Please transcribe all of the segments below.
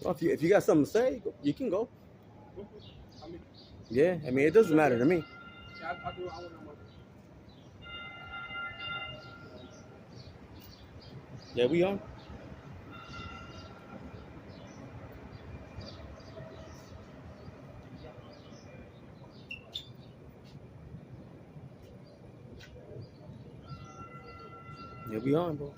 Well, if you got something to say, you can go. Yeah, I mean, it doesn't matter to me. Yeah, we on. Yeah, we on, bro.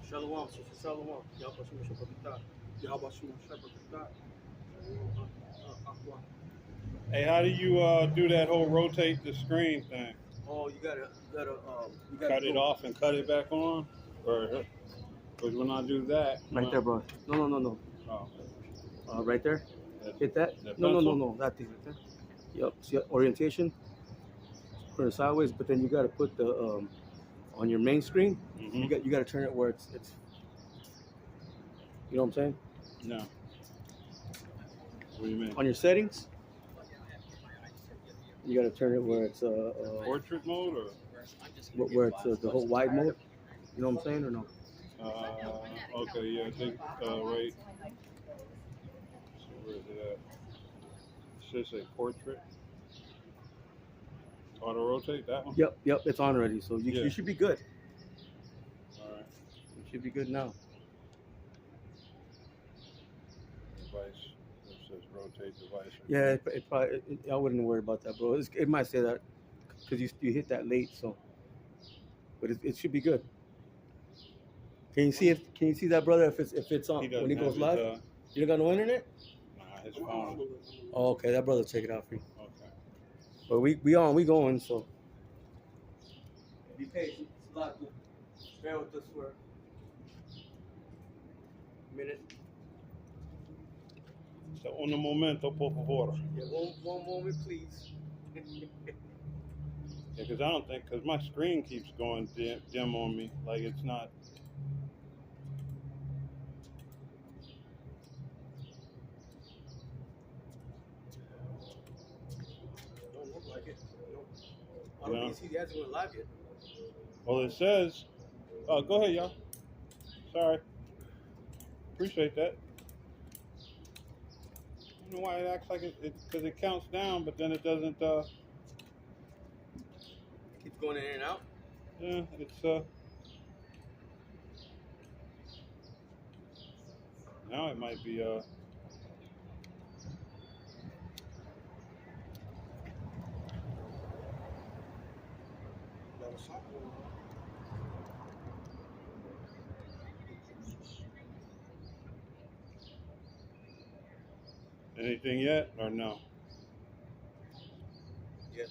Shalom, sister. Shalom. Hey, how do you do that whole rotate the screen thing? Oh, you gotta Cut it off and cut it back on? Or because when I do that... Right there, bro. No. Oh, Right there. Hit that. the No. pencil? That thing right there. Yep. See orientation. Put it sideways, but then you gotta put the on your main screen. Mm-hmm. You gotta turn it where it's. You know what I'm saying? No. What do you mean? On your settings, you gotta turn it where it's portrait mode or where it's the whole wide mode. You know what I'm saying or no? Okay, yeah, I think right. So where is it at? It should say portrait. Auto rotate, that one? Yep, it's on already. So you should be good. All right. You should be good now. Device. It says rotate device. Yeah, it probably. I wouldn't worry about that, bro. It might say that because you hit that late, so. But it should be good. Can you see it? Can you see that, brother? If it's on when he goes live, you don't got no internet. Nah, his phone. Oh, okay, that brother check it out for you. Okay. But we going, so be patient. It's a lot. Bear with us for a minute. So, un momento, por favor. Yeah, one moment, please. Yeah, because I don't think, because my screen keeps going dim on me, like it's not. Don't look like it. Nope. I don't think he hasn't went live yet. Well, it says. Oh, go ahead, y'all. Sorry. Appreciate that. I don't know why it acts like it because it counts down, but then it doesn't. Keeps going in and out. Yeah, it's now it might be anything yet or no? Yeah,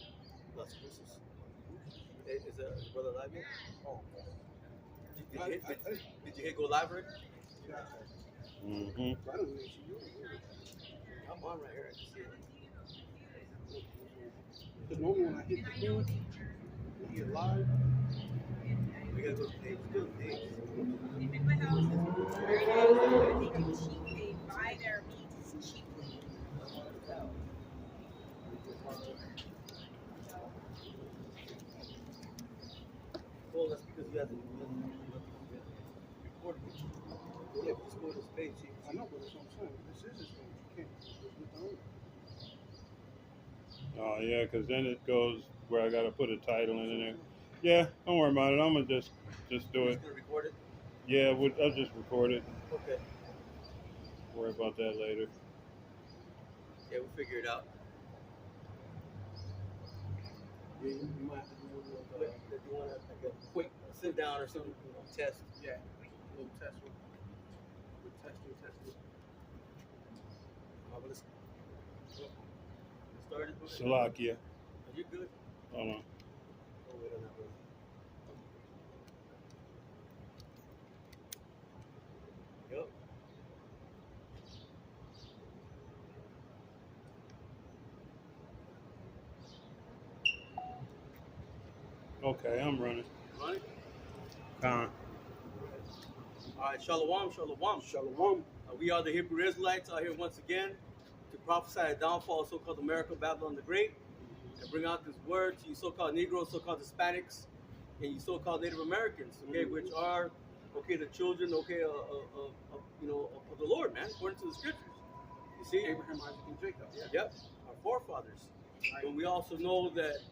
Las Cruces. Is that brother live yet? Oh. Did you hit go live already? Mm-hmm. I'm on right here. I can see it. Because normally when I hit the thing, we get live. We gotta go to page. Go to page. They buy their meats cheaply. Well, that's because you have to record it. Yeah, just go to this page. I know, but that's what I'm saying. This is his page. You can't. Oh yeah, because then it goes where I got to put a title in there. Yeah, don't worry about it. I'm gonna just do it. You're gonna record it? Yeah, I'll just record it. Okay. Worry about that later. Yeah, we'll figure it out. You might have to do one of those, that you want to like a quick sit down or something, test. Yeah. A little test one. Testing. Let's start it. Salakia. Are you good? Hold on. Oh, wait on that one. Yep. Okay, I'm running. Running? Con. All right, shalom. Shalom. We are the Hebrew Israelites out here once again to prophesy the downfall of so-called America, Babylon the Great, and bring out this word to you so-called Negroes, so-called Hispanics, and you so-called Native Americans, okay, which are, okay, the children, okay, of the Lord, man, according to the scriptures. You see? Abraham, Isaac, and Jacob. Yeah. Yep, our forefathers. But we also know that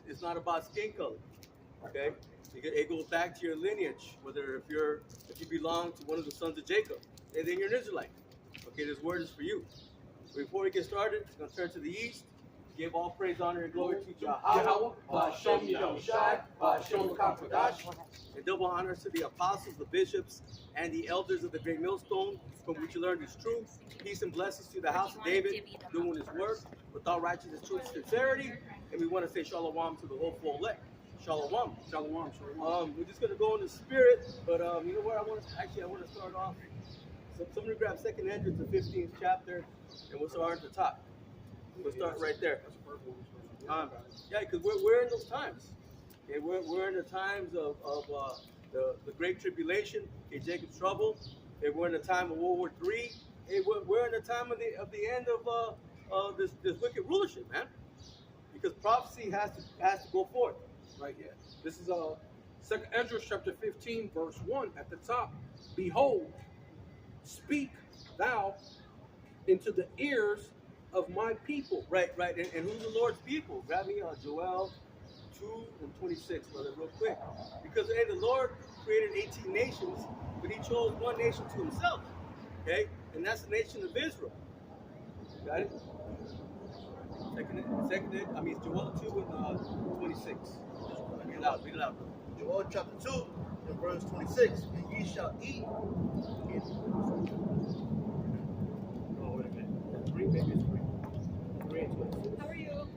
it's not about skin color, okay? It goes back to your lineage, whether if you belong to one of the sons of Jacob, and then you're an Israelite. Okay, this word is for you. Before we get started, it's going to turn to the east. Give all praise, honor, and glory to Yahweh, Ba'Shem Yahushai, Ba'Shem Kakodash, and double honors to the apostles, the bishops, and the elders of the great millstone, from which you learned his truth. Peace and blessings to the house of David, doing his work with all righteousness, truth, and sincerity. And we want to say shalom to the whole full elect. Shalom. We're just going to go in the spirit, but you know what? I want to start off. So somebody grab 2nd Ezra, the 15th chapter, and we'll start at the top. We'll start right there. Yeah, because we're in those times. Okay, we're in the times of the Great Tribulation, okay, Jacob's trouble. Okay, we're in the time of World War III. Hey, we're in the time of the end of this wicked rulership, man. Because prophecy has to go forth. Right here. This is 2nd Ezra chapter 15, verse 1 at the top. Behold, speak thou into the ears of my people. Right. And who's the Lord's people? Grab me Joel 2:26, brother, real quick. Because the Lord created 18 nations, but he chose one nation to himself. Okay? And that's the nation of Israel. Got it? It's Joel 2:26. Read it out. Joel chapter 2 and verse 26. And ye shall eat. Oh, wait a minute. That's 3, maybe it's 3. 3 and 26. How are you?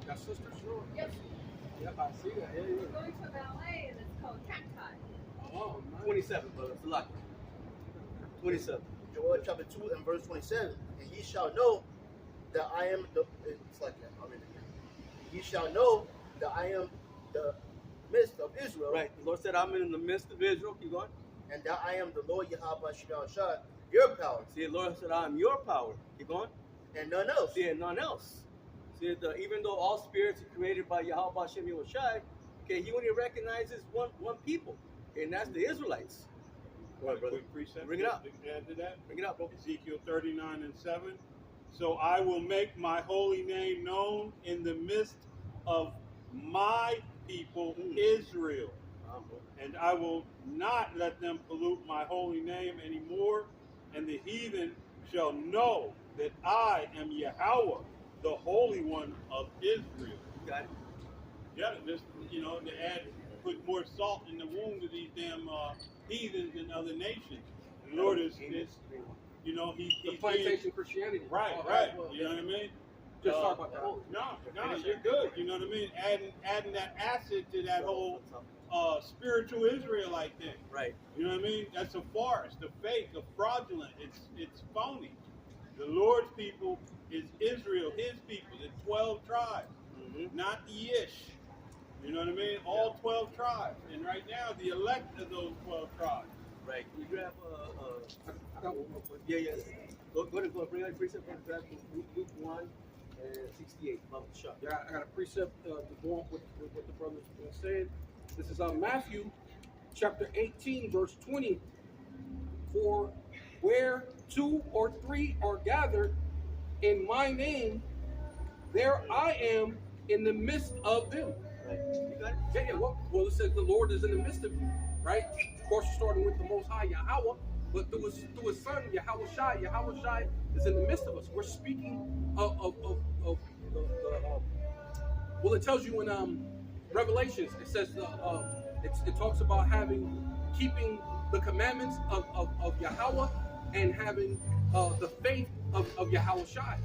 Got sister, sure. Yep. Yep, I see that. Yeah, We're going to a ballet and it's called Cacti. Oh, nice. 27, brother. It's a lot. 27. Joel chapter 2 and verse 27. And ye shall know that I am the. It's like that. I'll read it again. Ye shall know that I am the midst of Israel. Right. The Lord said, I'm in the midst of Israel. Keep going. And that I am the Lord Yahweh Shai, your power. See, the Lord said, I'm your power. Keep going. And none else. See, and none else. See, even though all spirits are created by Yahweh Hashem Yahushai, okay, he only recognizes one people, and that's the Israelites. Go ahead, brother. Quick precept. Bring it up. Add to that. Bring it up, bro. Ezekiel 39 and 7. So I will make my holy name known in the midst of my people, Israel. And I will not let them pollute my holy name anymore. And the heathen shall know that I am Yahweh, the Holy One of Israel. Got it. Yeah, just, to add, put more salt in the wound of these damn heathens and other nations. The Lord is The he's plantation Christianity. right. Well, You know what I mean? Just talk about that. No, you're good. You know what I mean? Adding that acid to that whole spiritual Israelite thing. Right. You know what I mean? That's a farce, a fake, a fraudulent. It's phony. The Lord's people is Israel, his people, the 12 tribes, not the Yish. You know what I mean? All 12 tribes. And right now, the elect of those 12 tribes. Right. Can you grab I got one more quick. Yeah. Go ahead, bring out precept and grab Luke 1 and 68. Above the shot. Yeah, I got a precept to go on with what the brother's been saying. This is Matthew chapter 18, verse 20. For where 2 or 3 are gathered in my name, there I am in the midst of them. Right. You got it? Yeah. Well, it says the Lord is in the midst of you, right? Of course, starting with the Most High Yahweh, but through his Son Yahweh Shai is in the midst of us. We're speaking of Well, it tells you in Revelations. It says it talks about keeping the commandments of Yahweh and having the faith of Yahweh Shai.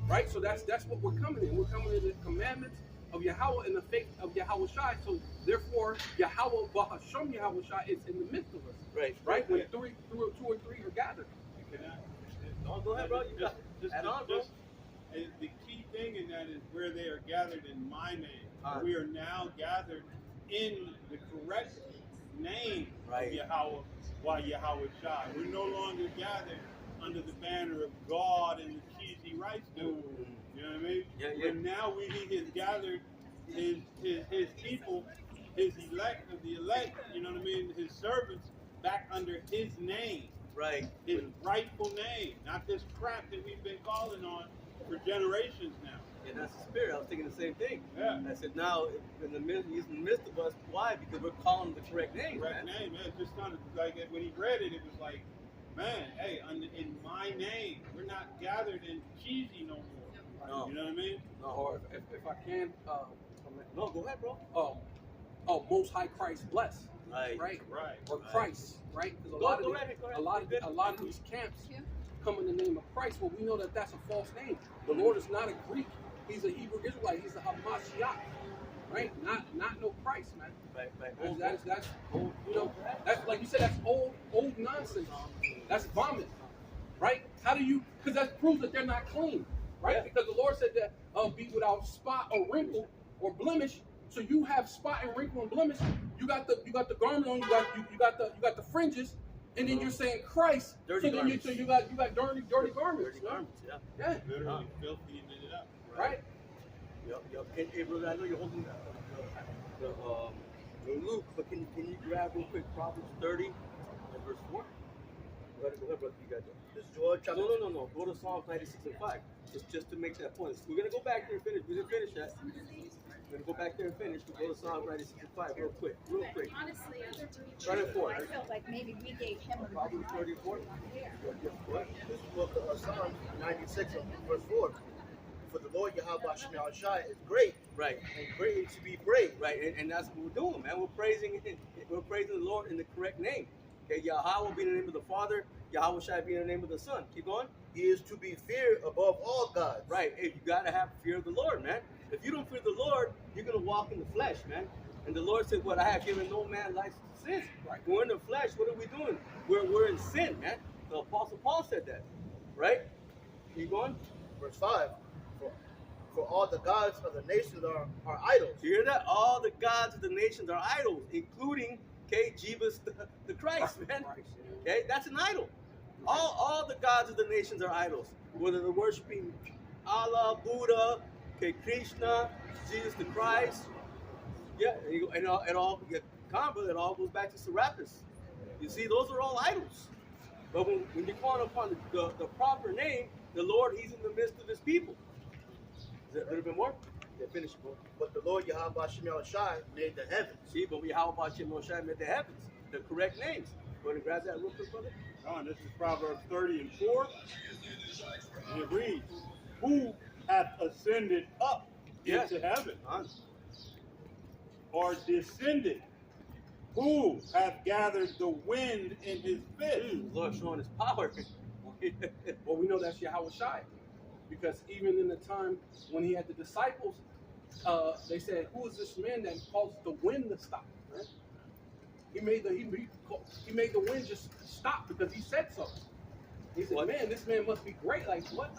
Right? So that's what we're coming in. We're coming in the commandments of Yahweh and the faith of Yahweh Shai. So therefore, Yahweh Bahasham Yahweh Shai is in the midst of us. Right. Right? When two or three are gathered. No, go ahead, bro. You got add on, bro. The key thing in that is where they are gathered in my name. We are now gathered in the correct name of Yahweh, Yahweh Shai. We're no longer gathered under the banner of God and the cheesy rice dough. You know what I mean? Yeah. But now he has gathered his people, his elect of the elect, you know what I mean, his servants back under his name. Right. His rightful name, not this crap that we've been calling on for generations now. And that's the spirit. I was thinking the same thing. Yeah. I said, now, he's in the midst of us. Why? Because we're calling the correct name. Correct name, man. It just sounded like when he read it, it was like, man, hey, in my name, we're not gathered in cheesy no more. No. You know what I mean? No, or if I can, No, go ahead, bro. Most High Christ bless. Right. Right. Right. Or Christ. Right. Because Go ahead. a lot of these camps come in the name of Christ. Well, we know that that's a false name. The Lord is not a Greek. He's a Hebrew Israelite. He's a Hamashiach. Right. Not no Christ, man. Right. That's old, you know, that's like you said, that's old nonsense. That's vomit. Right? How do you, because that proves that they're not clean. Right? Yeah. Because the Lord said that be without spot or wrinkle or blemish. So you have spot and wrinkle and blemish. You got the garment on. You got the fringes, and then you're saying Christ. Dirty garments. So you got dirty garments. Dirty garments. Yeah. Literally filthy and ended up. Right. Yep. Hey, brother, I know you're holding the Luke, but can you grab real quick Proverbs 30 and verse 4? Go ahead, brother. You got it. This is George chapter. No. Go to Psalms 96 and 5. Just to make that point. We're gonna go back there and finish. We didn't finish that. We're gonna go back there and finish. We'll go to Psalms 96 and 5 real quick. Honestly, other preachers, Right at 4. I felt like maybe we gave him a Proverbs 34. This book of Psalms 96 and verse 4. For the Lord Yahweh Shai is great, Right. and greatly to be praised. Right, and that's what we're doing, man. We're praising the Lord in the correct name. Okay, Yahweh being the name of the Father, Yahweh Shai being the name of the Son. Keep going. He is to be feared above all gods. Right, hey, you gotta have fear of the Lord, man. If you don't fear the Lord, you're gonna walk in the flesh, man. And the Lord said, "What I have given no man license to sin." Right, we're in the flesh. What are we doing? We're in sin, man. The Apostle Paul said that, right? Keep going. Verse 5. For all the gods of the nations are idols. You hear that? All the gods of the nations are idols, including Jeebus the Christ, man. Okay, that's an idol. All the gods of the nations are idols. Whether they're worshiping Allah, Buddha, Krishna, Jesus the Christ. Yeah, and it all goes back to Serapis. You see, those are all idols. But when you call upon the proper name, the Lord, He's in the midst of His people. Is there a little bit more? Yeah, finish, bro. But the Lord Yahweh Shai made the heavens. See, but Yahweh Shai made the heavens. The correct names. Go ahead and grab that real quick, brother. This is Proverbs 30 and 4. And it reads, who hath ascended up into heaven? Or descended? Who hath gathered the wind in his fist? Lord showing His power. Well, we know that's Yahweh Shai. Because even in the time when He had the disciples, they said, "Who is this man that caused the wind to stop?" Right? He made the wind just stop because He said so. He said, "Man, this man must be great. Like what?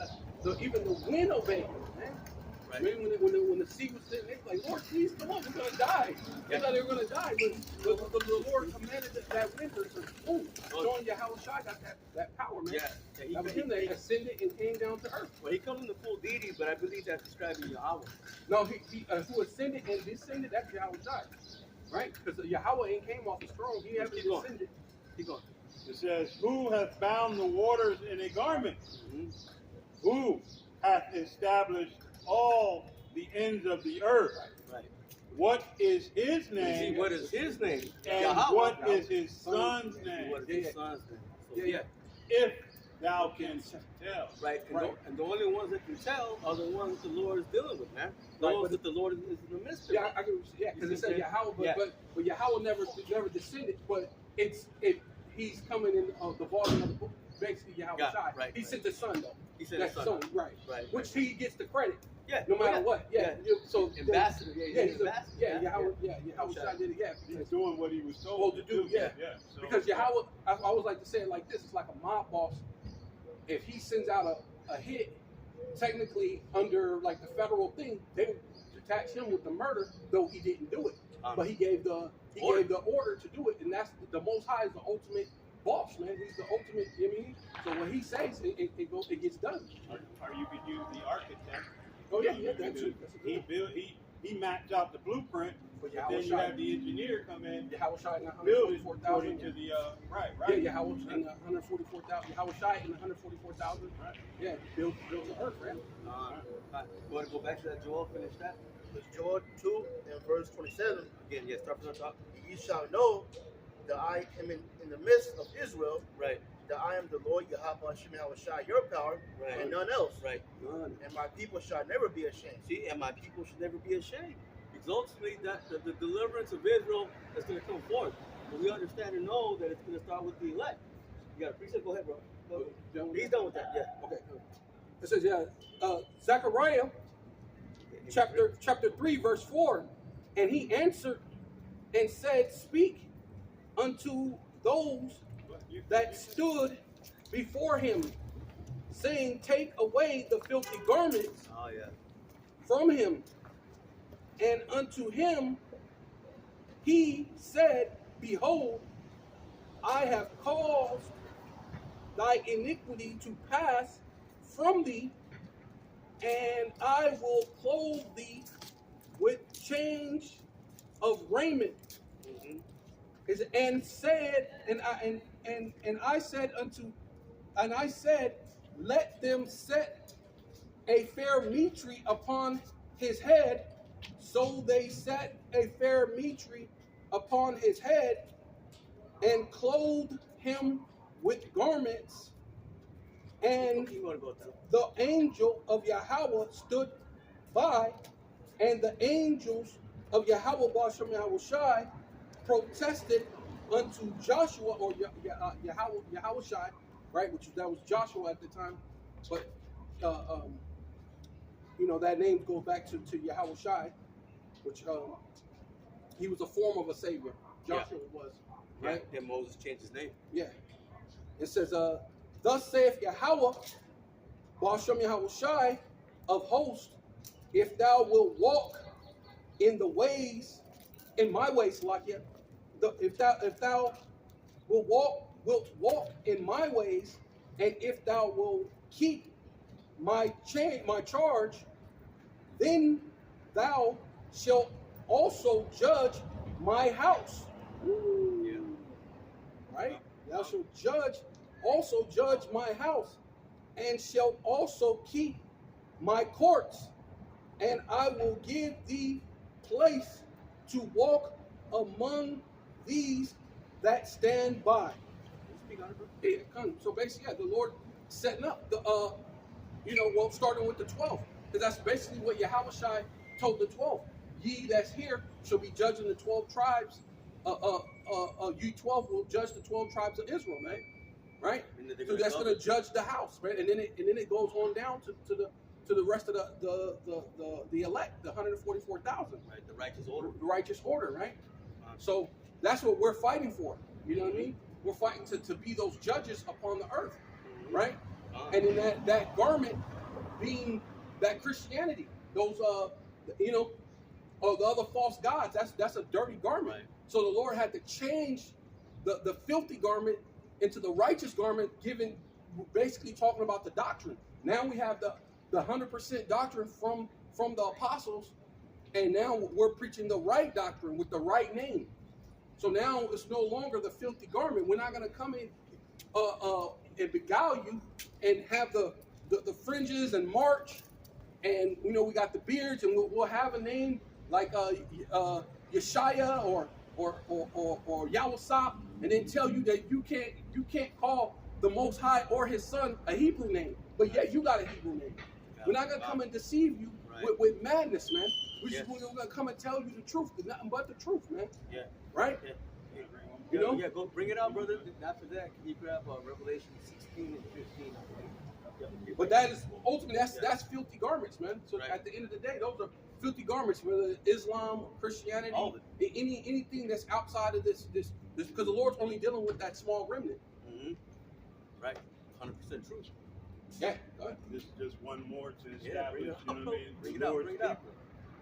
Even the wind obeyed Him, man." Right. Maybe when the sea was sitting, they were like, "Lord, please come on, we're gonna die." They thought they were gonna die, but the Lord commanded that wind to boom, showing you how Shai got that power, man. Yeah. That was Him that ascended and came down to earth. Well, He comes in the full deity, but I believe that's describing Yahweh. No, he who ascended and descended, that's Yahweh Shai. Right? Because Yahweh ain't came off His throne. He hasn't descended. Keep going. It says, who hath bound the waters in a garment? Mm-hmm. Who hath established all the ends of the earth? Right. What is His name? See, what is His name? And Yahweh. what is His son's name? What is His son's name? So, Yeah. If thou canst tell. Right. And the only ones that can tell are the ones the Lord is dealing with, man. Right, Those but- that the Lord is in the midst of. Yeah, because it said Yahweh, but Yahweh never descended, but he's coming in the volume of the book. Basically, Yahweh Yeah, Shai. right, He right. sent the Son though. He said That's the Son, Son. right? Right. Which he gets the credit, Yeah. no matter what. Yeah. So Ambassador. Yeah, he's he's ambassador. Yahweh Shai did it. Yeah. He's doing what he was Told told to do, yeah. So, Because Yahweh, I always like to say it like this: it's like a mob boss. If he sends out a hit, technically under like the federal thing, they would attach him with the murder, though he didn't do it. But he gave the order to do it, and that's the Most High is the ultimate boss, man. He's the ultimate. You know what I mean? So when he says it gets done. or you could use the architect. Oh yeah, that's it. He mapped out the blueprint, But but then you have the engineer come in, Yahweh Shai in build it 144,000. according to the right. Yeah, Yahweh in 144,000. Yahweh Shai in 144,000. Right. Yeah, build the earth, right? You want to go back to that, Joel? Finish that It's Joel 2 and verse 27. again. Yeah, start from the top. Ye shall know that I am in the midst of Israel, Right. that I am the Lord Yahweh Hashem Shai, your power, Right. and none else. Right. None. And my people shall never be ashamed. See, and my people should never be ashamed. Because ultimately, that the deliverance of Israel is going to come forth. But we understand and know that it's going to start with the elect. You got a precept? Go ahead, bro. Go ahead. He's done with that. Yeah. Okay. It says, Zechariah chapter 3, verse 4. And he answered and said, Speak unto those that stood before him, saying, Take away the filthy garments Oh yeah. from him. And unto him he said, Behold, I have caused thy iniquity to pass from thee, and I will clothe thee with change of raiment. Mm-hmm. And said, and I said, let them set a fair mitre upon his head. So they set a fair mitre upon his head, and clothed him with garments. And You want to go through? the angel of Yahweh stood by, and the angels of Yahweh Bashem Yahweh Shai protested unto Joshua, or Yahweh Shai, right? That was Joshua at the time, but that name goes back to Yahweh Shai, which he was a form of a savior. Joshua was, right? Yeah, Moses changed his name. Yeah. It says, Thus saith Yahweh, Bashem Yahweh Shai of hosts, if thou wilt walk in the ways, in my ways, Lakia, if thou wilt walk in my ways, and if thou wilt keep my charge, then thou shalt also judge my house. Yeah. Right? Thou shalt also judge my house, and shalt also keep my courts, and I will give thee place to walk among these that stand by. Yeah, so basically, the Lord setting up the starting with the 12, because that's basically what Yahweh Shai told the 12. Ye that's here shall be judging the 12 tribes. You 12 will judge the 12 tribes of Israel, man. Right? So that's going to judge the house, right? And then it goes on down to the rest of the elect, the 144,000. Right, the righteous order. The righteous order, right? So that's what we're fighting for. You know what I mean? We're fighting to be those judges upon the earth, right? And in that garment being that Christianity, those the other false gods, that's a dirty garment. Right. So the Lord had to change the filthy garment into the righteous garment, basically talking about the doctrine. Now we have the 100% doctrine from the apostles, and now we're preaching the right doctrine with the right name. So now it's no longer the filthy garment. We're not going to come in and beguile you and have the fringes and march, and we got the beards, and we'll have a name like Yeshaya or Yawasop, and then tell you that you can't call the Most High or His Son a Hebrew name, but yet you got a Hebrew name. Yeah. We're not gonna come and deceive you Right. with madness, man. Yes. We're gonna come and tell you the truth, nothing but the truth, man. Yeah. Right? Yeah. You know? Yeah, go bring it out, brother. After that, can you grab Revelation 16 and 15? Yeah. But that is ultimately that's filthy garments, man. So Right. at the end of the day, those are filthy garments, whether it's Islam or Christianity, All of anything that's outside of this because the Lord's only dealing with that small remnant. Mm-hmm. Right. 100% true. Yeah, go ahead. Just one more to Yeah, establish, bring it you know out. what I mean? Bring it The out, Lord's bring it out. people.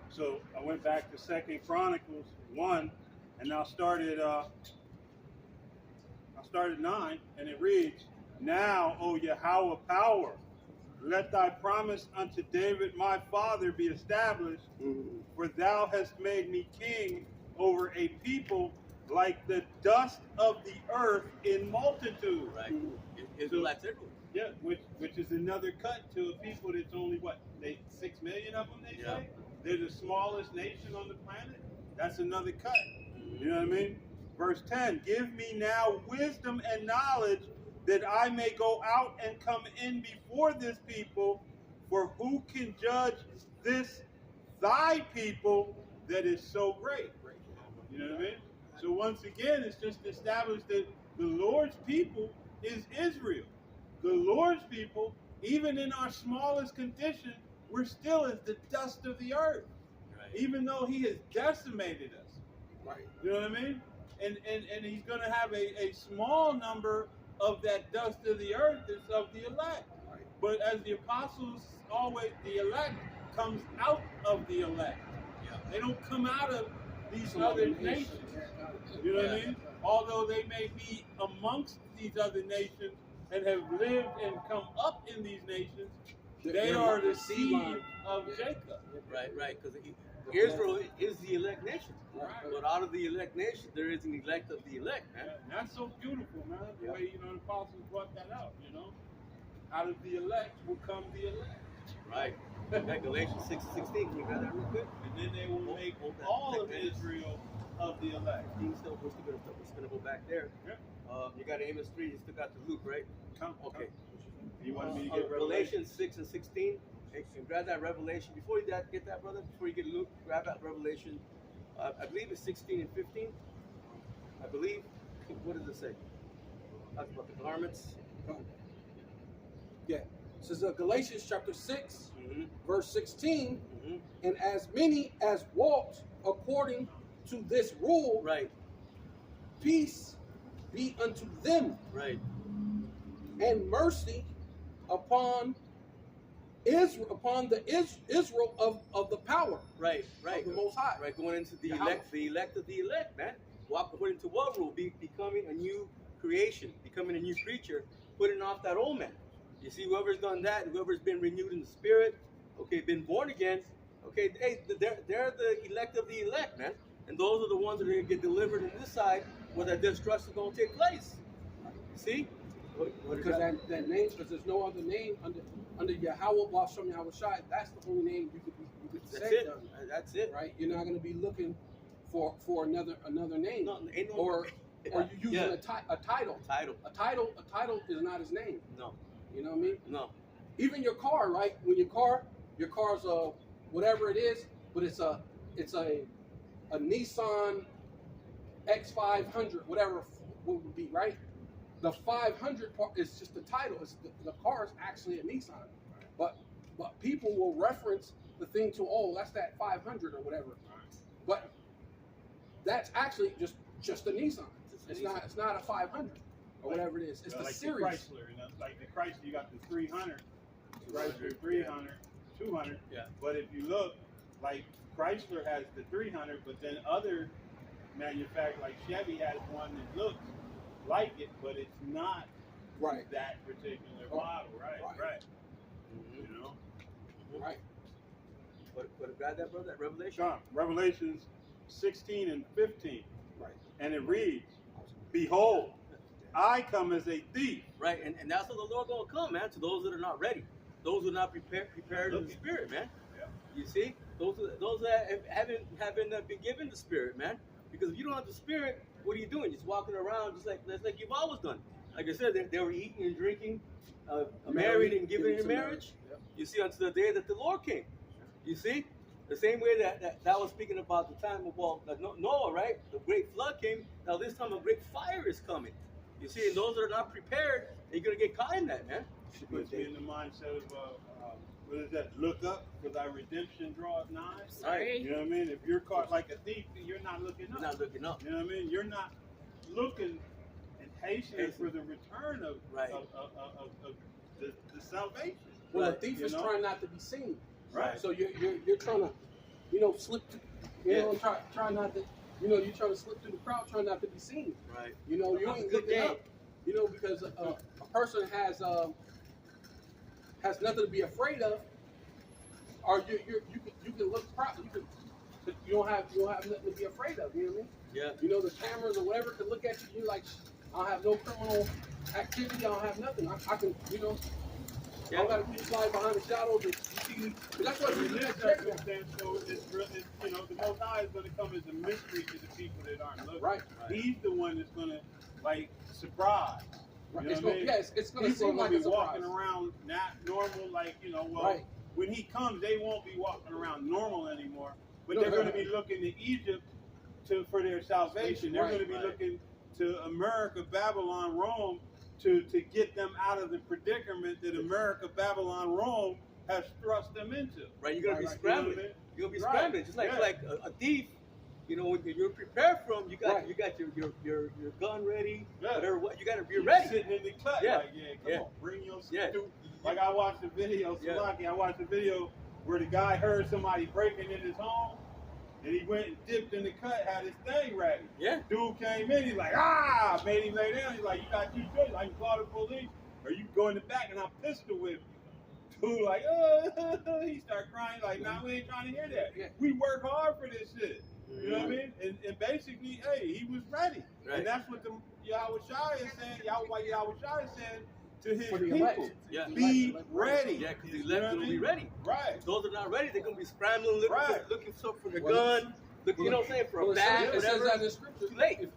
So I went back to 2 Chronicles 1, and I started 9, and it reads, "Now, O Yahweh power, let thy promise unto David my father be established, for thou hast made me king over a people like the dust of the earth in multitude." Right. Israelites everywhere. Yeah, which is another cut to a people that's only what, they 6 million of them, they Yeah. say? They're the smallest nation on the planet. That's another cut. You know what I mean? Verse 10, "Give me now wisdom and knowledge that I may go out and come in before this people, for who can judge this thy people that is so great?" You know what I mean? So once again, it's just established that the Lord's people is Israel. The Lord's people, even in our smallest condition, we're still as the dust of the earth. Right. Even though He has decimated us. Right. You know what I mean? And He's going to have a small number of that dust of the earth that's of the elect. Right. But as the apostles always, the elect comes out of the elect. Yeah. They don't come out of these Some other other nations. nations. You know what Yeah. I mean? Although they may be amongst these other nations and have lived and come up in these nations, they They're are not the the seed seed line. of Yeah. Jacob. Right, right. Because Israel is the elect nation. Right. But out of the elect nation, there is an elect of the elect, man. And that's so beautiful, man. The Yeah. way, the apostles brought that out, Out of the elect will come the elect. Right. That Galatians 6:16. Can you grab that real quick? And then they will make Hold that. all Take of that. Israel of the elect. We're still gonna go back there. Yeah. You got Amos 3. You still got the Luke, right? Come. Okay. You wanted me to get Revelation? Galatians 6 and 16. Hey, and grab that Revelation. Before you get that, brother, before you get Luke, grab that Revelation. I believe it's 16 and 15. I believe. What does it say? Talks about the garments. Yeah. This is Galatians chapter 6, Mm-hmm. verse 16. Mm-hmm. And as many as walked according to this rule, Right. peace be unto them, Right. and mercy upon Israel, upon the Israel of the power Right. Right. of the Most High. Right. Going into the Yahweh. elect of the elect, man. Walk according to what rule? Becoming a new creation, becoming a new creature, putting off that old man. You see, whoever's done that, whoever's been renewed in the spirit, okay, been born again, okay, hey, they're the elect of the elect, man. And those are the ones that are going to get delivered in this side where that destruction is going to take place. You see? What is Because that name, because there's no other name under Yahweh Bashem Yahweh Shai. That's the only name you could That's say it. under, That's it. right? You're not going to be looking for another name, No, ain't no, or you using Yeah. a title. title. A title is not his name. No, You know what I mean? no. Even your car, right? When your car's whatever it is, but it's a Nissan X500, whatever it would be, right? The 500 part is just the title. It's the car is actually a Nissan, but people will reference the thing to, oh, that's that 500 or whatever, but that's actually just a Nissan. It's not a 500 or whatever it is. It's the like series. The Chrysler, like the Chrysler, you got the 300, Chrysler 300, 200. Yeah. But if you look, like Chrysler has the 300, but then other manufacturers, like Chevy has one that looks like it, but it's not Right. that particular Oh, model, right? right. You know. Right. But grab that, brother, that Revelation. John, Revelations 16 and 15, Right. and it reads, "Behold, I come as a thief." Right, and that's what the Lord gonna come, man, to those that are not ready, those who are not prepared in the spirit, man. Yeah. You see, those that haven't been given the spirit, man. Because if you don't have the spirit, what are you doing? Just walking around, just like you've always done. like I said, they were eating and drinking, married Married, and giving in to marriage. Yep. You see, until the day that the Lord came. You see, the same way that was speaking about the time of Noah, right? The great flood came. Now this time a great fire is coming. You see, and those that are not prepared, they're gonna get caught in that, man. Puts me in the mindset of what is that? Look up, for thy redemption draweth nigh. Right. You know what I mean? If you're caught like a thief, you're not looking up. You're not looking up. You know what I mean? You're not looking and hastening for the return of the salvation. Well, Right. a thief You is know? trying not to be seen. Right. So you're trying to, slip. Try not to. You're trying to slip through the crowd, trying not to be seen. Right. You ain't Good looking day. up. Because a person has nothing to be afraid of, or you can look proud. You don't have nothing to be afraid of. You know what I mean? Yeah. The cameras or whatever can look at you. You're like, I don't have no criminal activity. I don't have nothing. I can, I don't got to slide behind the shadows. You see me. But that's what you In do. this circumstance, so it's really, the Most High is going to come as a mystery to the people that aren't looking. Right. He's the one that's going to surprise. Right. You know It's what I mean? gonna, it's going to People seem are like going a to be surprise. walking around not normal, Right. when he comes, they won't be walking around normal anymore. But No, they're no, going no. to be looking to Egypt for their salvation. They're Right, going to be right. looking to America, Babylon, Rome to get them out of the predicament that America, Babylon, Rome has thrust them into. Right. You're gonna be Right. scrambling. You know what I mean? You're gonna be Right. scrambling, just like Yeah. a thief. When you're prepared for them, you got Right. your gun ready. Yeah. Whatever. What you got to be You're ready. sitting in the cut, Yeah. Come Yeah. on, bring your Yeah. stupid. Like I watched the video, Yeah. Salaki, I watched the video where the guy heard somebody breaking in his home, and he went and dipped in the cut, had his thing ready. Yeah. Dude came in, he's like, made him lay down. He's like, you got two choices, I can call the police, or you go in the back and I'll pistol whip you. Dude like, he started crying, like, nah, we ain't trying to hear that. Yeah. We work hard for this shit. You know what I mean? And basically, hey, he was ready. Right. And that's what the Yahweh Shai is saying, Yahweh Shai is saying to his For the people. elect. Yeah. Be ready. Yeah, because the You know elect what I will be mean? ready. Right. Those that are not ready, they're gonna be scrambling, looking Right. for their Well, gun. You know what I'm saying? For Well, a it bag, says whatever. that in the scripture. Too late.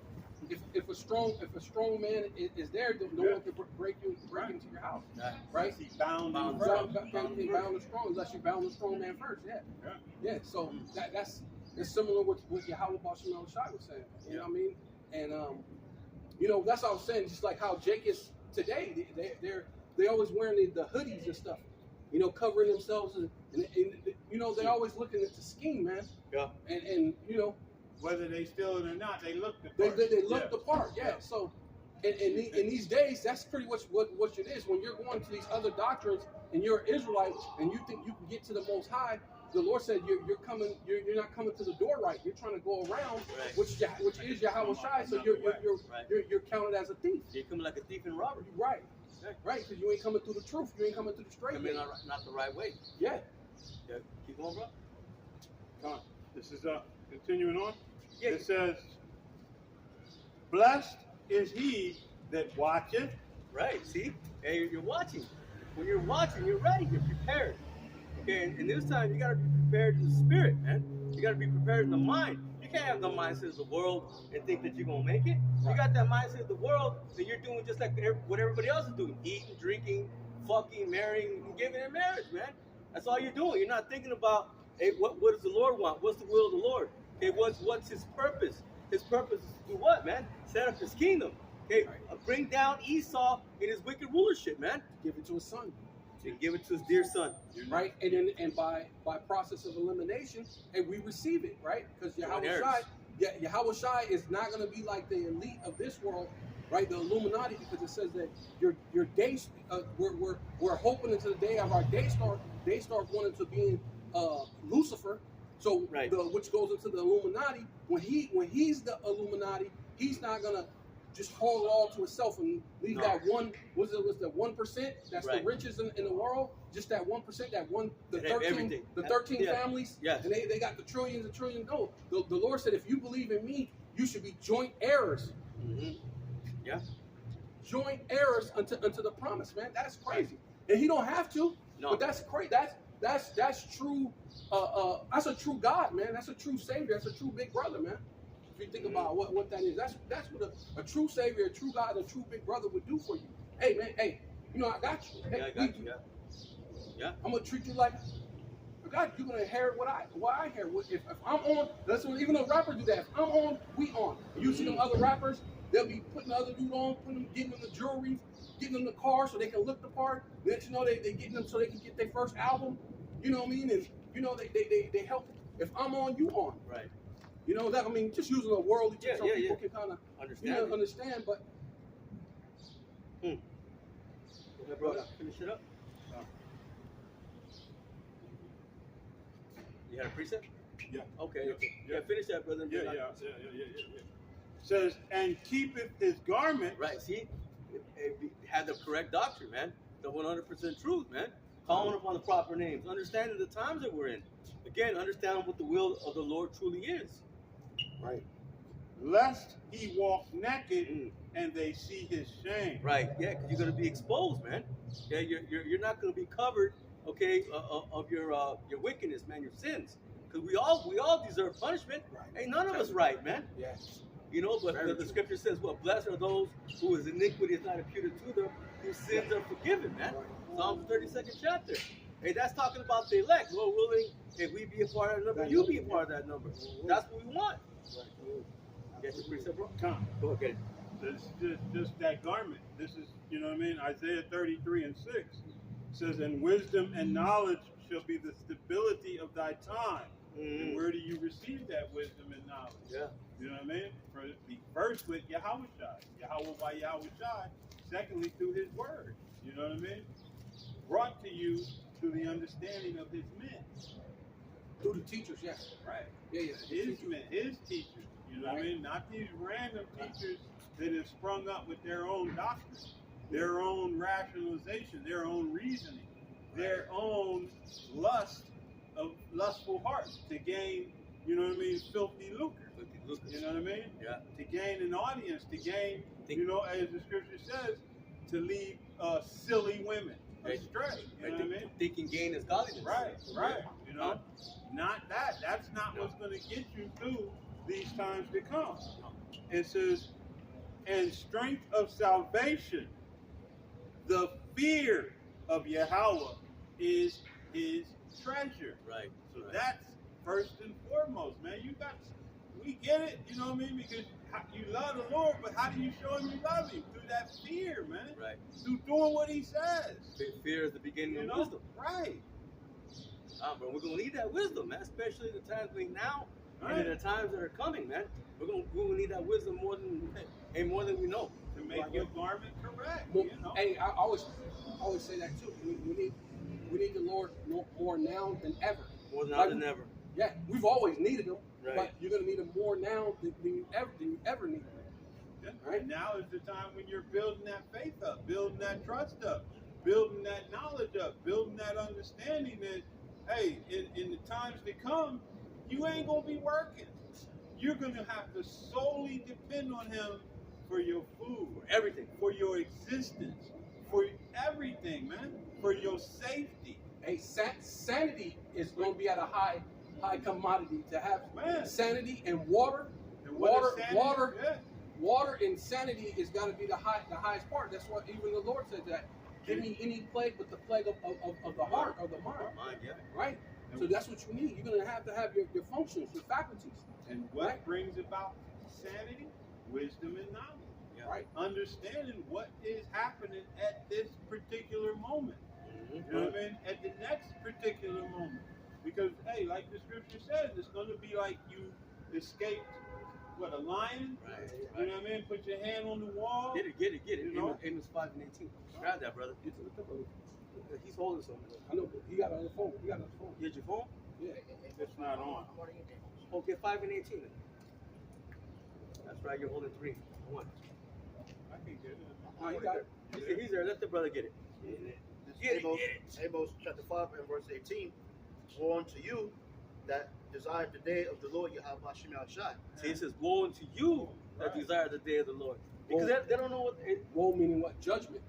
If a strong man is there, no Yeah. one can break Right. into your house. Right. Right? He bound Bound him Bound, first. bound the strong, unless you bound the strong man first. Yeah. Yeah. Yeah. So that's similar with what Yahweh Bashem Shai was saying. You know what I mean? And that's what I was saying. Just like how Jake is today, they always wearing the hoodies and stuff. Covering themselves and they're always looking at the scheme, man. Yeah. And Whether they steal it or not, they look the They, part. they look Yeah. the part, yeah. Yeah. So, in these days, that's pretty much what it is. When you're going to these other doctrines and you're an Israelite and you think you can get to the Most High, the Lord said you're coming. You're not coming to the door right. You're trying to go around, Right. which is Yahweh Shai. So you're counted as a thief. You're coming like a thief and robber. Right, right. Because you ain't coming through the truth. You ain't coming through the straight. Coming way. not the right way. Yeah. Yeah. Keep going, bro. This is continuing on. Yeah. It says, blessed is he that watcheth. Right. See? Hey, you're watching. When you're watching, you're ready. You're prepared. Okay. And this time, you gotta be prepared in the spirit, man. You gotta be prepared in the mind. You can't have the mindset of the world and think that you're gonna make it. You got that mindset of the world, and you're doing just like what everybody else is doing: eating, drinking, fucking, marrying, and giving in marriage, man. That's all you're doing. You're not thinking about, hey, what does the Lord want? What's the will of the Lord? Okay, what's His purpose? His purpose is to do what, man? Set up His kingdom. Okay, bring down Esau in his wicked rulership, man. Give it to his son. And give it to his dear son. Right, and by process of elimination, and we receive it, right? Because Yahweh Shai is not going to be like the elite of this world, right? The Illuminati, because it says that your day, we're hoping into the day of our day star. Day star going into being Lucifer, so Right. Which goes into the Illuminati. When he's the Illuminati, he's not gonna just hold it all to himself and leave No. that one. Was the 1%? That's Right. the richest in the world. Just that 1%. The They have 13. everything. The 13 Yeah. families. Yes. And they got the trillions and trillions. No, the Lord said, if you believe in me, you should be joint heirs. Mm-hmm. Yeah. Joint heirs unto the promise, man. That's crazy. And he don't have to. No. But that's crazy. That's true. That's a true God, man. That's a true Savior. That's a true big brother, man. If you think about what that is, that's what a true Savior, a true God, a true big brother would do for you. Hey, man, hey, you know, I got you. Hey, Yeah, I got you. Yeah. I'm going to treat you like I got you. You're going to inherit what I inherit. If I'm on, that's what, even though rappers do that. If I'm on, we on. You see them other rappers, they'll be putting the other dude on, getting them the jewelry, getting them the car so they can look the part. Then you know they getting them so they can get their first album. You know what I mean? And you know they help. If I'm on, you on. Right. You know that, I mean, just using a worldly term, so people can kind of understand. But Okay, bro, finish it up. You had a precept? Yeah. Okay. Yeah, finish that, brother. Yeah. Says, and keepeth his garment. Right. See, it had the correct doctrine, man. The 100% truth, man. Calling upon the proper names, understanding the times that we're in. Again, understanding what the will of the Lord truly is. right. Lest he walk naked and they see his shame. Right. Yeah, because you're going to be exposed, man. Yeah, you're not going to be covered, okay, of your wickedness, man, your sins. Because we all deserve punishment. Right. Ain't none of us right, man. Yeah. You know, but the scripture says, well, blessed are those whose iniquity is not imputed to them, whose sins are forgiven, man. Psalms 32nd chapter. Hey, that's talking about the elect. Lord willing, if we be a part of that number, you be a part of that number. That's what we want. Get your precept, bro? Come. Go ahead, get it. This just that garment. This is, you know what I mean? Isaiah 33:6 says, and wisdom and knowledge shall be the stability of thy time. And where do you receive that wisdom and knowledge? Yeah. You know what I mean? First with Yahweh by Yahweh. Secondly, through his word. You know what I mean? Brought to you through the understanding of his men. Through the teachers, yes. Right. Yeah. His men, his teachers. You know what I mean? Not these random teachers that have sprung up with their own doctrine, their own rationalization, their own reasoning, their own lustful hearts to gain, you know what I mean, filthy lucre. You know what I mean? Yeah. To gain an audience, to gain, you know, as the scripture says, to lead silly women astray. You know what I mean? Thinking gain is godliness. Right. You know, not that. That's not what's going to get you through these times to come. It says, and strength of salvation, the fear of Yahweh is his treasure. Right. So that's first and foremost, man. We get it, you know what I mean? Because you love the Lord, but how do you show him you love him? Through that fear, man. Right. Through doing what he says. Fear is the beginning of wisdom. Right. Bro, we're gonna need that wisdom, man. Especially the times we now, Right. and in the times that are coming, man. We're gonna need that wisdom more than we know. To make your garment correct, Well, you know. hey, I always say that too. We need the Lord more now than ever. More now than ever. Yeah, we've always needed him, Right. but you're gonna need him more now than you ever need him. Yeah. Right. And now is the time when you're building that faith up, building that trust up, building that knowledge up, building that understanding that, hey, in the times to come, you ain't going to be working. You're going to have to solely depend on him for your food, For everything. for your existence, for everything, man, for your safety. Hey, sanity is going to be at a high commodity. To have sanity and water, And what is sanity? water. Water and sanity is got to be the highest part. That's what even the Lord said that. Give me any plague but the plague of the heart, of the mind. Yeah. Right? So that's what you need. You're going to have your functions, your faculties. And what Right. brings about sanity? Wisdom and knowledge. Yeah. Right? Understanding what is happening at this particular moment. You know what I mean? At the next particular moment. Because, hey, like the scripture says, it's going to be like you escaped, a lion? Right. You know what I mean? Put your hand on the wall. Get it. You know? Amos 5:18. Grab that, brother. He's holding something. I know, but he got it on the phone. You had your phone? Yeah. It's not on. Okay, 5:18. That's right. You're holding 3. 1. I can get it. Oh, you got it. He's there. Let the brother get it. Get it. Amos chapter 5 and verse 18. Woe unto you that desire the day of the Lord Yahweh Hashem Shai. See, it says, woe unto you that desire the day of the Lord. Because they don't know what Woe meaning what? Judgment.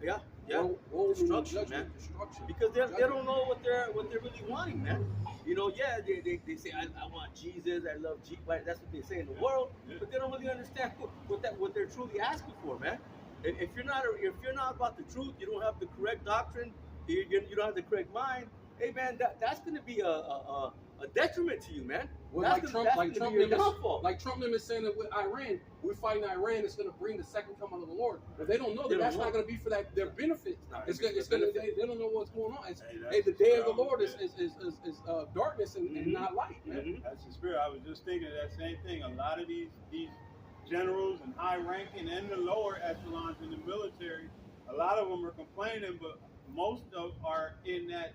Yeah, yeah. Woe means Destruction, judgment, man. destruction. Because they don't know what they're really wanting, man. You know, yeah, they say I want Jesus, I love Jesus. Right? That's what they say in the world, but they don't really understand what they're truly asking for, man. If you're not about the truth, you don't have the correct doctrine, you don't have the correct mind. Hey, man, that's going to be a detriment to you, man. Well, That's gonna be your downfall. like Trump is saying that with Iran, we're fighting Iran. It's going to bring the second coming of the Lord. But they don't know that that's not going to be for their benefit. It's going to. They don't know what's going on. Hey, the day of the Lord is darkness and not light, man. Mm-hmm. That's the spirit. I was just thinking of that same thing. A lot of these generals and high ranking and the lower echelons in the military, a lot of them are complaining, but most of are in that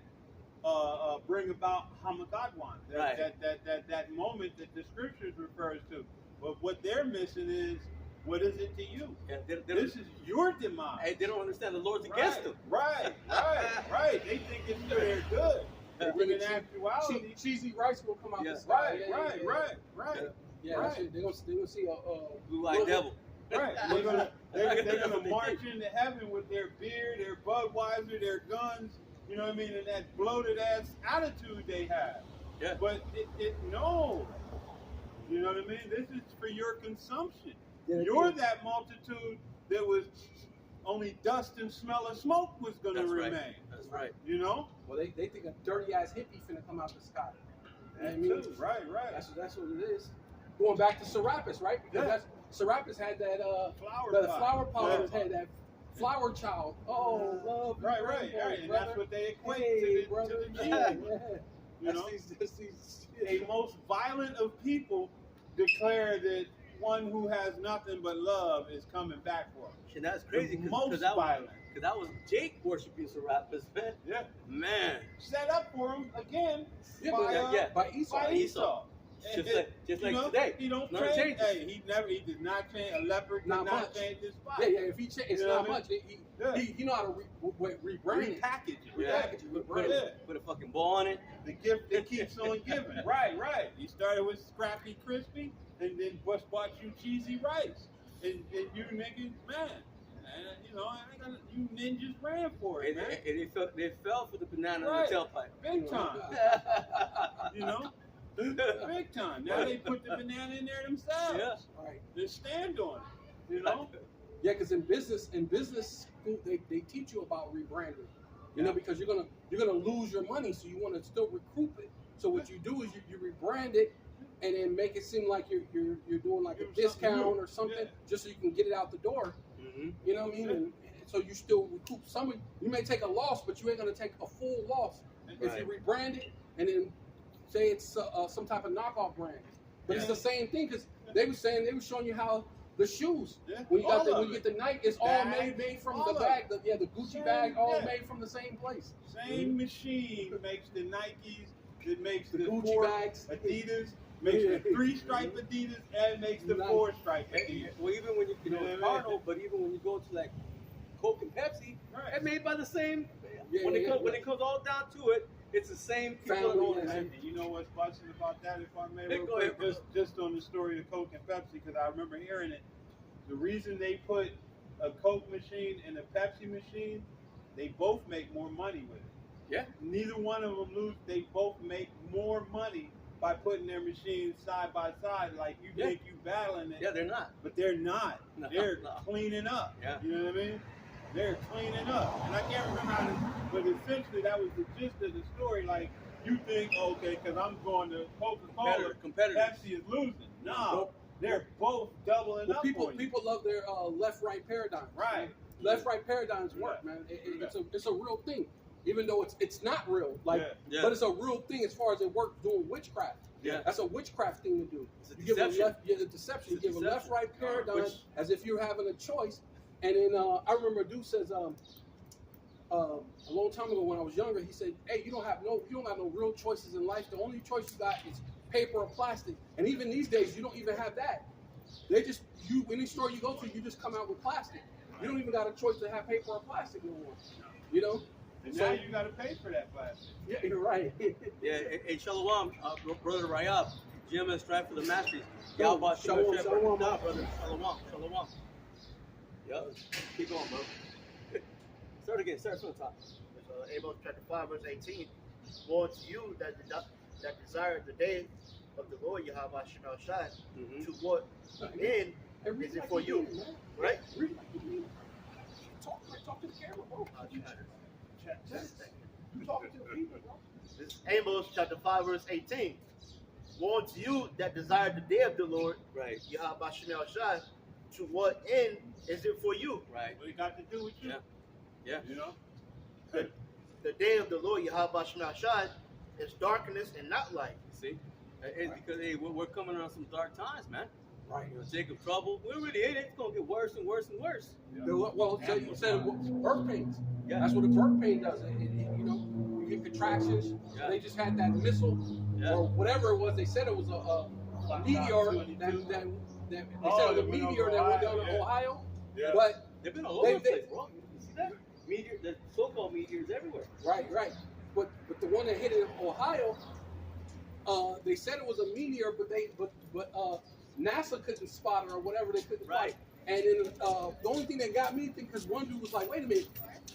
bring about Hamagadwan, that moment that the scriptures refers to. But what they're missing is, what is it to you? Yeah, This is your demise. Hey, they don't understand the Lord's against them. Right. They think it's for their good. But in actuality, Cheesy rice will come out Yeah. the sky. right. Yeah, Right. they're gonna see a Blue-eyed devil. Right. They're gonna march into heaven with their beer, their Budweiser, their guns, you know what I mean, and that bloated ass attitude they have. Yeah. But no. You know what I mean? This is for your consumption. You're that multitude that was only dust and smell of smoke was gonna That's right. remain. That's right. You know? Well, they think a dirty ass hippie finna come out the sky. You know what I mean? Right. That's what it is. Going back to Serapis, right? Because Serapis had that flower pot had that flower child. Oh, love. Right. And that's what they equate to the Jesus. You know? The most violent of people declare that one who has nothing but love is coming back for him. And that's crazy Most that violent. was Jake worshiping Serapis, man. Yeah. Man. Set up for him again by Esau. Esau. Just you like know, today. He don't Nothing change. changes. He did not change. A leopard did Not not much. change his spot. Yeah. If he change, it's You know not what I much. He know how to rebrand it. Repackage it. Yeah. Put a fucking ball on it. The gift that keeps on giving. Right. He started with Scrappy Crispy, and then bought you cheesy rice. And you niggas, man. You know, you ninjas ran for it, man. And they fell for the banana Right. in the tailpipe. Big time. You know? Big time. Now they put the banana in there themselves. Yeah. Right. They stand on it. You know? Yeah, because in business school they teach you about rebranding. You know, because you're gonna lose your money, so you want to still recoup it. So what you do is you rebrand it and then make it seem like you're doing like a discount or something, just so you can get it out the door. Mm-hmm. You know what I mean? And so you still recoup some of. You may take a loss, but you ain't gonna take a full loss if you rebrand it and then say it's some type of knockoff brand. But it's the same thing because they were showing you how the shoes when you get the Nike, it's all made from the bag. The Gucci bag, all made from the same place. Same machine makes the Nikes. It makes the Gucci bags. Adidas. Makes the 3-stripe Adidas and makes the 4-stripe Adidas. Well, even when you know Cardinal, but even when you go to like Coke and Pepsi, they're made by the same. When it comes all down to it, it's the same people that own it. And you know what's busting about that, if I may, real Go quick, ahead, just on the story of Coke and Pepsi, because I remember hearing it. The reason they put a Coke machine and a Pepsi machine, they both make more money with it. Yeah. Neither one of them lose. They both make more money by putting their machines side by side. Like you think you battling it. Yeah, they're not. But they're not. No, They're no. cleaning up. Yeah. You know what I mean? They're cleaning up. And I can't remember how to, but essentially that was the gist of the story. Like, you think, okay, because I'm going to Coca-Cola, Competitors. Pepsi is losing. No, they're both doubling up People on you. love their left-right paradigm. Right. Left-right paradigms work, man. It's a real thing, even though it's not real. But it's a real thing as far as it works doing witchcraft. Yeah. That's a witchcraft thing to do. It's a You give a deception. deception. You give a left-right paradigm as if you're having a choice. And then I remember a dude says a long time ago when I was younger, he said, "Hey, you don't have no real choices in life. The only choice you got is paper or plastic. And even these days, you don't even have that. They just any store you go to, you just come out with plastic. You don't even got a choice to have paper or plastic no more. You know." And now you got to pay for that plastic. Yeah, you're right. Yeah, hey, Shalom, brother Rayab, Jim and strive for the masteries. Yo, Y'all Shalom, brother. Shalom. Yep. Keep going, bro. again. Start from the top. It's, Amos chapter 5, verse 18. Woe to you that desire the day of the Lord Yahweh Shema Shai. Mhm. To what end is it for you? Right? Read like you mean it. Talk to the camera, bro. You talking to the people, bro. This is Amos chapter 5, verse 18. Woe to you that desire the day of the Lord Right. Yahweh Shema Shai. To what end is it for you? Right. What it got to do with you? Yeah. Yeah. You know? The day of the Lord Yahweh Shema Shai is darkness and not light. See, it's because hey, we're coming on some dark times, man. Right. You know, Jacob trouble. We really ain't. It's gonna get worse and worse and worse. Well, so you said birth pains. Yeah. That's what a birth pain does. You know, you get contractions. Yeah. They just had that missile Yeah. or whatever it was. They said it was a meteor that they said it was a meteor that went down to Ohio. Yeah. But They've been all over the place, bro. You see that? Meteor, the so-called meteors everywhere. right. But the one that hit in Ohio, they said it was a meteor, but NASA couldn't spot it or whatever, they couldn't spot it. And then the only thing that got me thinking, because one dude was like, wait a minute,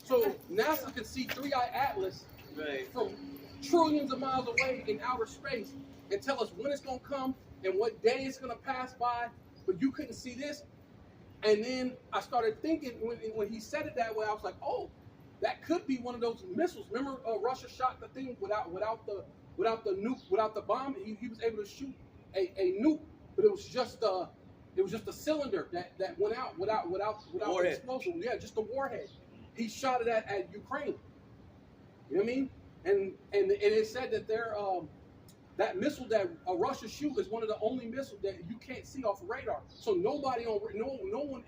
so NASA could see 3-eye Atlas Right. from trillions of miles away in outer space and tell us when it's going to come and what day it's going to pass by, but you couldn't see this. And then I started thinking, when he said it that way, I was like, oh, that could be one of those missiles. Remember, Russia shot the thing without the nuke, without the bomb. He was able to shoot a nuke, but it was just a cylinder that went out without the explosive. Yeah, just a warhead. He shot it at Ukraine. You know what I mean? And it said that that missile that Russia shoot is one of the only missiles that you can't see off of radar. So no one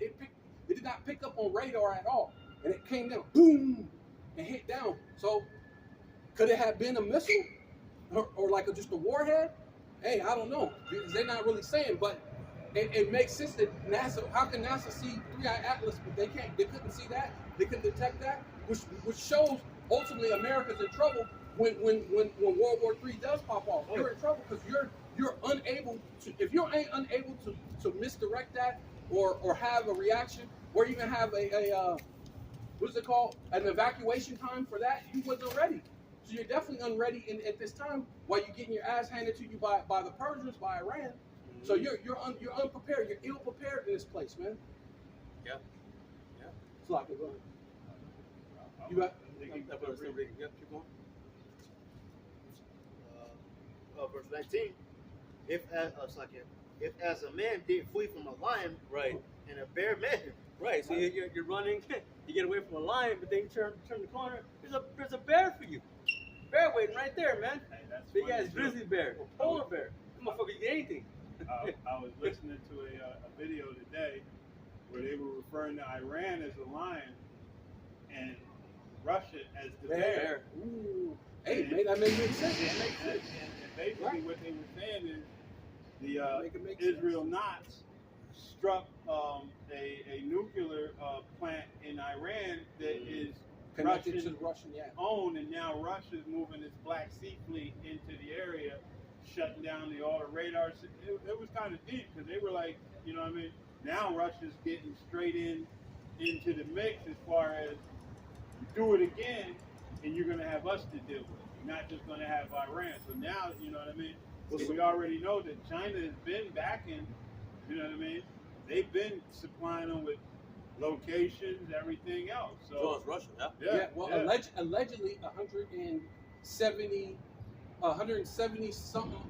it did not pick up on radar at all, and it came down, boom, and hit down. So could it have been a missile or like just a warhead? Hey, I don't know. They're not really saying, but it makes sense that NASA. How can NASA see 3-eye Atlas, but they couldn't see that? They couldn't detect that, which shows ultimately America's in trouble. When World War III does pop off, you're in trouble because you're unable to, if you're unable to misdirect that or have a reaction or even have a what's it called, an evacuation time for that, you wasn't ready. So you're definitely unready at this time while you're getting your ass handed to you by the Persians, by Iran. So you're unprepared. You're ill prepared in this place, man. Yeah. It's like it. You got. That brother's still reading. Yep, keep going. Verse 19. If as a man did flee from a lion, Right. and a bear met him. Right. So you're running. You get away from a lion, but then you turn the corner. There's a bear for you. Bear waiting right there, man. Hey, that's Big funny, ass too. grizzly bear, polar bear. That motherfucker can get anything. I was listening to a video today where they were referring to Iran as a lion and Russia as the bear. Ooh. Hey, man, that makes sense. And basically what they were saying is the Make Israel Knots struck a nuclear plant in Iran that is Connected Russian to the Russian, yeah. owned, and now Russia's moving its Black Sea fleet into the area, shutting down all the radars. It was kind of deep because they were like, you know what I mean? Now Russia's getting straight into the mix as far as you do it again, and you're going to have us to deal with. You're not just going to have Iran. So now, you know what I mean? So we already know that China has been backing, you know what I mean? They've been supplying them with locations, everything else. So it's Russia, yeah. Yeah, well, allegedly 170 something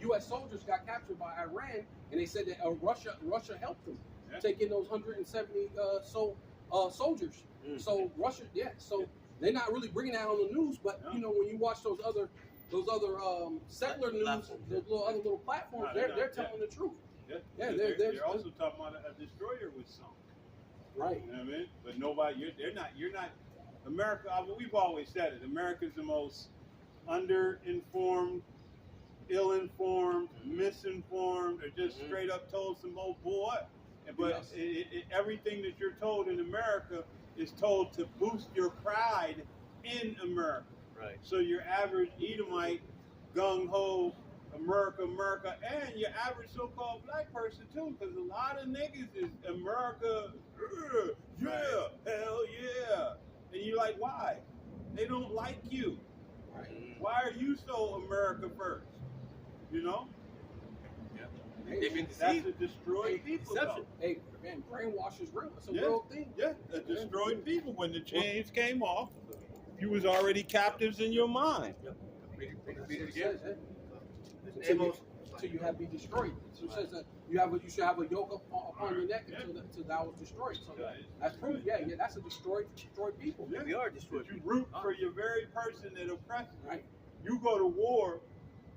U.S. soldiers got captured by Iran, and they said that Russia helped them take in those 170 soldiers. So Russia, so they're not really bringing that on the news, but you know when you watch those other secular news, those other little platforms, they're telling the truth. They're also talking about a destroyer was sunk. Right. You know what I mean? But nobody, you're not, America, we've always said it, America's the most underinformed, ill-informed, misinformed, or just straight up told some old boy. But everything that you're told in America is told to boost your pride in America. Right. So your average Edomite, gung-ho, America, and your average so-called black person too, because a lot of niggas is America, yeah, hell yeah. And like, why? They don't like you. Right. Why are you so America first? You know? They've been That's deceived. a destroyed people. Deception. Hey, man, brainwash is real. It's a Yeah. real thing. Yeah, a destroyed people. When the chains came off, you was already captives in your mind. Read That's what it it again. says, It's Until Amos. you have been destroyed. So it says that you should have a yoke upon your neck until thou was destroyed. So that's proof. Yeah, that's a destroyed people. Yeah. We are destroyed. But you root for your very person that oppresses you. Right. You go to war,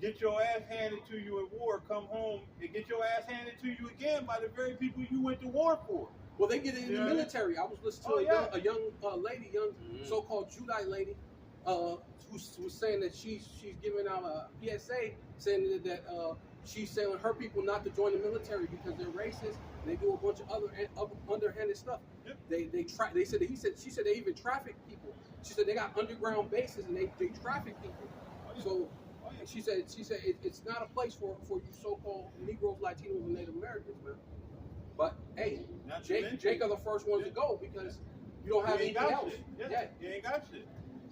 get your ass handed to you in war, come home and get your ass handed to you again by the very people you went to war for. Well, they get it in the military. I was listening to a young lady, so-called Judite lady, who was saying that she's giving out a PSA saying that she's telling her people not to join the military because they're racist and they do a bunch of other underhanded stuff. Yep. She said they even traffic people. She said they got underground bases and they traffic people. So she said it's not a place for you so-called Negroes, Latinos, and Native Americans, man. But hey, Jake are the first ones to go because you don't have anything else. Yeah, you ain't got shit.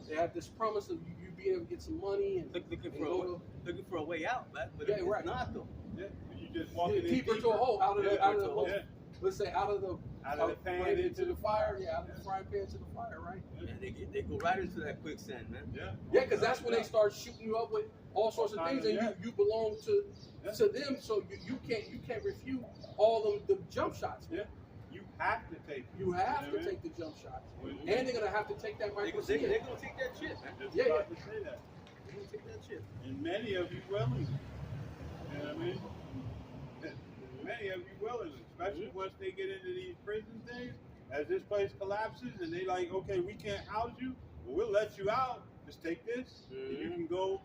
They have this promise of you being able to get some money and Looking for a way out, man. But Yeah, it's right. not though. Yeah, you just walking in deeper to a deeper. hole, out of the hole. Yeah. Let's say out of the pan into the fire. Yeah, out of the frying pan to the fire, right? And they go right into that quicksand, man. Yeah. Yeah, because that's when they start shooting you up with all sorts of things, and you belong to them, so you can't refute all the jump shots. Man. Yeah. You have to take it. You have to know take the jump shots, what I mean? and they're gonna have to take that They're micro. gonna take that shit, man. Just Yeah, about to say that. They're gonna take that shit. And many of you willingly. You know what I mean? Many of you willingly, especially once they get into these prison things, as this place collapses and they like, okay, we can't house you, well, we'll let you out. Just take this, and you can go,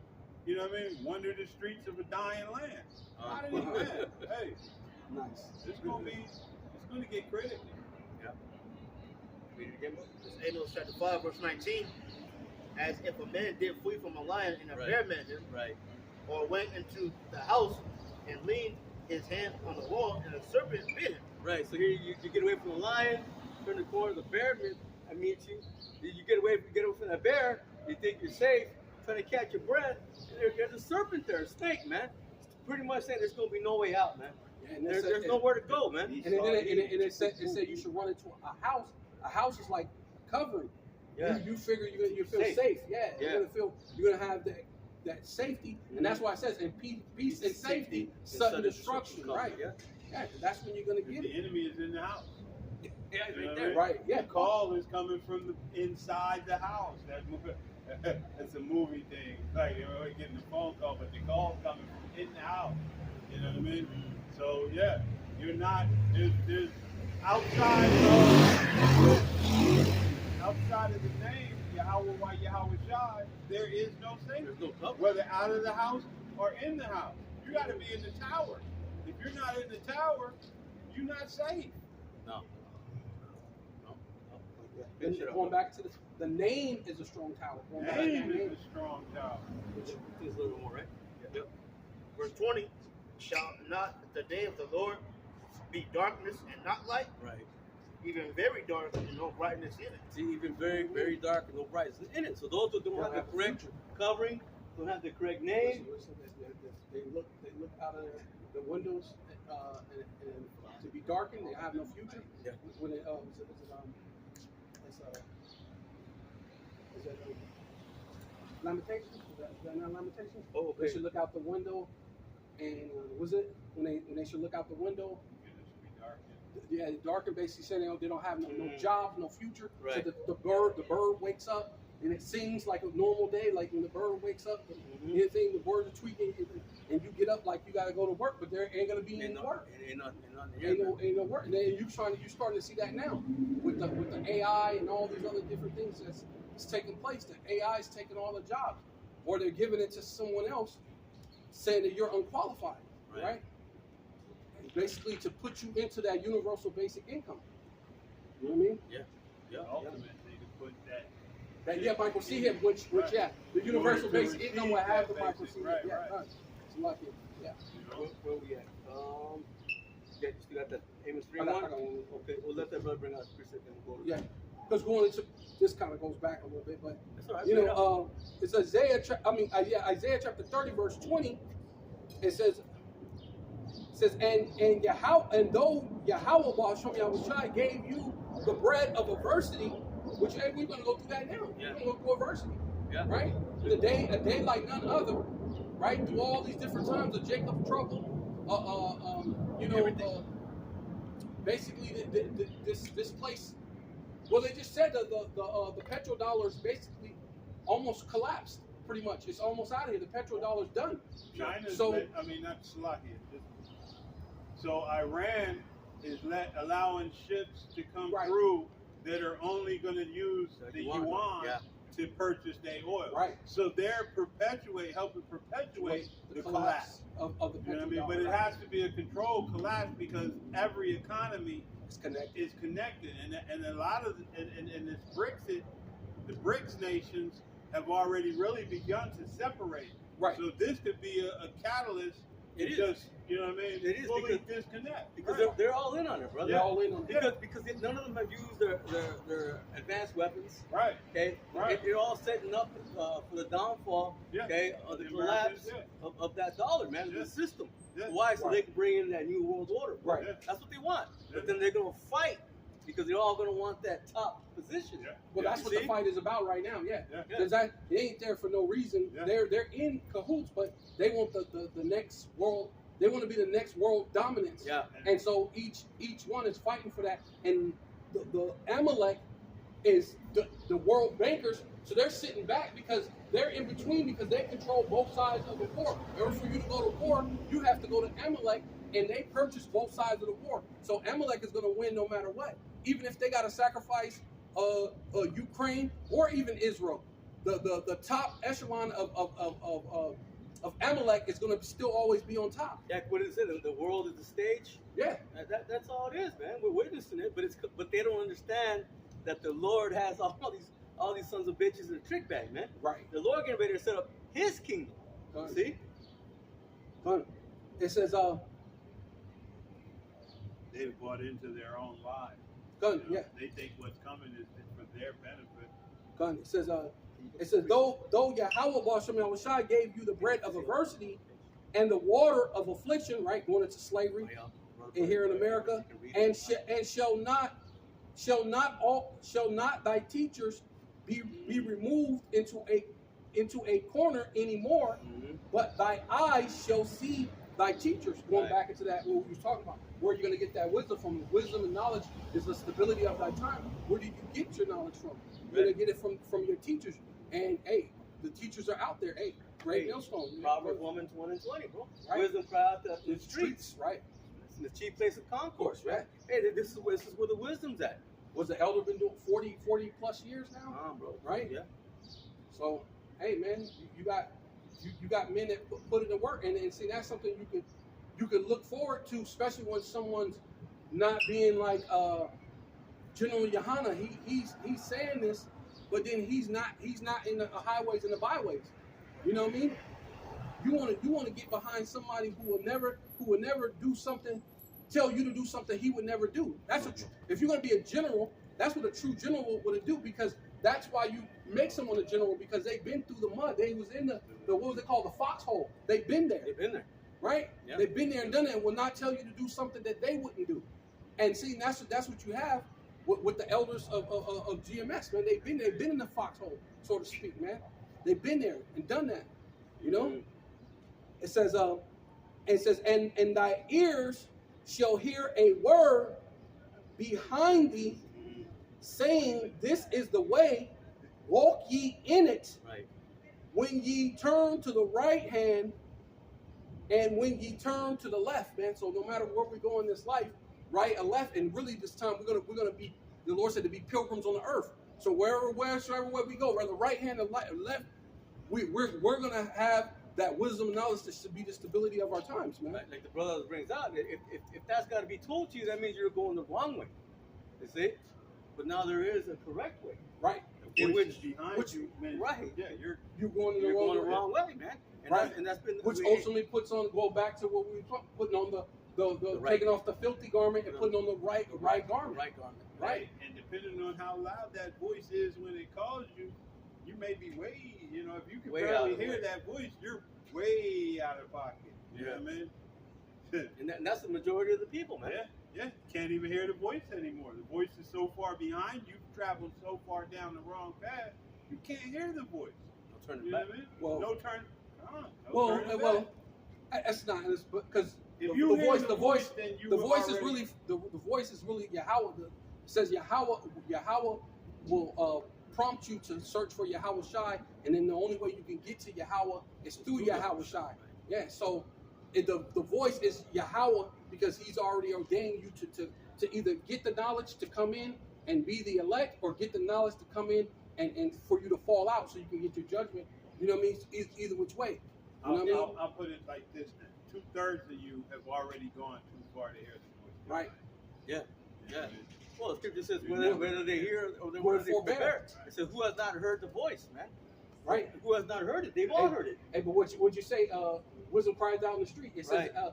you know what I mean, wander the streets of a dying land. Not any man. Hey, Nice. it's gonna get critical. Read it again, bro. It's Amos chapter 5, verse 19. As if a man did flee from a lion and a bear met him, Right. or went into the house and leaned his hand on the wall, and a serpent bit him. Right. So here you get away from the lion, turn the corner, the bear meets you. You get away from that bear, you think you're safe, trying to catch your breath, and there's a serpent there, a snake, man. It's pretty much saying there's gonna be no way out, man. Yeah, and There's nowhere to go, man. And it said you should run into a house. A house is like covering. Yeah. You figure you feel Safe. safe. Yeah. Yeah. You're gonna have that safety, and that's why it says in peace and safety, sudden destruction. Right. Yeah. Yeah. That's when you're gonna get The it. enemy is in the house. Yeah, You know right what I there. mean? Right. Yeah. The call is coming from the inside the house. That's a movie thing. Like we're getting the phone call, but the call's coming from in the house. You know what I mean? So yeah, you're not there's outside of the name Yahweh Why Yahweh Shai, there is no safety. There's no cover. Whether out of the house or in the house. You gotta be in the tower. If you're not in the tower, you're not safe. No. And going back to the name is a strong tower. Going back to that Name name. is a strong tower. Just a little bit more, right? Yep. Verse 20. Shall not the day of the Lord be darkness and not light? Right. Even very dark and no brightness in it. See, even very, very dark and no brightness in it. So those who don't have the correct covering, don't have the correct name. They look out of the windows and to be darkened. They have no future. Yeah. When it Lamentations? Is that not Lamentations? Oh, They okay. should look out the window, and was it when they should look out the window? Yeah, dark and basically saying they don't have no job, no future. Right. So the bird wakes up and it sings like a normal day, like when the bird wakes up, anything the birds are tweaking, and you get up like you gotta go to work, but there ain't gonna be any work. Ain't Ain't no work. And then you're starting to see that now with the AI and all these other different things that's taking place. The AI is taking all the jobs, or they're giving it to someone else, saying that you're unqualified, right? And basically to put you into that universal basic income. You know what I mean? Yeah. Ultimately, to put that. Micro C here, which the universal basic income will have the micro C. Right. It's like it. Yeah. Where we at? Yeah, you still got that Amos 3 I one? got one. Okay, we'll let that brother bring out 3 seconds. Yeah, because going into this kind of goes back a little bit, but That's all right. you know, it's Isaiah. Isaiah chapter 30, verse 20. It says, and though Yahweh Hashem Yahushua gave you the bread of adversity, which hey, we're going to go through that now. Yeah. We're going to go through adversity, Yeah. right? A day like none other, right? Through all these different times of Jacob's trouble, basically this place. Well, they just said that the petrodollars basically almost collapsed. Pretty much, it's almost out of here. The petrodollar's done. China's, So not Slovakia. So Iran is allowing ships to come Right. through that are only going to use the yuan Yeah. to purchase their oil. Right. So they're helping perpetuate the collapse. of the You know what I mean? petrodollar. But it has to be a controlled collapse because every economy It's connected. is connected, and a lot of and this Brexit, the BRICS nations have already really begun to separate. Right. So this could be a catalyst. It to is. just, you know what I mean? It is fully because- disconnect. Because Right. they're all in on it, brother. They're all in on it. Because none of them have used their advanced weapons. Right. Okay, Right. They're all setting up for the downfall. Yeah. Okay, of the The collapse Americans, of that dollar, man, of Yeah. the system. Yeah. Why? So Right. they can bring in that new world order. Right. Yeah. That's what they want. Yeah. But then they're gonna fight because they're all gonna want that top position. Yeah. Well, Yeah. that's what the fight is about right now. Yeah. Yeah. Because they ain't there for no reason. Yeah. They're in cahoots, but they want the next world. They want to be the next world dominance. Yeah. And so each one is fighting for that. And the Amalek is the world bankers. So they're sitting back because they're in between because they control both sides of the war. In order for you to go to war, you have to go to Amalek, and they purchase both sides of the war. So Amalek is going to win no matter what, even if they got to sacrifice Ukraine or even Israel. The top echelon of Amalek is going to still always be on top. Yeah, what is it? The world is the stage. Yeah. That's all it is, man. We're witnessing it, but they don't understand that the Lord has all these sons of bitches in a trick bag, man. Right. The Lord getting ready to set up His kingdom. Done. See? Done. It says, They've bought into their own lies. gun, You know, yeah, They think what's coming is for their benefit. gun. It says, though Yahweh Hashem Yahushua gave you the bread of adversity and the water of affliction, right, going into slavery in here in America, and shall not thy teachers be removed into a corner anymore, but thy eyes shall see thy teachers. Going Right. back into that what we was talking about, where you're going to get that wisdom from. Wisdom and knowledge is the stability of thy time. Where do you get your knowledge from? You're going to get it from your teachers. And hey, the teachers are out there. Hey, great millstone. Proverbs 1:20, bro. Right. Wisdom cry out the The streets, right? It's in the chief place of concourse, right? Right. Hey, this is where the wisdom's at. Was the elder been doing 40 plus years now? Bro. Right? Yeah. So, hey man, you got men that put it to work, and see that's something you could look forward to, especially when someone's not being like General Yohana. He's saying this, but then he's not in the highways and the byways. You know what I mean? You want to get behind somebody who will never do something, tell you to do something he would never do. If you're going to be a general, that's what a true general would do, because that's why you make someone a general, because they've been through the mud. They was in the what was it called, the foxhole. They've been there. They've been there. Right? Yeah. They've been there and done it, and will not tell you to do something that they wouldn't do. And see, that's what you have with the elders of GMS, man. They've been in the foxhole, so to speak, man. They've been there and done that. You know? Mhm. It says, and thy ears shall hear a word behind thee, saying, this is the way, walk ye in it. Right. When ye turn to the right hand, and when ye turn to the left, man. So no matter where we go in this life, right or left, and really this time we're gonna be. The Lord said to be pilgrims on the earth. So wherever we go, whether right hand or left, we're gonna have that wisdom and knowledge to be the stability of our times, man. Like the brother brings out, if that's got to be told to you, that means you're going the wrong way. You see? But now there is a correct way. Right. The In voice which- behind you, man. right. Yeah, you're You're going You're the going the wrong way. wrong way, man. And Right. that's been Which ultimately puts on, go back to what we were putting on right. taking off the filthy garment and putting on the right garment. Right garment. Right. And depending on how loud that voice is when it calls you, you may be way, you know, if you can Way out barely of the hear way. that voice, you're way out of pocket. You know what I mean? And that's the majority of the people, man. Yeah. Can't even hear the voice anymore. The voice is so far behind. You've traveled so far down the wrong path. You can't hear the voice. No turning You know back. what I mean? Well, no turn. turning well, back. that's not because If the you hear voice, the the voice, then you the have voice is already- really the voice is really Yahweh. It says Yahweh will prompt you to search for Yahweh Shai, and then the only way you can get to Yahweh is through Yahweh Shai. Yeah, so the voice is Yahweh because He's already ordained you to either get the knowledge to come in and be the elect, or get the knowledge to come in and for you to fall out so you can get your judgment. You know what I mean? Either which way. You know what I mean? I'll put it like this then. 2/3 of you have already gone too far to hear the voice. Right. Yeah. Well, the scripture says whether they hear or whether they forbear. forbear. It says, who has not heard the voice, man? Right. Who has not heard it? They've all heard it. Hey, but what you say? Wisdom cries out in the street. It says Right.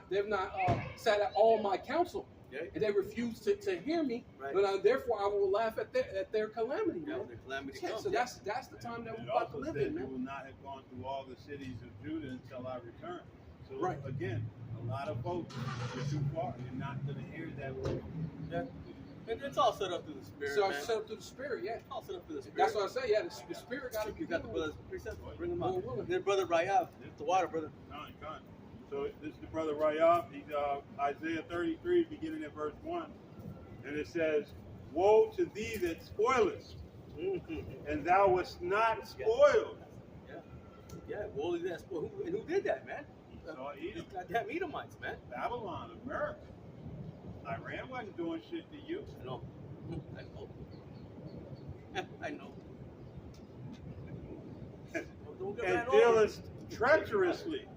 they've not sat at all my counsel, Okay. and they refuse to hear me. Right. But therefore I will laugh at their calamity. Yeah, Man. when the calamity Yeah, comes. so that's the time that It we're about to also live says in, you man. will not have gone through all the cities of Judah until I return. So Right. again, a lot of folks are too far. You're not going to hear that voice. Yeah. And it's all set up through the spirit, So man. set up through the spirit, yeah. It's all set up through the spirit. That's what I say. Yeah, the spirit got to be. You got the brothers precepts, bring them Lord out. willing. Then brother Rayab, the water, brother. Con. So this is the brother Rayab. He's Isaiah 33, beginning at verse 1. And it says, woe to thee that spoilest, and thou wast not spoiled. Yeah, woe is that spoil. And who did that, man? So These Edom, goddamn Edomites, man. Babylon, America. Iran wasn't doing shit to you. I know. I know. I know. Don't get And ran over. dealest treacherously,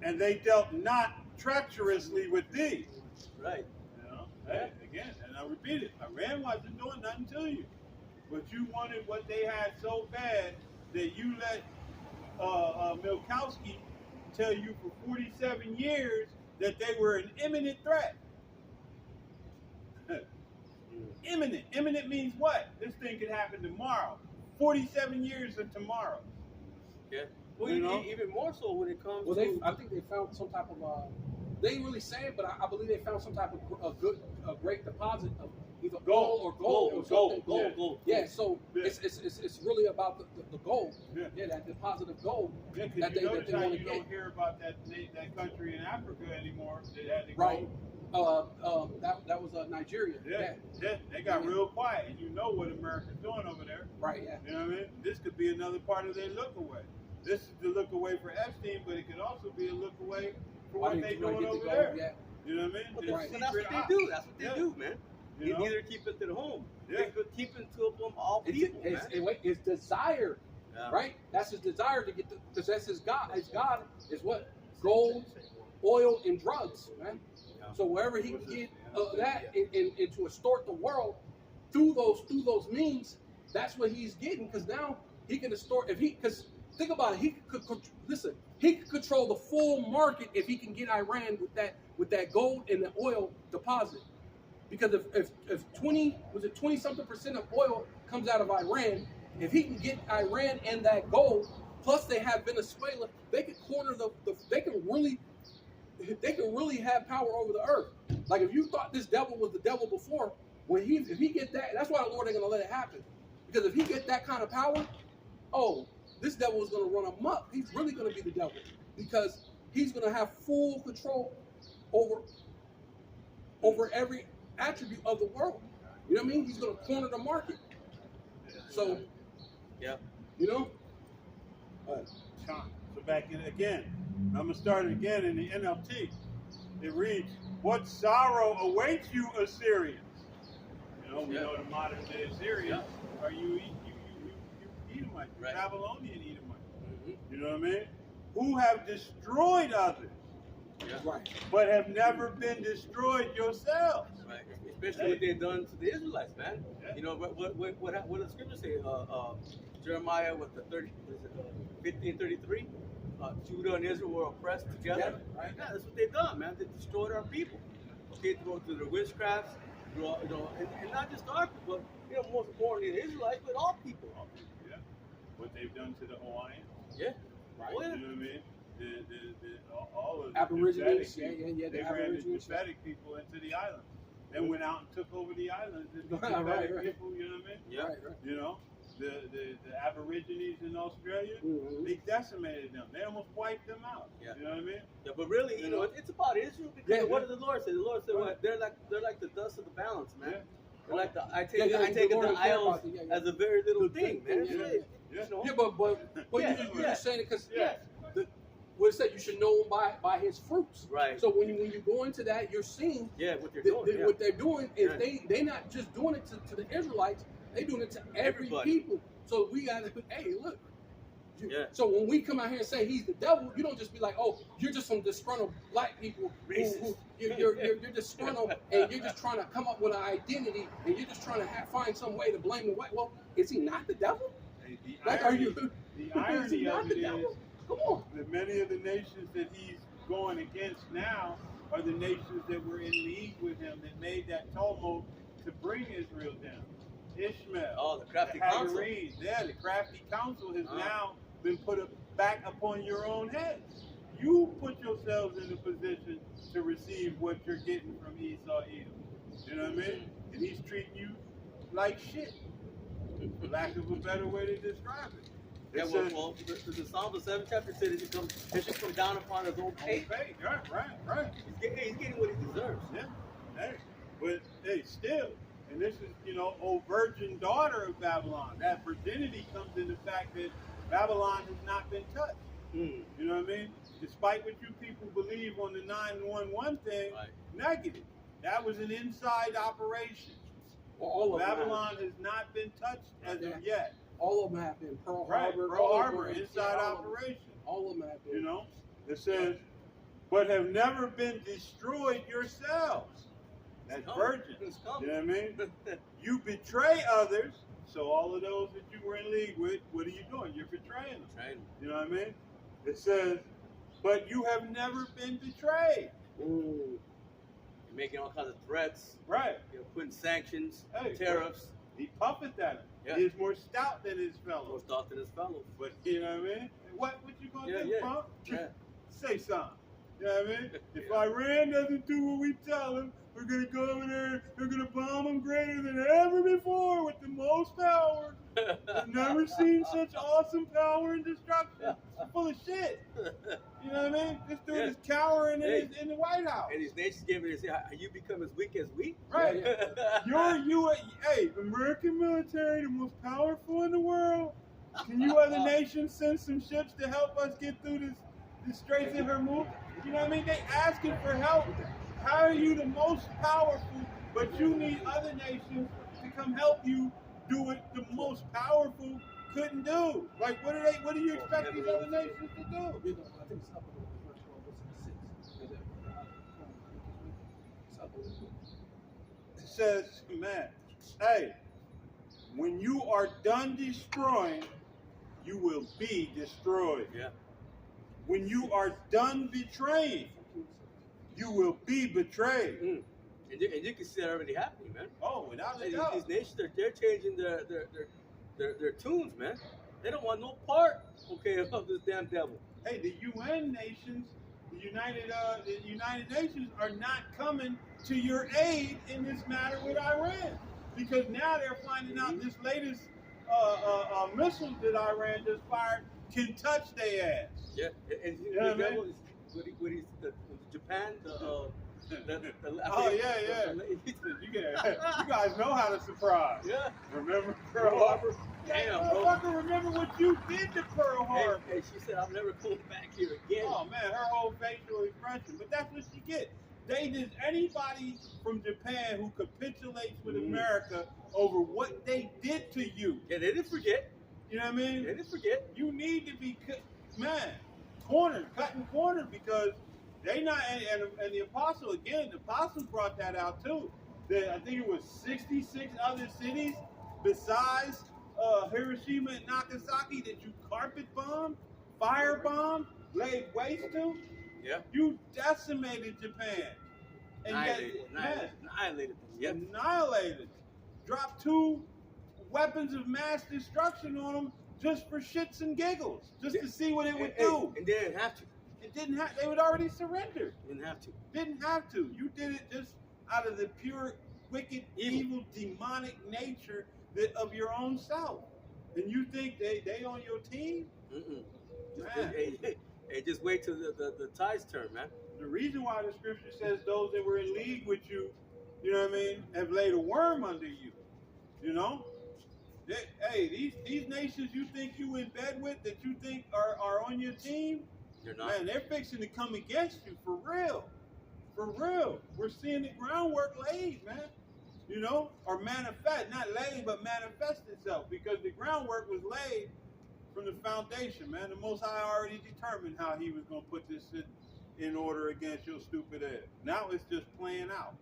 and they dealt not treacherously with thee. Right. You know, hey, again, and I repeat it, Iran wasn't doing nothing to you, but you wanted what they had so bad that you let Milkowski tell you for 47 years that they were an imminent threat. Imminent. Imminent means what? This thing could happen tomorrow. 47 years of tomorrow. Yeah. Well, You know? even more so when it comes Well, to. I think they found some type of. They didn't really say it, but I believe they found some type of great deposit of either gold or gold or something. Gold. Yeah, so Yeah. it's really about the gold. Yeah. That deposit of gold. Yeah, That because they- you that notice they how wanna you don't get. hear about that country in Africa anymore that had the Right. gold. That was Nigeria. Yeah, they got real quiet, and you know what America's doing over there. Right. Yeah. You know what I mean? This could be another part of their look away. This is the look away for Epstein, but it could also be a look away for what they doing over there. Yeah. You know what I mean? But The Right. that's what secret they ops. do. That's what they Yeah. do, man. You You know? neither keep it at home. Yeah. They could keep it to them all people, man. His desire, Yeah. right? That's his desire to get because that's his God. His God is what? Gold, oil, and drugs, man. Yeah. So wherever he can get that and to extort the world through those means, that's what he's getting. Because now he can extort. Because think about it, he could control the full market if he can get Iran with that gold and the oil deposit. Because if 20 something percent of oil comes out of Iran, if he can get Iran and that gold, plus they have Venezuela, they could corner they can really have power over the earth. Like if you thought this devil was the devil before, if he get that, that's why the Lord ain't gonna let it happen. Because if he get that kind of power, this devil is gonna run amok. He's really gonna be the devil because he's gonna have full control over every attribute of the world. You know what I mean? He's gonna corner the market. So, Yeah. you know. So back in again, I'm gonna start it again in the NLT. It reads, "What sorrow awaits you, Assyrians?" You know, we know the modern day Assyrians are you Edomite, Right. Babylonian Edomite. Mm-hmm. You know what I mean? Who have destroyed others, Yeah. Right. but have never been destroyed yourselves. Right. Especially what they've done to the Israelites, man. Yeah. You know what does the scripture say? Jeremiah with the 15:33. Judah and Israel were oppressed together. Yeah, right. Yeah, that's what they done, man. They destroyed our people. Okay, to go through the witchcrafts, and not just our people, but most importantly, the Israelites, but all people. Yeah. What they've done to the Hawaiians. Yeah. Right. Oh, yeah. You know what I mean? All of the Aborigines, Japhetic people, the they ran the Aborigines. Japhetic people into the island. Then went out and took over the islands. And the Right, Japhetic right. people, you know what I mean? Yeah. Right, right. You know, the Aborigines in Australia, Mhm. they decimated them. They almost wiped them out. Yeah. You know what I mean? Yeah, but really, you know, it's about Israel because Yeah, what yeah. did the Lord say? The Lord said, Right. what? They're like the dust of the balance, man. Yeah. They're like I Yeah, take the Lord the don't care isles about it. Yeah, yeah. as a very little The thing, thing, man. yeah, It's yeah. really- you know? Yeah, but Yeah, you're yeah. just saying it because Yeah. what it said, you should know him by his fruits. Right. So when you go into that, you're seeing Yeah, what they're that- doing. that Yeah. what they're doing is Right. they not just doing it to the Israelites, they doing it to every Everybody. people. So we gotta, hey, look. Yeah. So when we come out here and say he's the devil, you don't just be like, oh, you're just some disgruntled black people Racist. you're disgruntled and you're just trying to come up with an identity and you're just trying to find some way to blame the white. Well, is he not the devil? The Like, are irony, you? the Is he irony not of the it devil? is Come on. that many of the nations that he's going against now are the nations that were in league with him that made that tumult to bring Israel down. Ishmael, Oh, the crafty the council. Hagarenes, yeah, the crafty council has Uh-huh. now been put back upon your own heads. You put yourselves in a position to receive what you're getting from Esau Edom. You know what I mean? And he's treating you like shit. For lack of a better way to describe it. Yeah, It well, says- the Psalm the 7th chapter said it should come down upon his own pay. Hey, right. He's getting what he deserves. Yeah. Hey, but hey, still, and this is, O virgin daughter of Babylon. That virginity comes in the fact that Babylon has not been touched. Mm. You know what I mean? Despite what you people believe on the 911 thing, Right. negative. That was an inside operation. Well, all of them Babylon has not been touched as Yeah. of yet. all of them have been Pearl Right, Harbor. Pearl all of Harbor, them. inside Yeah, all of them. operation. All of them have been. You know, it says, but have never been destroyed yourselves. That's It's coming. virgin. It's You coming. know what I mean? You betray others, so all of those that you were in league with, what are you doing? You're betraying them. Right. You know what I mean? It says, but you have never been betrayed. Mm. You're making all kinds of threats. Right. You're putting sanctions, Hey, tariffs. He puffeth at him. Yeah. He is more stout than his More fellows. thought than his fellows. But you know what I mean? What you gonna Yeah, do, yeah. punk? Yeah. Say something. You know what I mean? If Yeah. Iran doesn't do what we tell them, we're gonna go over there, we're gonna bomb them greater than ever before with the most power. I've never seen such awesome power and destruction. It's full of shit. You know what I mean? This dude Yeah. is cowering Hey. in the White House. And these nations gave me to say, "How you become as weak as we?" Right. Yeah. Hey, American military, the most powerful in the world. Can you other nations send some ships to help us get through this Straits of Hormuz? You know what I mean? They asking for help. How are you the most powerful, but you need other nations to come help you do what the most powerful couldn't do? Like, what do you expect these other nations to do? You know, I think it's up a little bit. What's it, 6? Is it, it's up a little bit. It says, man, hey, when you are done destroying, you will be destroyed. Yeah. When you are done betraying, you will be betrayed. Mm. And you can see that already happening, man. Oh, without a Hey, doubt. these nations, they're changing their tunes, man. They don't want no part, okay, of this damn devil. Hey, the UN nations, the United Nations are not coming to your aid in this matter with Iran, because now they're finding out this latest missile that Iran just fired can touch their ass. Yeah. And You know the what I devil mean? is what he's the Japan, Oh yeah. You guys know how to surprise. Yeah. Remember Pearl Harbor? Damn, bro. Motherfucker, remember what you did to Pearl Harbor? Hey, she said, I'm never coming back here again. Oh man, her whole facial expression. But that's what she get. They just anybody from Japan who capitulates with America over what they did to you. Yeah, they didn't forget. You know what I mean? They didn't forget. You need to be cutting corner because they not and the apostle again. The apostle brought that out too. That I think it was 66 other cities besides Hiroshima and Nagasaki that you carpet bombed, fire bombed, laid waste to? Yeah. You decimated Japan. And yet, Annihilated them. Yep. annihilated. Dropped 2 weapons of mass destruction on them just for shits and giggles, just to see what it would do. And they didn't have to. It didn't have. They would already surrender. Didn't have to. Didn't have to. You did it just out of the pure, wicked, evil demonic nature of your own self. And you think they on your team? Man. Hey, just wait till the tides turn, man. The reason why the scripture says those that were in league with you, you know what I mean, have laid a worm under you. You know? Hey, these nations you think you in bed with, that you think are on your team, They're not. man, they're fixing to come against you for real. For real. We're seeing the groundwork laid, man. You know, or manifest, not laid, but manifest itself, because the groundwork was laid from the foundation, man. The Most High already determined how he was going to put this in order against your stupid ass. Now it's just playing out,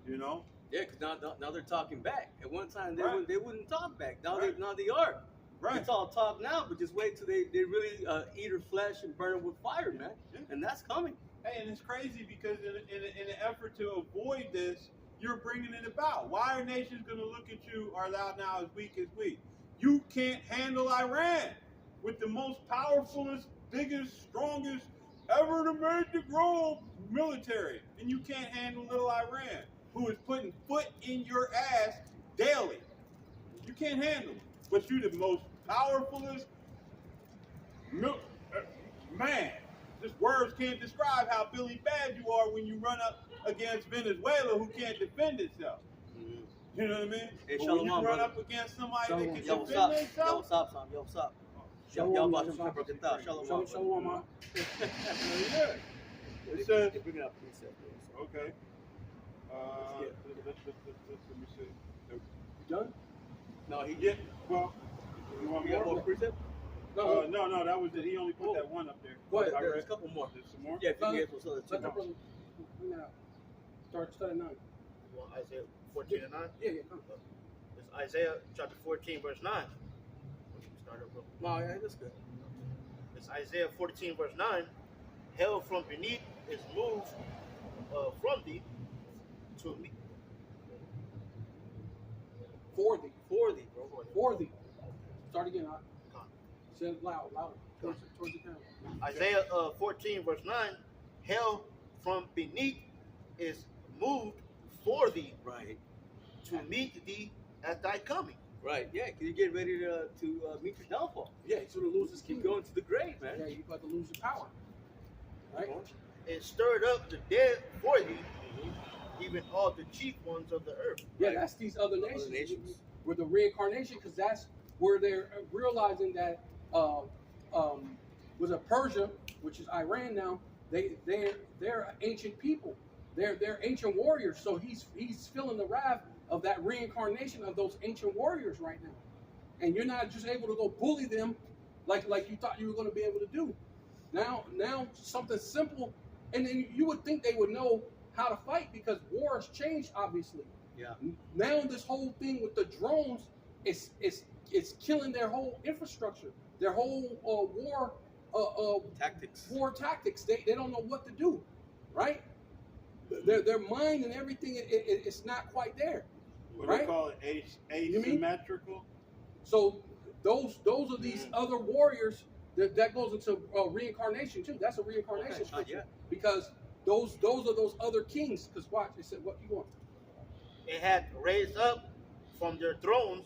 you know? Yeah, because now they're talking back. At one time they wouldn't talk back. Now Right. they are. Right. It's all talk now, but just wait till they really eat her flesh and burn it with fire, man. Yeah. And that's coming. Hey, and it's crazy because in an effort to avoid this, you're bringing it about. Why are nations going to look at you, are thou now as weak as we? You can't handle Iran with the most powerfulest, biggest, strongest ever to make the globe military. And you can't handle little Iran, who is putting foot in your ass daily. You can't handle it. But you're the most powerfulest man. Just words can't describe how Billy bad you are when you run up against Venezuela, who can't defend itself. Mm-hmm. You know what I mean? Hey, But shalom, when you run brother. up against somebody Shalom. that Yo, can what's defend up? Yo, themselves, what's up, son? Yo, what's up? Shalom, Y'all shalom, about to shalom. Shalom, Shalom, shalom, man. yeah. It says, They bring it up. Precept, okay. Yeah. Let me see. Done? No, he Yeah, well, you want We got more? more precept? No, No, that was it. He only put that one up there. Go ahead. I There's read. a couple more. There's some more? Yeah, if you No, can get those other two. let that brother bring that out. Start at 9. Well, Isaiah 14 and 9. Yeah, come. It's Isaiah chapter 14, verse 9. Start over. Oh, yeah, that's good. It's Isaiah 14, verse 9. Hell from beneath is moved from thee to me. For thee. For thee, bro. For thee. Start again, huh? Say it loud. Towards the camera. Isaiah 14, verse 9. Hell from beneath is moved for thee Right. to meet thee at thy coming. Right, yeah, because you're getting ready to meet your downfall. Yeah, he's going to lose his Keep kingdom. going to the grave, man. Yeah, you're about to lose your power. Right? It stirred up the dead for thee, even all the chief ones of the earth. Yeah, Right. that's these other Other nations. nations. With the reincarnation, because that's where they're realizing that was a Persia, which is Iran now. They're ancient people. They're ancient warriors. So he's feeling the wrath of that reincarnation of those ancient warriors right now. And you're not just able to go bully them like you thought you were going to be able to do. Now something simple, and then you would think they would know how to fight because war has changed, obviously. Yeah. Now this whole thing with the drones is killing their whole infrastructure, their whole Tactics. war tactics. They don't know what to do, right? Their mind and everything it's not quite there, What right? do they call it? You mean? Asymmetrical? So those are these other warriors that goes into reincarnation too. That's a reincarnation Okay, scripture yeah. because those are those other kings. Because watch, they said, "What you want?" It had raised up from their thrones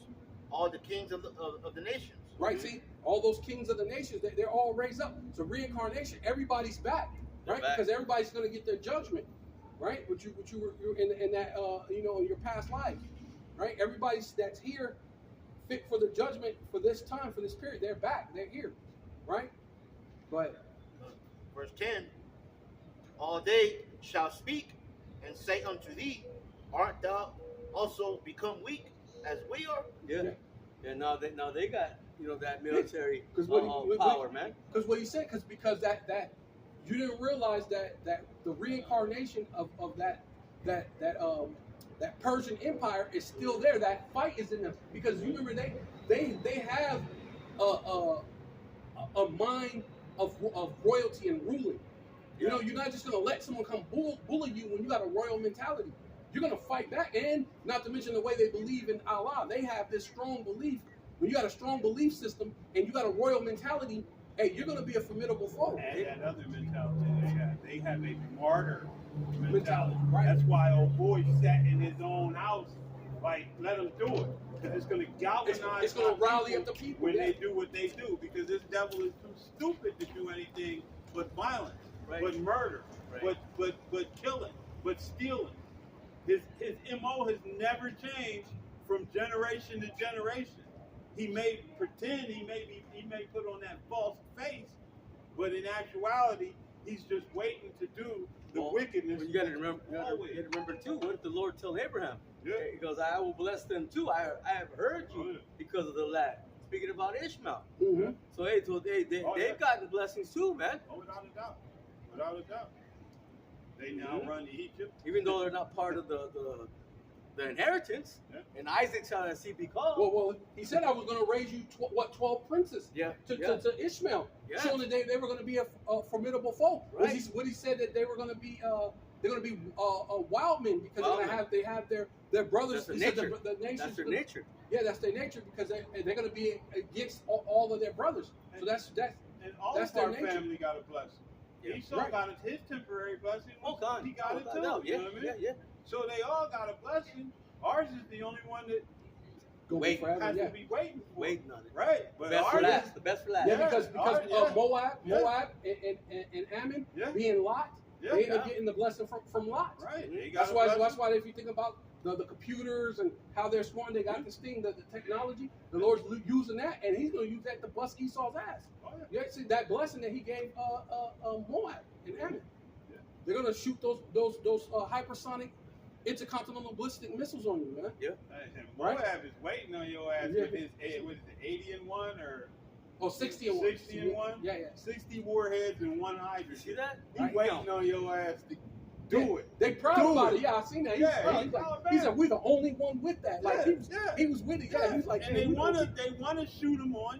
all the kings of the nations. Right? See, all those kings of the nations, they're all raised up. So reincarnation, everybody's back, They're right? back. Because everybody's going to get their judgment, right? What you were in that in your past life, right? Everybody's that's here, fit for the judgment for this time, for this period. They're back. They're here, right? But Verse 10. All they shall speak and say unto thee, art thou also become weak as we are? Yeah. Yeah, now they got, that military 'Cause power, man. because what he said, because that you didn't realize that the reincarnation of that Persian Empire is still there. That fight is in them because you remember they have a mind of royalty and ruling. You know, you're not just going to let someone come bully you when you got a royal mentality. You're going to fight back. And not to mention the way they believe in Allah. They have this strong belief. When you got a strong belief system and you got a royal mentality, hey, you're going to be a formidable foe. And that other mentality they have a martyr mentality. Right. That's why old boy sat in his own house, like, let him do it. Because it's going to galvanize. It's going to rally up the people when they do what they do. Because this devil is too stupid to do anything but violence, but murder, but killing, but stealing. His MO has never changed from generation to generation. He may pretend, he may put on that false face, but in actuality, he's just waiting to do the wickedness. Well, you got to remember too. What did the Lord tell Abraham? Yeah. He goes, "I will bless them too. I have heard you because of the lad." Speaking about Ishmael. Mm-hmm. So they've gotten blessings too, man. Oh, without a doubt. Without a doubt. They now run Egypt. Even though they're not part of the inheritance, and Isaac shall see be called. Well, he said I was going to raise you 12 princes to Ishmael, showing that they were going to be a formidable foe. Right. What he said that they were going to be wild men because they have their brothers. That's their nature. The nations, That's their nature. Yeah, that's their nature because they're going to be against all of their brothers. So that's And all that's of our their nature. family got a blessing. Yeah. Esau got his temporary blessing. Oh, God. He got it too. No, You know what I mean? Yeah. So they all got a blessing. Ours is the only one that Wait, forever, has to be waiting for. Waiting on it. Right. But Best for ours last. The best for last. Yeah, because Moab and Ammon being Lot, they ended up getting the blessing from Lot. Right. They That's got why if you think about the computers and how they're smart, they got this thing, the technology. The Lord's using that, and He's going to use that to bust Esau's ass. Oh, Yeah, see that blessing that He gave Moab and Ammon. Yeah. They're going to shoot those hypersonic intercontinental ballistic missiles on you, man. Yeah. And Moab is waiting on your ass with his 80 and 1 or 60 and 1. 60 and 1? Yeah. 60 warheads and 1 hydrogen. You see that? He's waiting on your ass to do it. They proud about it. Yeah, I seen that. He was proud. he's He's proud like, he said, we're the only one with that. Like he was with it. Yeah, he's like, and they wanna shoot him on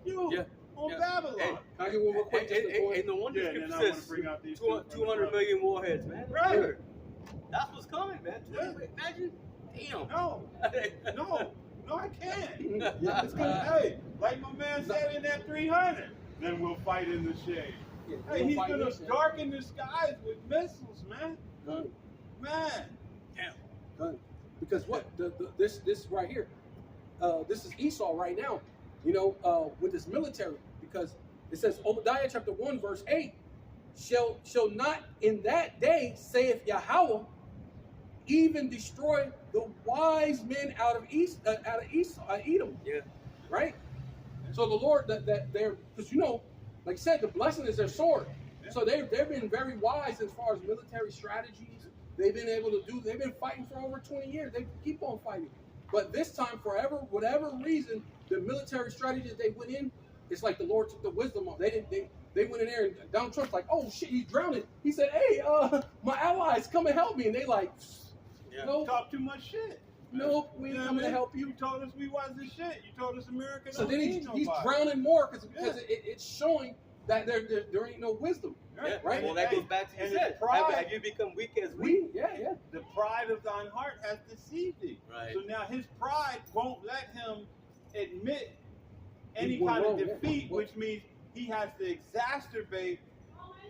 you. Yeah. On Yeah. Babylon. Hey, Can I get one real quick? Ain't no wonder Yeah, and then I Scripture want to says bring out these 200 million warheads, man. Right. That's what's coming, man. Yeah. Imagine. Damn. No, I can't. Yeah, it's good. Hey, like my man said in that 300, then we'll fight in the shade. Yeah, Hey, he's fight gonna this, man. darken the skies with missiles, man. Done. Man. Done. Because what this right here, this is Esau right now. You know, with this military, because it says Obadiah chapter 1 verse 8, shall not in that day, saith Yahweh, even destroy the wise men out of Edom. Yeah. Right. So the Lord that they're, because like I said, the blessing is their sword. So they've been very wise as far as military strategies. They've been fighting for over 20 years. They keep on fighting. But this time, whatever reason, the military strategies they went in, it's like the Lord took the wisdom off. They went in there and Donald Trump's like, oh shit, he's drowning. He said, hey, my allies, come and help me. And they like, no, Talk too much shit. nope, we ain't coming to help you. You told us we wasn't shit. You told us America So don't then need he's nobody. drowning more because it's showing that there ain't no wisdom. Yeah. Right? Well, that goes back to And you said. the pride- Have you become weak as weak? Yeah. The pride of thine heart has deceived thee. Right. So now his pride won't let him admit any He went kind of wrong, yeah. defeat, which means he has to exacerbate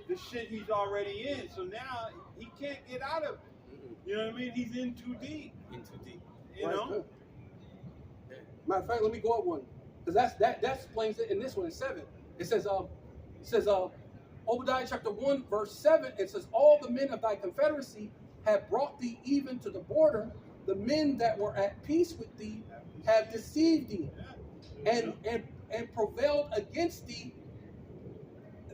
the shit he's already in. So now he can't get out of it. You know what I mean? He's in too deep. In too deep. You Right, know? good. Matter of fact, let me go up one, because that explains it in this one in 7. It says Obadiah chapter 1 verse 7. It says, all the men of thy confederacy have brought thee even to the border. The men that were at peace with thee have deceived thee, and prevailed against thee.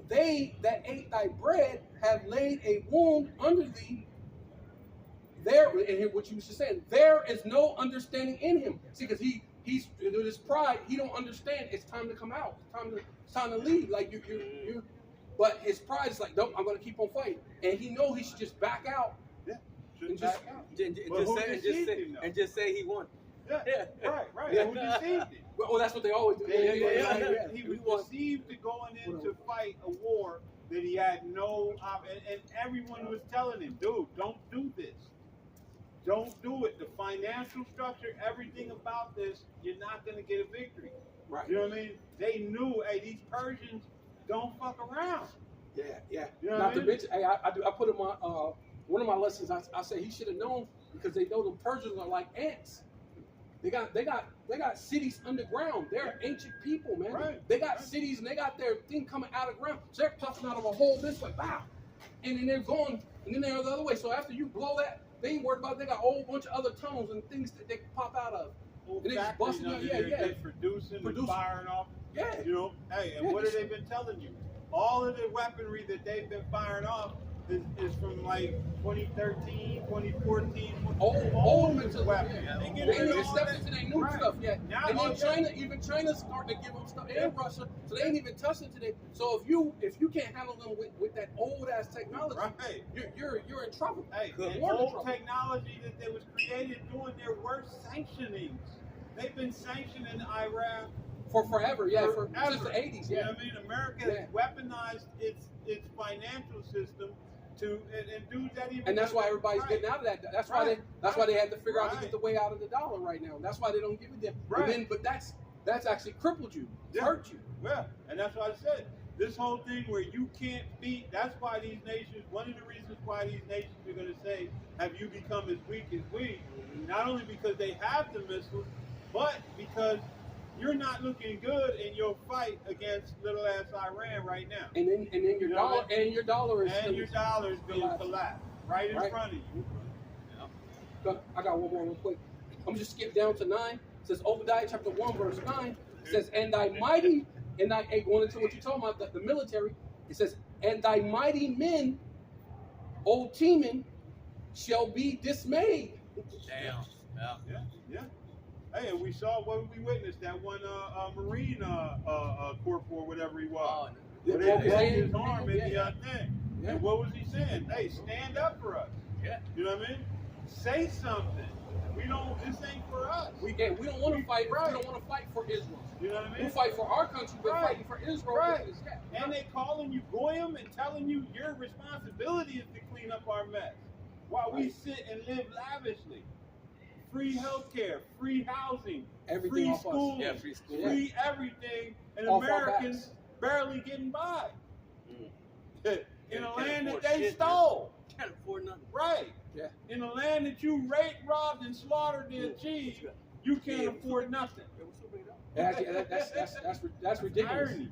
They that ate thy bread have laid a wound under thee. There, and here what you were just saying, there is no understanding in him. See, because he's with his pride, he don't understand. It's time to come out. It's time to leave. Like you. But his pride is like, nope, I'm going to keep on fighting, and he know he should just back out. Yeah. And Just back out. And just say he won. Right. Yeah. Who deceived him? Well, that's what they always do. He was deceived to going in to fight a war that he had no and everyone was telling him, dude, don't do this. Don't do it. The financial structure, everything about this, you're not going to get a victory. Right. You know what I mean? They knew, hey, these Persians don't fuck around. Yeah. You know Not what to I mean? mention, hey, I put in my one of my lessons. I said he should have known because they know the Persians are like ants. They got cities underground. They're ancient people, man. Right. They got cities and they got their thing coming out of the ground. So they're puffing out of a hole this way, wow, and then they're going, and then they're the other way. So after you blow that, they ain't worried about it. They got a whole bunch of other tunnels and things that they can pop out of. Whole And they just factories busting up, under there yeah. just producing and firing off. Yeah. You know, hey, and Yeah, what have they been telling you? All of the weaponry that they've been firing off is from like 2013, 2014. Old material. weapons. Yeah. They They get ain't rid of even all stepped that. into their new Right. stuff yet. Now, And all then that- even China's starting to give them stuff, and Russia, so they ain't even touching today. So if you can't handle them with that old ass technology, Right. you're in trouble. Hey, Good and Lord, in old trouble. technology that was created during their worst sanctionings. They've been sanctioning Iran For forever, yeah, forever. since the 80s, You yeah. know what I mean? America has weaponized its financial system to and dudes that even. And that's why everybody's Right. getting out of that. That's why they had to figure out to get the way out of the dollar right now. That's why they don't give it them. Right. But that's actually crippled you, Yeah. hurt you. Yeah, and that's why I said this whole thing where you can't beat. That's why these nations. One of the reasons why these nations are going to say, "Have you become as weak as we?" Not only because they have the missiles, but because you're not looking good in your fight against little ass Iran right now. And then your You know dollar what I mean? and your dollar is And your dollar is being collapsed. collapsed right in Right. front of you. I got one more real quick. I'm just skip down to 9. It says Obadiah chapter 1 verse 9. It says, and thy mighty, and thy, hey, going into what you're talking about, the military, it says, and thy mighty men, O Teman, shall be dismayed. Damn. Yeah. Yeah. Hey, and we saw what we witnessed that one Marine corporal, or whatever he was. Yeah, They yeah, broke yeah, his arm in the yeah. thing. Yeah. And what was he saying? Hey, stand up for us. Yeah. You know what I mean? Say something. We don't. This ain't for us. We don't want to fight. Right. We don't want to fight for Israel. You know what I mean? We'll fight for our country, but Right. fighting for Israel. Right. is- And they calling you goyim and telling you your responsibility is to clean up our mess, while we Right. sit and live lavishly. Free healthcare, free housing, Everything free off us. schools, Yeah, free school. free everything, and Off our Americans backs. barely getting by in a Can't land that afford they shit, man. stole. Can't afford nothing. Right. Yeah. In a land that you raped, robbed, and slaughtered to achieve, you can't afford nothing. That's ridiculous. Irony.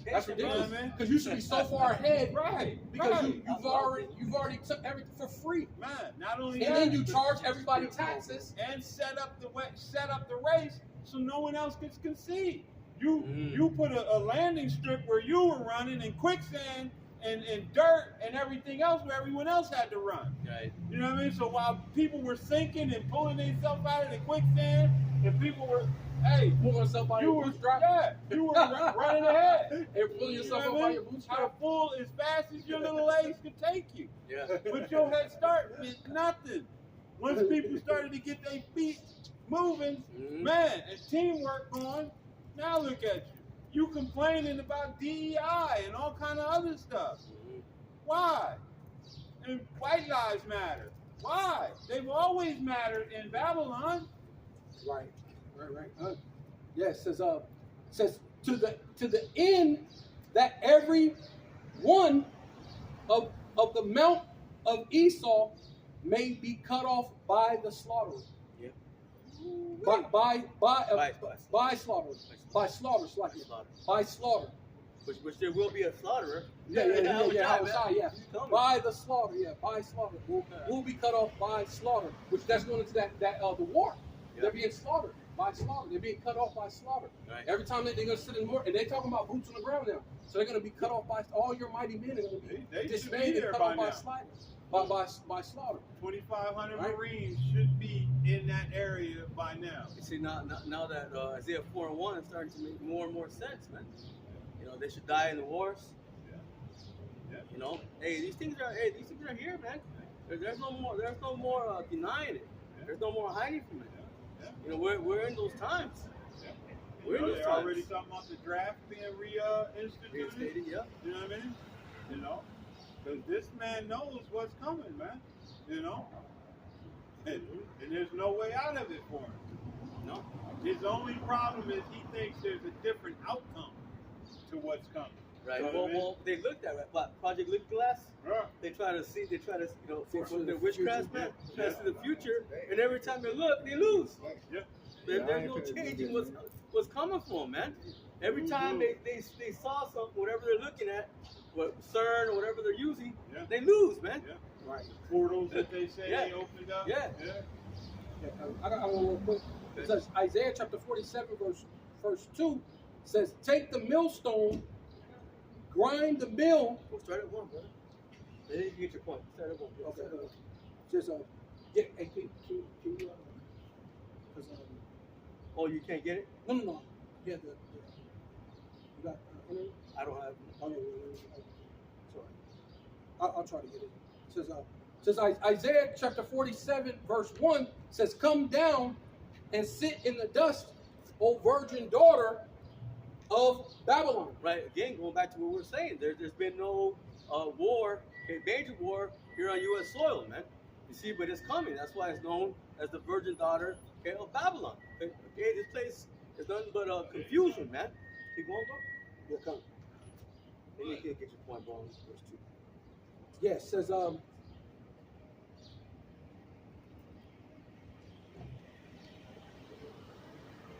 That's ridiculous. man. Because you should be so far ahead. Right. Because right. you've already took everything for free, Man, not only and that, then you charge everybody taxes. and set up the race so no one else gets concede. You put a landing strip where you were running in quicksand and dirt and everything else where everyone else had to run. Right. You know what I mean? So while people were sinking and pulling themselves out of the quicksand, and people were, hey, Pulling yourself out you of were your bootstrap. you were running ahead. And pulling You know yourself what up I out mean? your How bootstrap. full as fast as your little legs could take you. Yeah. But your head start meant nothing. Once people started to get their feet moving, man, and teamwork going, now look at you. You complaining about DEI and all kind of other stuff. Why? And white lives matter. Why? They've always mattered in Babylon. Right. Yeah, it says to the end that every one of the mount of Esau may be cut off by the slaughter. Yeah. By slaughter. By slaughter, slightly. By slaughter. Which there will be a slaughterer. Yeah. He's coming. By the slaughter, by slaughter. Will be cut off by slaughter. Which that's going into the war. Yeah. They're being slaughtered by slaughter. They're being cut off by slaughter. Right. Every time they're going to sit in war, and they're talking about boots on the ground now. So they're going to be cut off by all your mighty men. Are going to be They should dismayed be and there cut by off by now. slaughter. By slaughter. 2,500 Right. Marines should be in that area by now. You see, now that Isaiah 4:1 is starting to make more and more sense, man. You know, they should die in the wars. Yeah. You know, these things are here, man. There's no more denying it. There's no more hiding from it. Yeah. You know, we're in those times. Yeah. We're in those they're times. already talking about the draft being instituted. Reinstated, yeah. You know what I mean? You know, because this man knows what's coming, man. You know, and there's no way out of it for him. No. His only problem is he thinks there's a different outcome to what's coming. Right. You know what I mean? Well, they looked at it. What, Project Look Glass? Yeah. They try to, you know, Foresee for the the witchcraft, future. man, try to see the future, and every time they look, they lose. Yeah. There's no changing what's coming for them, man. Every time they saw something, whatever they're looking at, what CERN or whatever they're using, Yeah. they lose, man. Yeah. Right. Portals that they say Yeah. they opened up. Yeah. Yeah. Yeah, I got one real quick. It says Isaiah chapter 47, verse 2 says, take the millstone, grind the mill. We'll start at one, brother. Then you get your point. Start at one. Yeah, Okay. start at one. Just yeah, hey, can you because Oh, you can't get it? no. Yeah, you got internet? I don't have. Oh, yeah. Sorry. I'll try to get it. It says Isaiah chapter 47, verse 1 says, come down and sit in the dust, O virgin daughter of Babylon. Right. Again, going back to what we're saying, there's been no war, a major war here on U.S. soil, man. You see, but it's coming. That's why it's known as the virgin daughter of Babylon. Okay, this place is nothing but confusion, man. Keep going, bro. Yeah, come. Then you can get your point, bro. Verse 2. Yeah,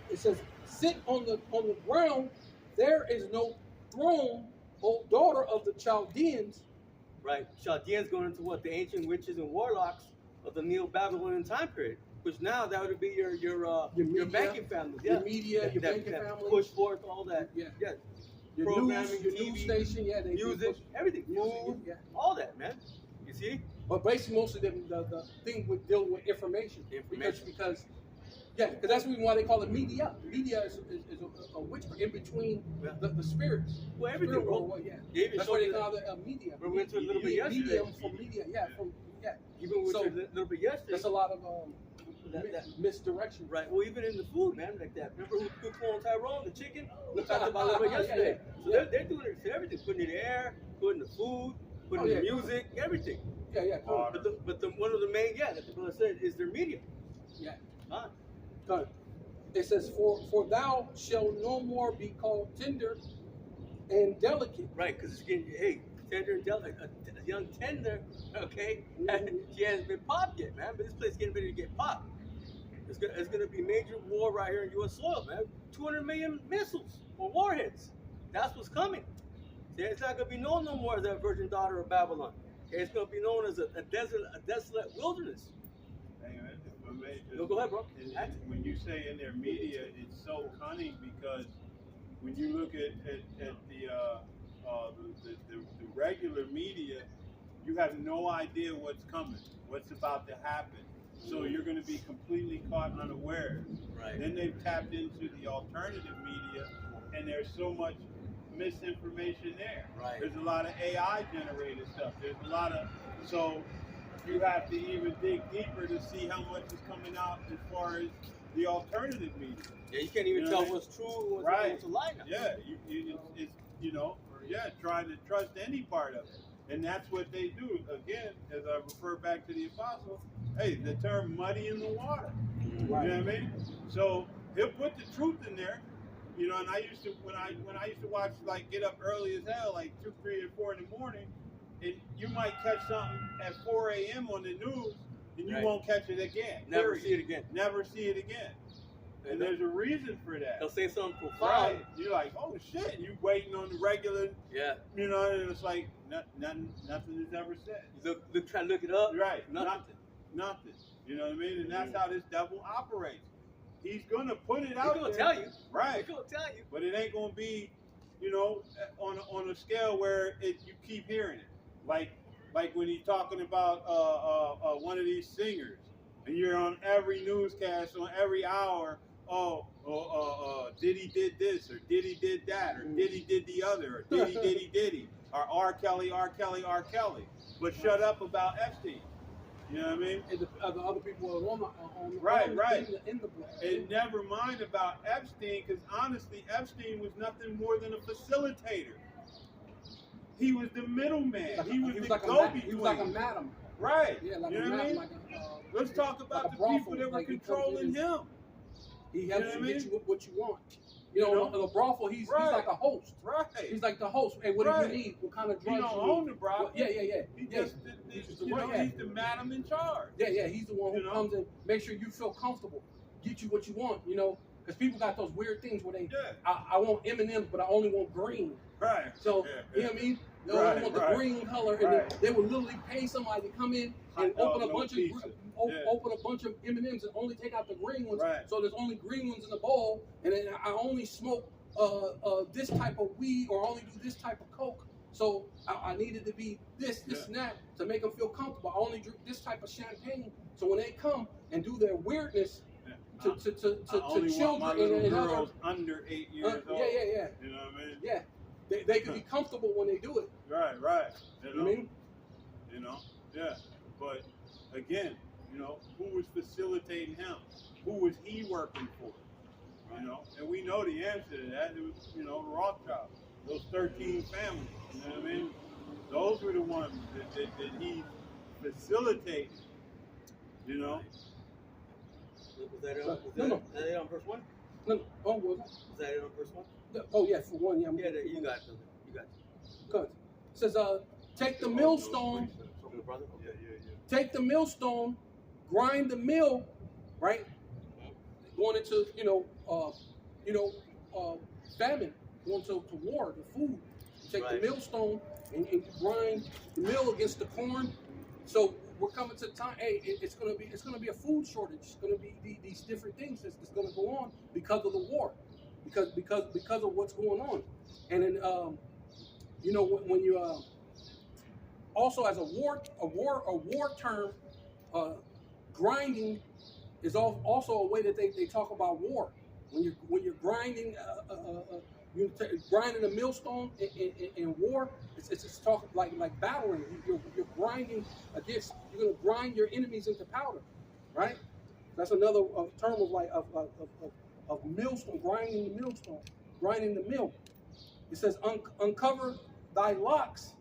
it says sit on the ground, there is no throne, O daughter of the Chaldeans. Right. Chaldeans going into what? The ancient witches and warlocks of the Neo-Babylonian time period. Which now that would be your media, banking families. your Yeah. media, your banking that families. push forth all that. Yeah. Yeah. Your Programming, news, your TV, news station, yeah, they Music, push- everything. music, Food, yeah. all that, man. You see? But basically, most of them, the thing would deal with information. Information. Because that's the reason why they call it media. Media is a witchcraft in between Yeah. the spirits. Well, everything, Spirit bro. world, yeah. They even That's showed why they you call that- it media. We went to a little bit yesterday. Medium from media, yeah. Even with So- a little bit yesterday. That's a lot of that- misdirection. Right. Well, even in the food, man, like that. Remember who cooked on Tyrone, the chicken? We talked about a little bit yesterday. So they're doing it to everything, putting it in the air, putting the food, putting the music, everything. Yeah. Cool. But one of the main, that the brother said, is their media. Yeah. Huh? Good. It says, for thou shalt no more be called tender and delicate. Right, because it's getting, hey, tender and delicate, a young tender, okay? And she hasn't been popped yet, man, but this place is getting ready to get popped. It's going to be major war right here in U.S. soil, man. 200 million missiles or warheads. That's what's coming. See, it's not going to be known no more as that virgin daughter of Babylon. Okay, it's going to be known as a desolate wilderness. Hey, man, if I may just- No, go ahead, bro. When you say in their media, it's so cunning because when you look at the regular media, you have no idea what's coming, what's about to happen. So you're going to be completely caught unaware. Right. Then they've tapped into the alternative media, and there's so much misinformation there. Right. There's a lot of AI generated stuff. There's a lot of, so you have to even dig deeper to see how much is coming out as far as the alternative media. Yeah, you can't even You know tell what I mean? what's true and what's a lie now. Yeah, it's trying to trust any part of it. And that's what they do. Again, as I refer back to the apostle, hey, the term muddy in the water. Right. You know what I mean? So he'll put the truth in there. You know, and I used to when I used to watch, like, get up early as hell, like 2, 3, and 4 in the morning, and you might catch something at 4 a.m. on the news, and you Right. won't catch it again. Never period. see it again. Never see it again. And there's a reason for that. They'll say something profound. Right. You're like, oh shit, you waiting on the regular, Yeah. you know, and it's like nothing is ever said. You try to look it up. Right. Nothing. Nothing. You know what I mean? And that's how this devil operates. He's gonna put it He's out gonna there. tell you. Right. He's gonna tell you. But it ain't gonna be, you know, on a scale where you keep hearing it. Like when he's talking about one of these singers, and you're on every newscast on every hour. Diddy did this, or Diddy did that, or Diddy did the other, or Diddy, or R. Kelly. But shut up about Epstein. You know what I mean? And the other people are on Right. in the blood. And never mind about Epstein, because honestly, Epstein was nothing more than a facilitator. He was the middleman. He was the go-between. He was like a madam. Right. Yeah, like you a know what I madam. mean? Like Let's talk about like a the people brothel, that were like he comes controlling in him. He helps You know you what I get you what you want. You You know, know? in a brothel, he's Right. like a host. Right. He's like the host. Hey, what do Right. you need? What kind of He drugs don't you own need? the brothel. Yeah. He just, you know, he's the madam in charge. Yeah. He's the one who You know? comes and makes sure you feel comfortable, get you what you want. You know, because people got those weird things where they, Yeah. I want M&Ms, but I only want green. Right. So Yeah. you know what I mean? They Right, only want the right. green color, and Right. they would literally pay somebody to come in and Hot dog, open a no bunch pizza. of Yeah. open a bunch of M&Ms and only take out the green ones. Right. So there's only green ones in the bowl, and then I only smoke this type of weed or only do this type of coke. So I needed to be this and that to make them feel comfortable. I only drink this type of champagne. So when they come and do their weirdness to I only want my children little and girls under 8 years old. yeah. You know what I mean? Yeah, they can be comfortable when they do it. Right. You You know? mean? You know? Yeah. But again, you know, who was facilitating him? Who was he working for? You know? And we know the answer to that. It was, you know, Rothschild. Those 13 families. You know what I mean? Those were the ones that he facilitated. You know? Was that No. it on verse 1? No, oh, was Was that it on verse 1? oh yeah, for one, yeah. Yeah, you got it. You got it. Good. It says, take the millstone, From the brother? Okay. take the millstone, grind the mill, right? Going into famine, going to war, the food. You take Right. the millstone and you grind the mill against the corn. So we're coming to the time. Hey, it's gonna be a food shortage. It's gonna be these different things that's gonna go on because of the war, because of what's going on. And then when you also as a war term, grinding is also a way that they talk about war. When you're grinding, grinding a millstone in war, it's talking like battling. You're grinding against. You're gonna grind your enemies into powder, right? That's another term of millstone, grinding the millstone, grinding the mill. It says uncover thy locks,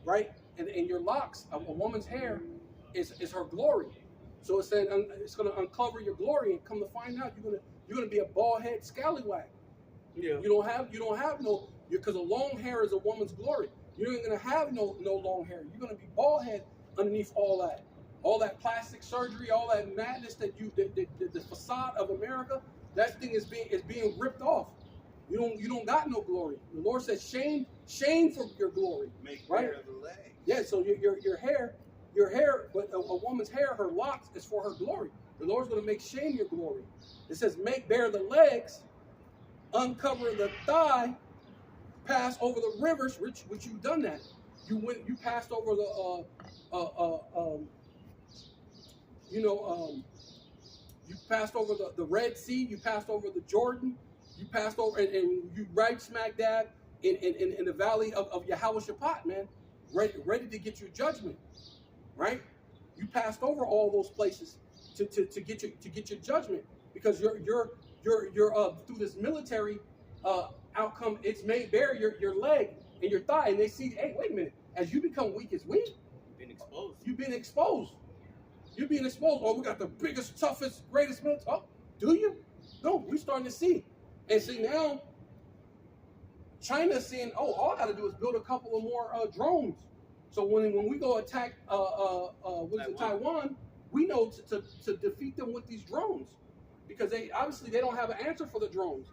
right? And your locks, a woman's hair, is her glory. So it's saying it's going to uncover your glory, and come to find out you're gonna be a bald head scallywag. Yeah. You don't have no, because a long hair is a woman's glory. You ain't gonna have no long hair. You're gonna be bald head underneath all that plastic surgery, all that madness that the facade of America. That thing is being ripped off. You don't got no glory. The Lord says shame for your glory. Make right? bare the legs. Yeah. So your hair, but a woman's hair, her locks is for her glory. The Lord's going to make shame your glory. It says make bare the legs, uncover the thigh, pass over the rivers, which you've done that. You passed over the you passed over the Red Sea, you passed over the Jordan, you passed over and you right smack dab in the valley of Yehoshaphat, man, ready to get your judgment, right? You passed over all those places to get your judgment, because you're through this military outcome. It's made bare your leg and your thigh, and they see, hey, wait a minute, as you become weak as we, Been exposed. you've been exposed. You're being exposed. Oh, we got the biggest, toughest, greatest military. Oh, do you? No, we're starting to see. And see now, China's seeing, oh, all I got to do is build a couple of more drones. So when we go attack Taiwan, we know to defeat them with these drones, because they don't have an answer for the drones.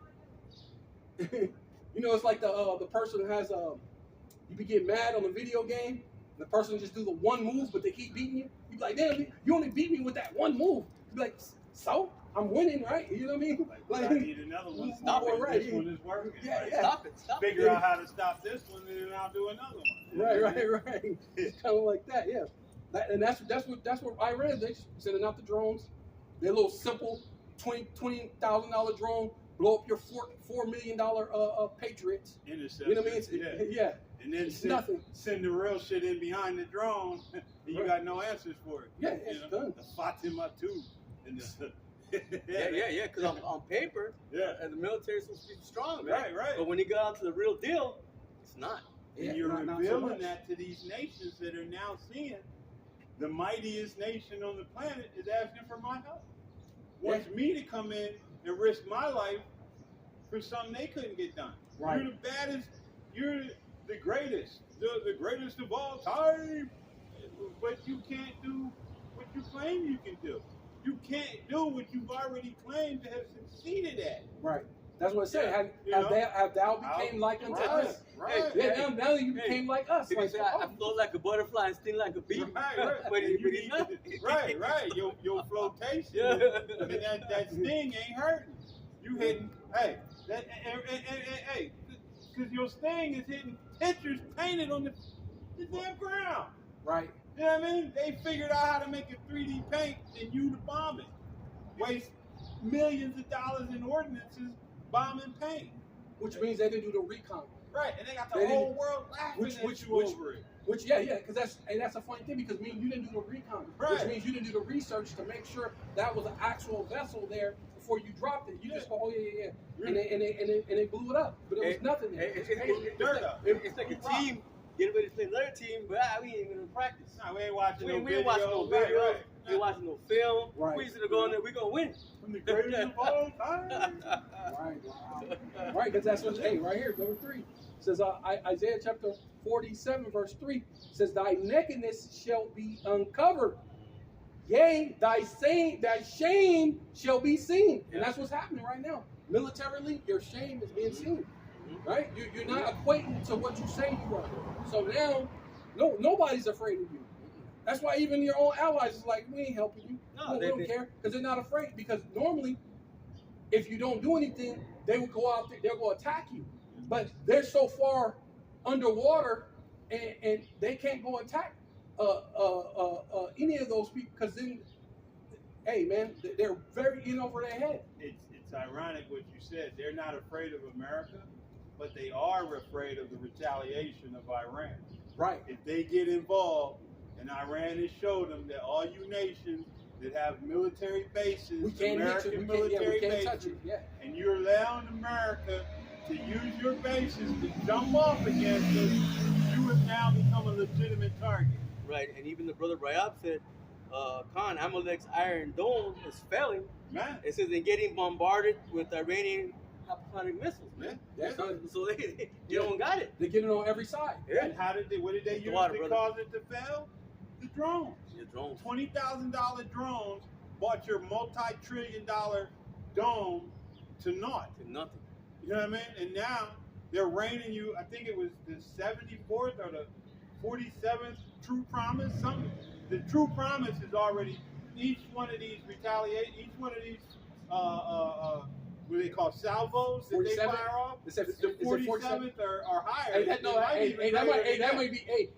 It's like the person who has you be getting mad on a video game, and the person just do the one move, but they keep beating you. You be like, damn, you only beat me with that one move. You be like, so I'm winning, right? You know what I mean? Like, I need another one. Stop it. Right. This one is working. Yeah, right? yeah. Stop it. Figure out how to stop this one, and then I'll do another one. Right. It's kind of like that, yeah. That's what Iran, they sending out the drones. Their little simple $20,000 drone blow up your $4 million Patriots. Interception. You know what I mean? Yeah. Yeah. And then It's send, nothing. send the real shit in behind the drone, and you Right. got no answers for it. Yeah, it's done. The Fatima too. And the, Yeah. Because on paper, yeah. and the military is supposed to be strong, man. Right. But when you got onto the real deal, it's not. Yeah, And you're not so revealing much. that to these nations that are now seeing the mightiest nation on the planet is asking for my help. Wants me to come in and risk my life for something they couldn't get done. Right. You're the baddest. You're the greatest. The greatest of all time. But you can't do what you claim you can do. You can't do what you've already claimed to have succeeded at. Right. That's what it said. Yeah, Have thou became like unto us? Right. Yeah, now you became like us. He Like, say, I float like a butterfly and sting like a bee. Right. But And you he's need not. right. Your flotation. Yeah. I mean, that sting ain't hurting. You hitting, hey, hey, because your sting is hitting pictures painted on the damn ground. right. You know what I mean? They figured out how to make a 3D paint and you to bomb it. Waste millions of dollars in ordinances bombing paint. Which means they didn't do the recon. Right, and they got They the whole didn't- world laughing which- at which- you which- over it. Which because that's a funny thing because you didn't do the recon. Which Right. means you didn't do the research to make sure that was an actual vessel there before you dropped it. You just go, oh yeah. And they blew it up. But it was nothing there. It's like a team getting ready to play another team, but we ain't even in practice. Nah, we ain't watching We no ain't video. watching no video. Right. We ain't watching no film. Right. We just gonna go in there. We gonna win. From the greatest of all time. Right, because that's what, right here, number 3. Says Isaiah chapter 47, verse 3 says, thy nakedness shall be uncovered. Yea, thy shame shall be seen. And that's what's happening right now. Militarily, your shame is being seen. Right? You're not equating to what you say you are. So now, nobody's afraid of you. That's why even your own allies is like, we ain't helping you. No, they don't care because they're not afraid. Because normally, if you don't do anything, they will go out there, they'll go attack you. But they're so far underwater and they can't go attack any of those people because then, hey man, they're very in over their head. It's ironic what you said. They're not afraid of America, but they are afraid of the retaliation of Iran. Right. If they get involved, and Iran has showed them that all you nations that have military bases, We can't hit you. American We military can't touch bases, you. Yeah. and you're allowing America to use your bases to jump off against us, you have now become a legitimate target. Right, and even the brother Rayab said, Khan, Amalek's Iron Dome is failing. Man, It says they're getting bombarded with Iranian hypersonic missiles, man. Yeah. So they don't got it. They get it on every side. and what did they The use water, to brother. cause it to fail? The drones. The drones. $20,000 drones bought your multi-trillion-dollar dome to naught. To nothing. You know what I mean? And now they're raining you. I think it was the 74th or the 47th True Promise. Something. The True Promise is already each one of these each one of these what they call salvos that they 47? fire off. Is it The 47? 47th or higher. Hey,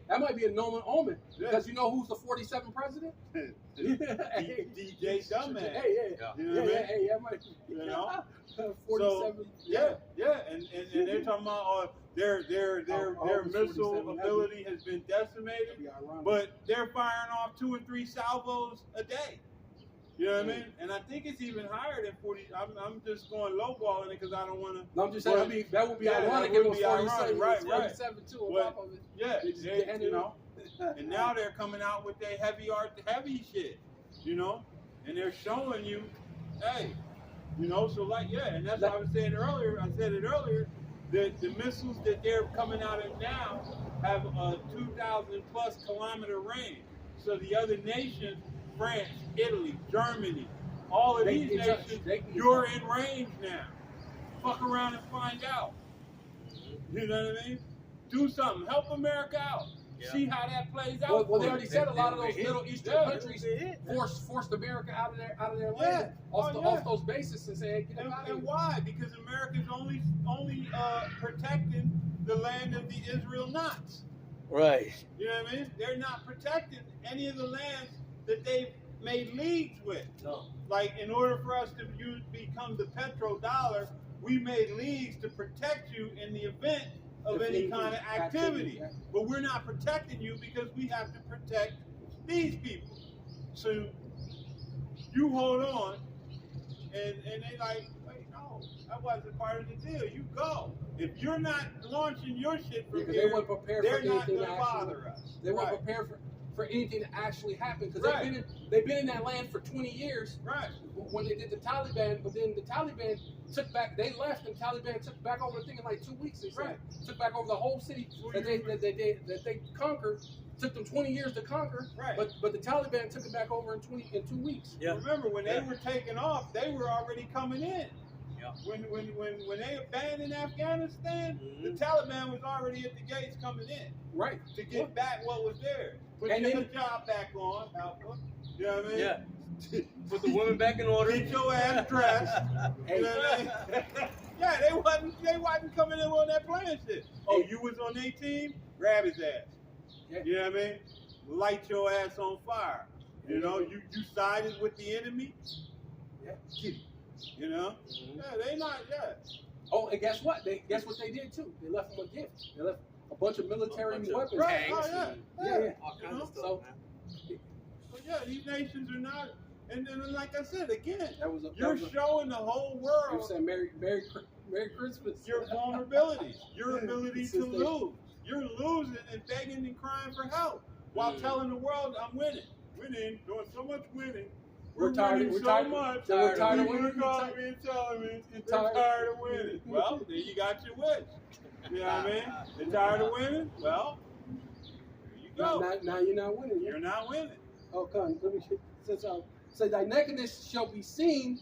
that might be a Nolan omen Yeah. because you know who's the 47th president? DJ Dumbass. Hey, Yeah. You know what I mean? Hey, that might be. You know? 47. Yeah, and they're talking about their August missile 47, ability has been decimated, Yeah, ironic. but they're firing off 2 or 3 salvos a day. You know what I mean? And I think it's even higher than 40. I'm just going lowballing it because I don't want to. No, I'm just saying that would be Yeah, ironic that if it would was be 47, ironic. Right, right. 47 too on But- top of it. Yeah, They just they- get you know. And now they're coming out with their heavy shit, you know, and they're showing you, hey, you know, so like and that's what I was saying earlier. I said it earlier. The missiles that they're coming out of now have a 2,000 plus kilometer range. So the other nations, France, Italy, Germany, all of They these can touch- nations, they can you're in range now. Fuck around and find out. You know what I mean? Do something. Help America out. Yeah. See how that plays out. Well, they for already you. said a lot of they those hit. Middle Eastern Yeah. countries They hit. forced America out of their land, Yeah. off those bases and say, hey, get And, them out of and here. why? Because America's only protecting the land of the Israel knots. Right. You know what I mean? They're not protecting any of the lands that they've made leagues with. No. Like, in order for us to become the petrodollar, we made leagues to protect you in the event of If any anything, kind of activity. yeah. But we're not protecting you because we have to protect these people. So you hold on, and they like, wait, no, that wasn't part of the deal. You go. If you're not launching your shit from Because here, they weren't prepared they're for not anything going to to actually. bother us. They weren't Right. prepared for anything to actually happen because Right. they've been in that land for 20 years. Right. When they did the Taliban, but then the Taliban took back. They left, and Taliban took back over the thing in like 2 weeks. They said Right. took back over the whole city that they conquered. Took them 20 years to conquer. Right. But the Taliban took it back over in 2 weeks. Yeah. Remember, when Yeah. they were taking off, they were already coming in. Yeah. When they abandoned Afghanistan, the Mhm. Taliban was already at the gates coming in Right. to get back what was theirs. Put And your then- job back on, Alpha. You know what I mean? Yeah. Put the women back in order. Get your ass dressed. You know what I mean? Yeah, they wasn't coming in on that playing shit. Oh, Hey. you was on their team? Grab his ass. Yeah. You know what I mean? Light your ass on fire. You know, you sided with the enemy. Yeah. You know? Mhm. Yeah, they not, yeah. Oh, and guess what? Guess what they did too? They left them a gift. They left a bunch of military A bunch of weapons. Right, tanks oh, yeah. and Yeah. all kinds You know? of stuff, So- man. But yeah, these nations are not, and then like I said, again, That was a. you're that was a showing the whole you world saying Merry Christmas. your vulnerabilities, your Yeah, ability it's to just lose. You're losing and begging and crying for help while Mm. telling the world, I'm winning. Winning, doing so much winning. We're tired. winning We're so tired. much. We're tired of People winning. are calling me and telling me You're they're tired. tired of winning. Well, then you got your wish. You know what I mean? They're tired of winning? Well, there you Now, go. now you're not winning. You're not winning. Oh, come. Let me say thy nakedness shall be seen.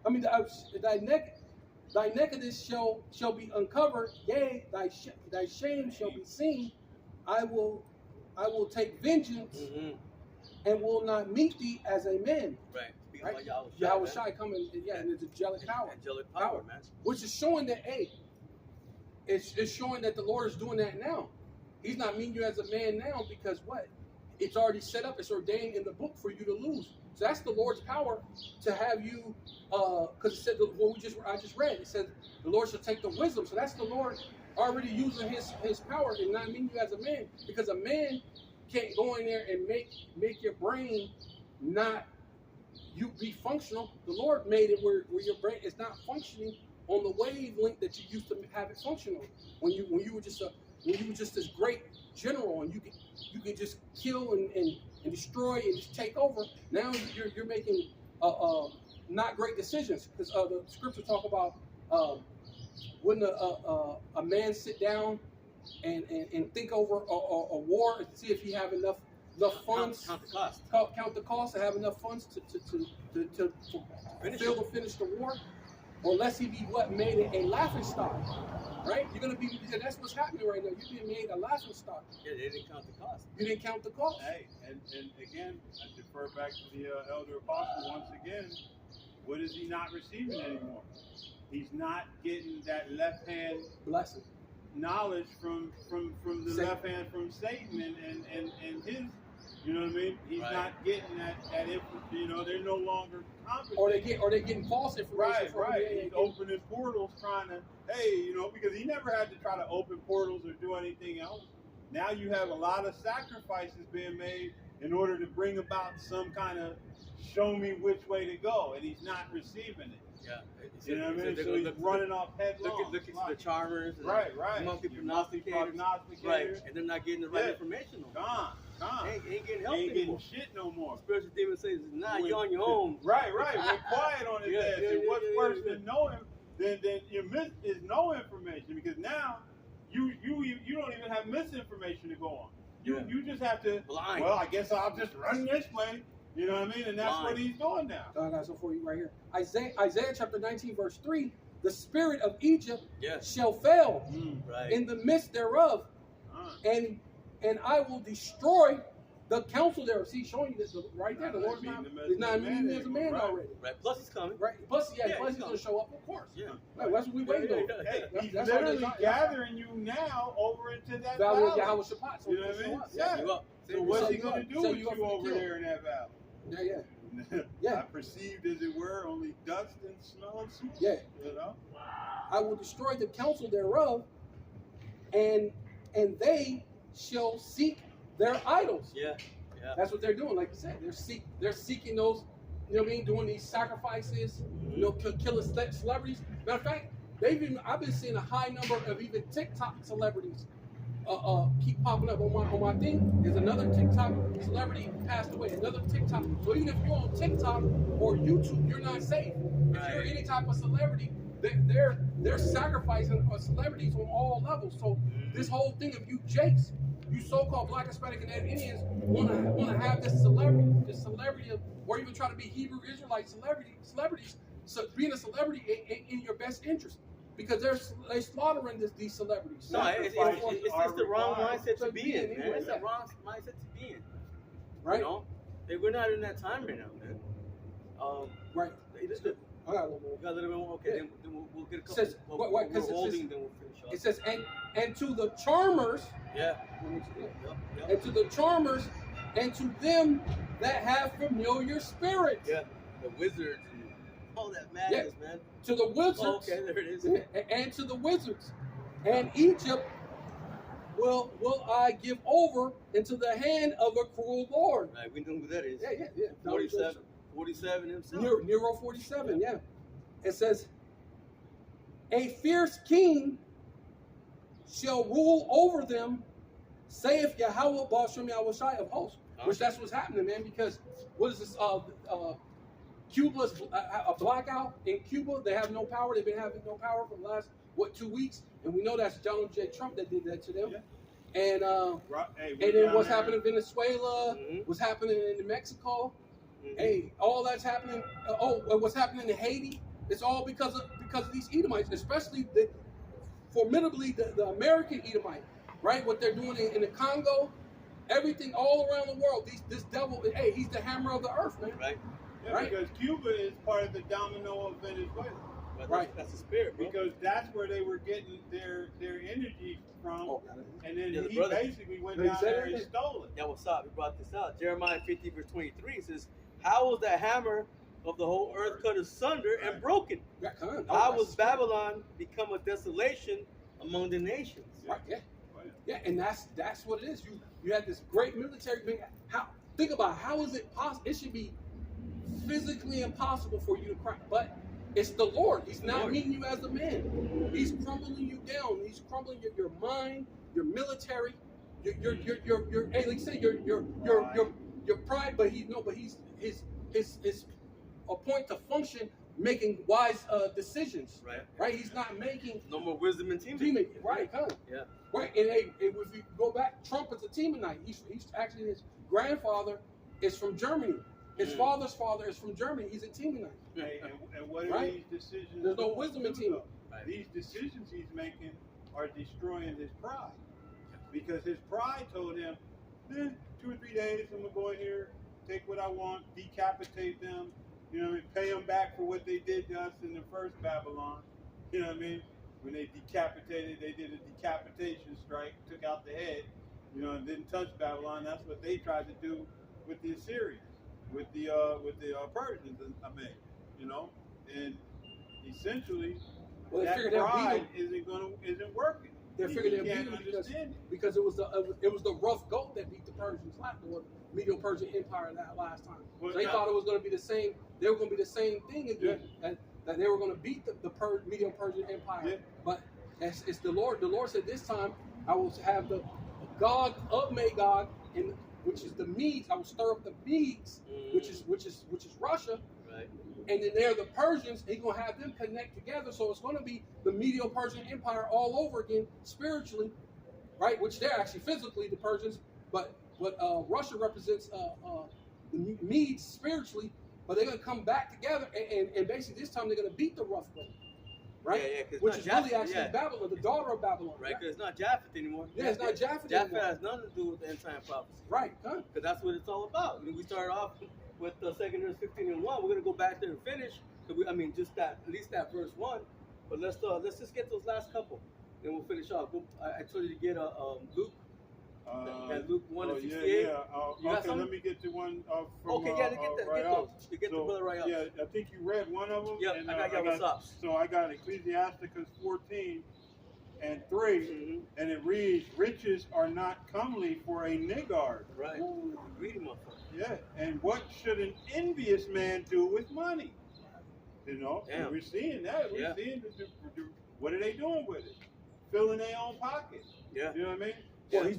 I mean, thy nakedness shall be uncovered. Yea, thy shame shall be seen. I will take vengeance Mhm. and will not meet thee as a man. Right. Speaking Right? about Yahweh Yahweh man. Shai coming, yeah, and it's angelic power. Angelic power, man. Which is showing that, hey, it's showing that the Lord is doing that now. He's not meeting you as a man now because what? It's already set up, it's ordained in the book for you to lose. So that's the Lord's power to have you, because it said what I just read. It said the Lord shall take the wisdom. So that's the Lord already using his power and not meeting you as a man, because a man can't go in there and make your brain not you be functional. The Lord made it where your brain is not functioning on the wavelength that you used to have it functional. When you were just this great general and you could just kill and destroy and just take over. Now you're making not great decisions, because the scripture talk about wouldn't a man sit down and think over a war and see if he have enough funds, Count the cost. count the cost, and have enough funds to finish the war, or unless he be made a laughing stock, right? You're gonna be, because that's what's happening right now. You're being made a laughing stock. Yeah, they didn't count the cost. You didn't count the cost. Hey, and again, I defer back to the elder apostle once again. What is he not receiving anymore? He's not getting that left hand Blessing. knowledge from the Satan. left hand from Satan and his, you know what I mean? He's Right. not getting that you know, they're no longer competent. Or they're getting false information Right, from right. him. He's opening portals trying to, hey, you know, because he never had to try to open portals or do anything else. Now you have a lot of sacrifices being made in order to bring about some kind of show me which way to go, and he's not receiving it. Yeah. You know what I mean? So he's running off headlong. Look at the charmers. And Right. Monkey Your prognosticators. prognosticators. Right. And they're not getting the right Yeah. information. No more. Gone. They ain't getting You help ain't anymore. getting shit no more. Spiritual demon says, nah, When- you're on your own. Right. We're quiet on his Yeah, ass. yeah, And yeah, what's yeah, worse yeah. than knowing than you miss is no information, because now you don't even have misinformation to go on. You just have to. Blind. Well, I guess I'll just run this way. You know what I mean? And that's what Blind. he's doing now. I got some for you right here. Isaiah chapter 19, verse 3. The spirit of Egypt Yes. shall fail Right. in the midst thereof, and I will destroy the counsel thereof. See, showing you this right there. The Lord's not meeting as a man Right. already. Right. Plus it's coming. Right? Plus, Yeah, plus he's he's going to show up, of course. Yeah. Right, that's what we waiting on. Yeah, yeah, Hey, That's- he's that's why literally there's- gathering you now over into that Valley of valley. Yahweh Shabbat. So You know he what I can mean? show up. Yeah. You up. So what's So he you going to up- do so with you up you for the over kill. there in that valley? Yeah. Yeah. I perceived, as it were, only dust and smell of soup. Yeah. You know? I will destroy the counsel thereof, and they shall seek their idols. Yeah. Yeah. That's what they're doing. Like you said, they're seeking those, you know what I mean, doing these sacrifices, you know, killing celebrities. Matter of fact, I've been seeing a high number of even TikTok celebrities keep popping up on my thing. There's another TikTok celebrity passed away. Another TikTok. So even if you're on TikTok or YouTube, you're not safe. If you're any type of celebrity, they're sacrificing celebrities on all levels. So this whole thing of you Jakes, you so-called Black, Hispanic, and Indians want to have this celebrity of, or even try to be Hebrew Israelite celebrities. So being a celebrity in your best interest. Because they're slaughtering these celebrities. No, it's the wrong mindset to be in, man. It's the wrong mindset to be in. Right? You know? We're not in that time right now, man. Right. I got a little more. You got a little bit more? Okay, Yeah. then we'll get a couple. Says, we're holding, then we'll finish off. It says, and to the charmers, Yeah. and to the charmers, and to them that have familiar spirits. Yeah. The wizards and all that madness, man. To the wizards. Oh, okay, there it is. And to the wizards. And Egypt will I give over into the hand of a cruel Lord. Right, we know who that is. Yeah. 47 himself. Nero 47, yeah. It says, a fierce king shall rule over them, saith Yahweh Ba'ashem Yahushai of hosts. Which that's what's happening, man, because what is this? Cuba's a blackout in Cuba. They have no power. They've been having no power for the last 2 weeks, and we know that's Donald J. Trump that did that to them. Yeah. And then what's happening in Venezuela? What's happening in Mexico? Hey, all that's happening. What's happening in Haiti? It's all because of these Edomites, especially formidably the American Edomite, right? What they're doing in the Congo, everything all around the world. This devil, hey, he's the hammer of the earth, man. Right. Yeah, right. Because Cuba is part of the domino of Venezuela. But right. That's the spirit, bro. Because that's where they were getting their energy from. And then he basically went down there and stole it. Yeah, what's up? We brought this out. Jeremiah 50 verse 23 says, how was the hammer of the whole earth cut asunder and broken? How was Babylon become a desolation among the nations? Right, yeah, and that's what it is. You had this great military thing. Think about how is it possible? It should be physically impossible for you to crack, but it's the Lord. He's not meeting you as a man. He's crumbling you down. He's crumbling your mind, your military, your hey, like you say, your pride. But he's his a point to function, making wise decisions. Right. He's not making no more wisdom and teaming. Right. Huh? Yeah. Right. And hey, if you go back, Trump is a Teemanite. He's actually, his grandfather is from Germany. His father's father is from Germany. He's a Teemanite. Hey, and what are these decisions? There's no wisdom in Teeman. These decisions he's making are destroying his pride. Because his pride told him, 2 or 3 days, I'm going to go in here, take what I want, decapitate them, you know what I mean, pay them back for what they did to us in the first Babylon. You know what I mean? When they decapitated, they did a decapitation strike, took out the head, you know, and didn't touch Babylon. That's what they tried to do with the Assyrians, with the Persians, you know, and essentially that pride isn't working. They figured they'd beat them because it was the rough goat that beat the Persians the Medo-Persian Empire that last time. So they thought it was going to be the same. They were going to be the same thing again. That they were going to beat the Medo-Persian Empire. Yeah. But it's the Lord. The Lord said, this time I will have the God of Magog, which is the Medes. I will stir up the Medes, which is Russia. Right. And then they're the Persians. He's going to have them connect together. So it's going to be the Medo-Persian Empire all over again, spiritually, right? Which they're actually physically the Persians, but Russia represents the Medes spiritually. But they're going to come back together, and basically this time they're going to beat the rough goat, right? Yeah, which is really actually Babylon, the daughter of Babylon. Right, because it's not Japheth anymore. Yeah, it's not Japheth anymore. Japheth has nothing to do with the end time prophecy. Right, because that's what it's all about. I mean, we started off with 2 Corinthians 15:1. We're going to go back there and finish. Just that, at least that verse 1. But let's just get those last couple, then we'll finish off. I told you to get Luke That Luke 1 and yeah, 68. yeah. You got Okay, some? let me get to one from Okay, yeah, to get right those. To get the brother right up. Yeah, I think you read one of them. Yep, and, I got what's up. So I got Ecclesiasticus 14 and 3, Mm-hmm. and it reads, "Riches are not comely for a niggard." Right. Greedy motherfucker. Yeah, and what should an envious man do with money? You know, Damn. we're seeing that. We're Yeah. seeing what are they doing with it? Filling their own pockets. Yeah. You know what I mean? Well, Yeah,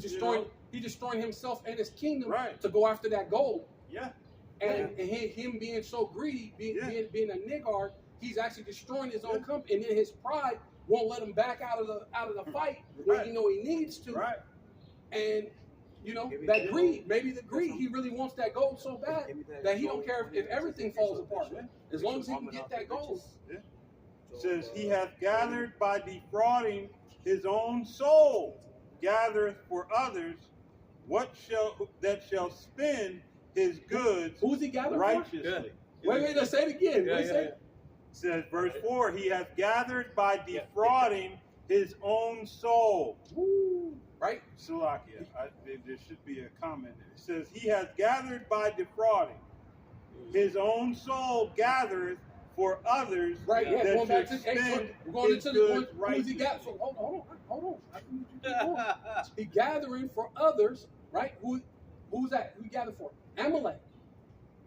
he's destroying himself and his kingdom Right. to go after that gold. Yeah. And him being so greedy, being a niggard, he's actually destroying his own company. And then his pride won't let him back out of the fight when Right. he know he needs to. Right. And Maybe that that greed, maybe the greed, he really wants that gold so bad that he don't care if everything falls apart. As long as he can get that gold. Yeah. It says he hath gathered by defrauding his own soul, gathereth for others, what shall spend his goods Who's he gathering righteously. for? Wait, let's say it again. What he say? It says verse 4, he hath gathered by defrauding his own soul. Woo. Right? Salakia, there should be a comment there. It says he hath gathered by defrauding. His own soul gathereth for others. Right, yeah. that Going back should to spend we're going his into the goods point. Who's he got righteously. for? Hold on. I think you keep going. He gathering for others, right? Who's that? Who he gathered for? Amalek.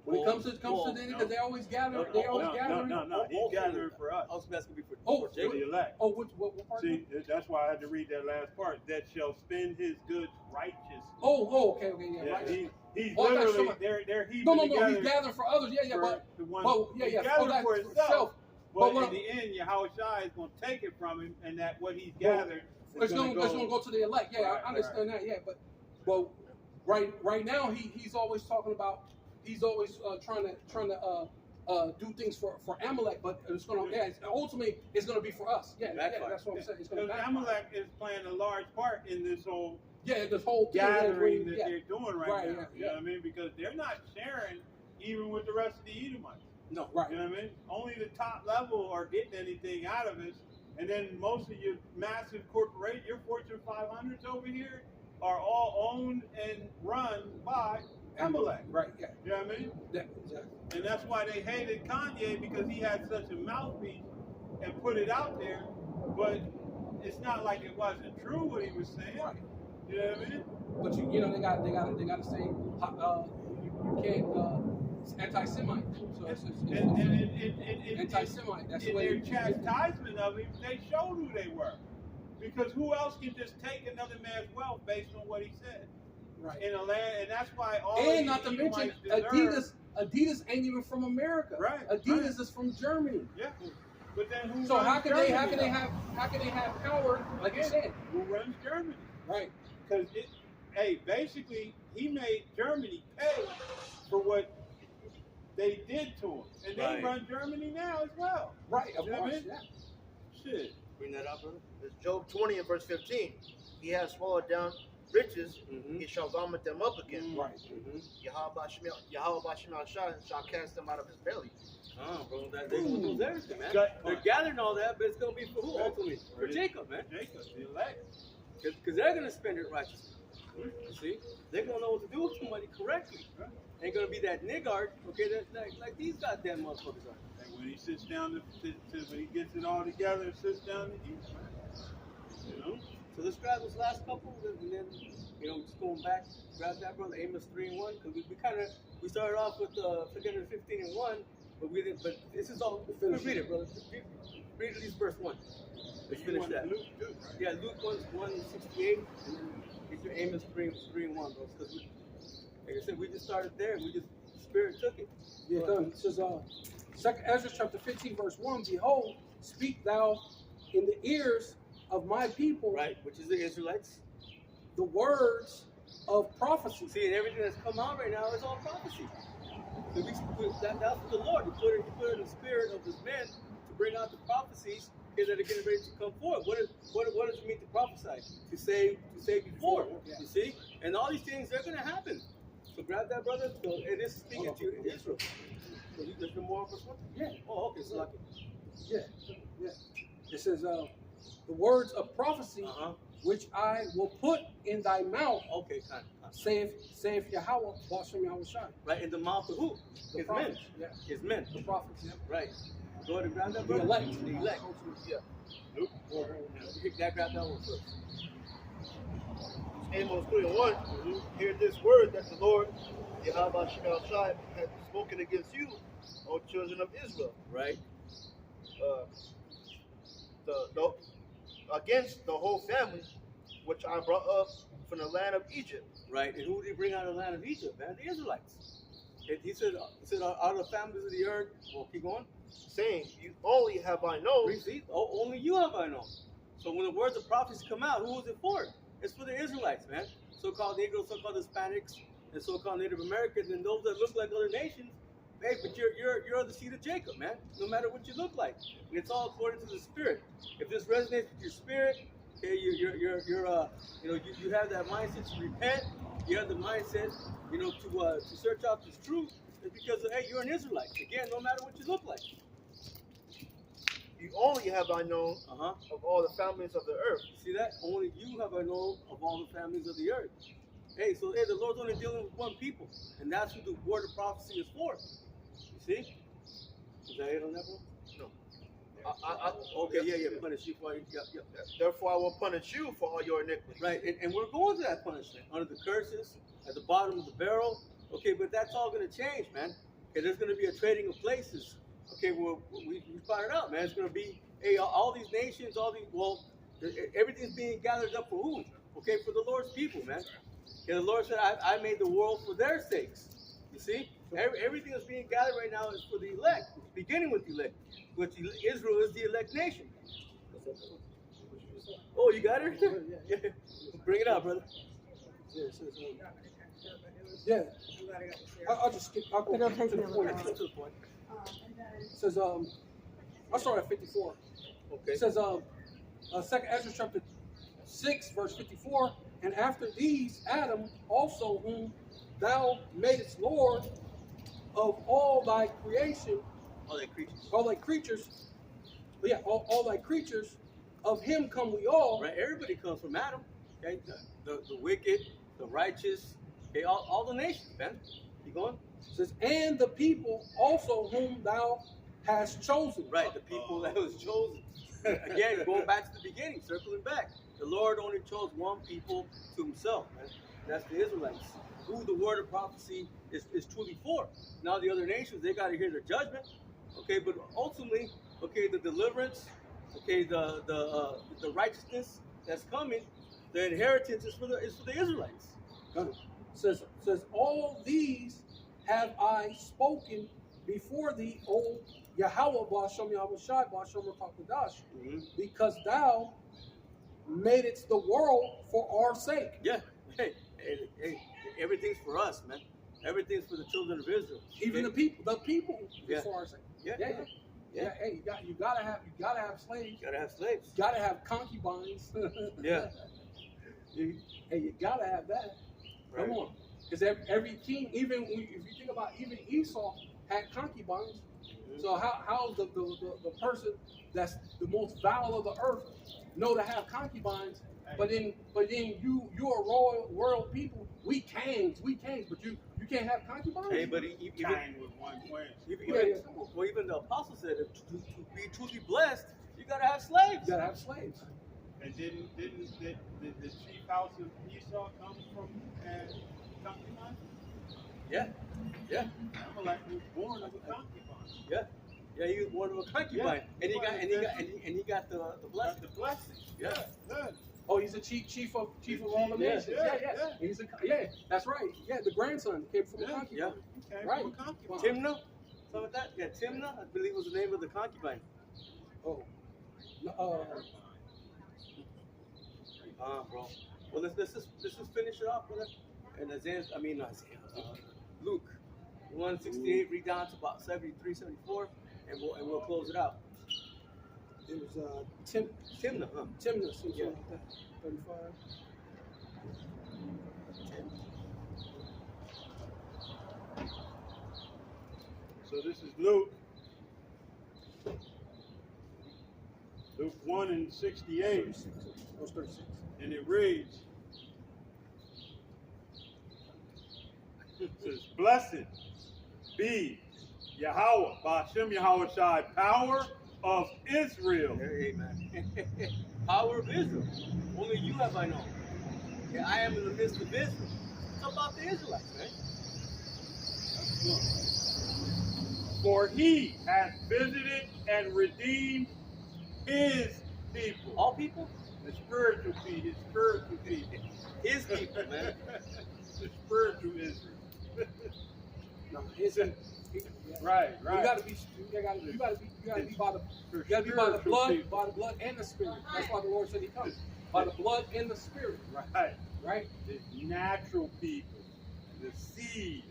When it comes to the end, because they always gather. No, They always No, gather. no. He's gathering for us. Also, that's gonna be for Oh, For the elect. Oh, what part? See, that's why I had to read that last part. That shall spend his goods righteously. Okay, yeah, Yeah, right. he's Oh, I thought literally somebody- they're heaping No, together he's gathering for others. Yeah, for but the one. yeah. He's Oh, gathering that for for himself. self. But But in what- the end, Yahushua is going to take it from him, and that what he's gathered It's gonna go to the elect. Yeah, Right, I understand that. Yeah, but right now he's always talking about trying to do things for Amalek, but it's gonna ultimately it's gonna be for us. Yeah, that's what I'm saying. It's gonna Because backfire. Amalek is playing a large part in this whole this whole thing, gathering that yeah. they're doing right Right, now. yeah, You know what I mean? Because they're not sharing even with the rest of the Edomites. No, right. You know what I mean? Only the top level are getting anything out of it. And then most of your massive corporations, your Fortune 500s over here, are all owned and run by Amalek. Right, yeah. You know what I mean? Yeah, exactly. And that's why they hated Kanye, because he had such a mouthpiece and put it out there. But it's not like it wasn't true what he was saying. Right. You know what I mean? But they got to say you can't. It's anti-Semite. So it's anti-Semite. That's the in way. their chastisement of him, they showed who they were. Because who else can just take another man's wealth based on what he said? Right. In a land, and that's why all And of not to these mention, Edomites deserve- Adidas ain't even from America. Right, Adidas right. is from Germany. Yeah. But then who So runs how can Germany, they though? have power like you said? Who runs Germany? Right. Because basically, he made Germany pay for what they did to him, and they Right. run Germany now as well. Right. Of You know what I course. mean? Yeah. Shit. Bring that out, brother. It's Job 20 and verse 15. He has swallowed down riches, he shall vomit them up again. Right. Yahweh shall cast them out of his belly. Oh, bro, they're gonna lose everything, man. Gut They're punch. gathering all that, but it's gonna be for who ultimately? For Jacob, man. Jacob, the elect. Because they're gonna spend it righteously. You see, they're gonna know what to do with the money correctly. Ain't gonna be that niggard, okay? That like these goddamn motherfuckers are. And when he sits down when he gets it all together and sits down to eat, man. You know? So let's grab this last couple, and then just going back, grab that brother Amos 3:1, because we started off with 15 and 1, but we didn't. But this is all. Read it, brother. Read at least verse 1. Let's finish that. Luke too, right? Yeah, Luke 1:68, and then get your Amos 3:1, bro. Because like I said, we just started there. The Spirit took it. Yeah. It says, Second Ezra chapter 15 verse 1. Behold, speak thou in the ears of my people, Right, which is the Israelites. the words of prophecy. See, and everything that's come out right now is all prophecy. So that's the Lord. He put it in the spirit of His men to bring out the prophecies that are getting ready to come forward. What does it mean to prophesy? To say before. You see, and all these things they're going to happen. So grab that, brother. So it is speaking to Israel. So there's no more of us. Yeah. Oh, okay. So like Yeah. It says, the words of prophecy Uh-huh. which I will put in thy mouth, Okay, kind of. saith Yahweh, Bashem Yahweh Shai. Right, in the mouth of who? The His men. prophets. Yeah. His men. The prophets. Yeah. Right. Go ahead and grab that, The brother. elect. The elect. Yeah. Grab that one first. Amos 3:1. Hear this word that the Lord, Yahweh Shai, has spoken against you, O children of Israel. Right. Against the whole family, which I brought up from the land of Egypt. Right. And who did he bring out of the land of Egypt, man? The Israelites. He said, out of the families of the earth, well, keep going. Saying, you only have I known. See, only you have I known. So when the words of prophecy come out, who is it for? It's for the Israelites, man. So-called Negroes, so-called Hispanics, and so-called Native Americans, and those that look like other nations. Hey, but you're of the seed of Jacob, man. No matter what you look like, and it's all according to the Spirit. If this resonates with your spirit, okay, you have that mindset to repent. You have the mindset, to search out this truth. It's because hey, you're an Israelite. Again, no matter what you look like. You only have I known of all the families of the earth. See that? Only you have I known of all the families of the earth. Hey, so the Lord's only dealing with one people, and that's who the word of prophecy is for. You see? Is that it on that one? No. Okay, yeah. Punish you for Therefore, I will punish you for all your iniquities. Right, and we're going to that punishment under the curses at the bottom of the barrel. Okay, but that's all going to change, man. Okay, there's going to be a trading of places. Okay, well, we fired out, man. It's going to be, hey, all these nations, everything's being gathered up for who? Okay, for the Lord's people, man. And the Lord said, I made the world for their sakes. You see? Everything that's being gathered right now is for the elect, beginning with the elect, which Israel is the elect nation. Oh, you got it? Yeah. Bring it out, brother. Yeah. I'll just skip. I'll go to the point. It says, I'll start at 54. Okay. It says, 2nd Ezra chapter 6, verse 54, and after these, Adam also, whom thou madest Lord of all thy creation, all thy creatures, of him come we all. Right, everybody comes from Adam. Okay, the wicked, the righteous, okay, all the nations, man. Keep going. It says, and the people also whom thou hast chosen. Right, the people that was chosen. Again, going back to the beginning, circling back. The Lord only chose one people to himself, man. That's the Israelites, who the word of prophecy is truly for. Now the other nations, they got to hear the judgment. Okay, but ultimately, okay, the deliverance, okay, the righteousness that's coming, the inheritance is for the Israelites. It says, all these have I spoken before thee, O Yahweh, Bashem Yahweh Shai, Bashem Rakakadash, because thou madest the world for our sake. Yeah, hey, everything's for us, man. Everything's for the children of Israel. Even the people is for our sake. Yeah. Hey, you gotta have slaves. You gotta have slaves. You gotta have concubines. Yeah. You gotta have that. Right. Come on, because every king, even if you think about, even Esau had concubines. So how's the person that's the most vile of the earth know to have concubines? But then you're a royal people. We kings, but you can't have concubines. Hey, but Kind with one queen. Even the apostle said, to be truly blessed, you gotta have slaves. You gotta have slaves. And didn't the chief house of Esau come from concubine? Yeah. Amalek was born of a concubine. Yeah, he was born of a concubine, and he got the blessing. The blessing. Yeah. Good. Oh, he's the chief of all the nations. Yeah. That's right. Yeah, the grandson came from a concubine. Yeah. Okay, Right. from a concubine. Timnah, something like that. Yeah, Timnah, I believe was the name of the concubine. Oh. Bro. Well, let's just finish it off, brother. And Luke 168, read down to about 73, 74, and we'll close it out. It was Timnah, something like that. 35. So this is Luke Luke 1 and 68. 36. Verse 36. And it reads, it says, blessed be Yahweh, Ba'ashem Yahweh Shai, power of Israel. Amen. Power of Israel. Only you have I known. Yeah, I am in the midst of Israel. It's about the Israelites, man. For he hath visited and redeemed his people. All people? The spiritual people, his spiritual people. His people, man. The spiritual Israel. No, it's Right, You right. gotta be by the blood and the spirit. That's why the Lord said He comes by the blood and the spirit. Right. Right? The natural people, the seed.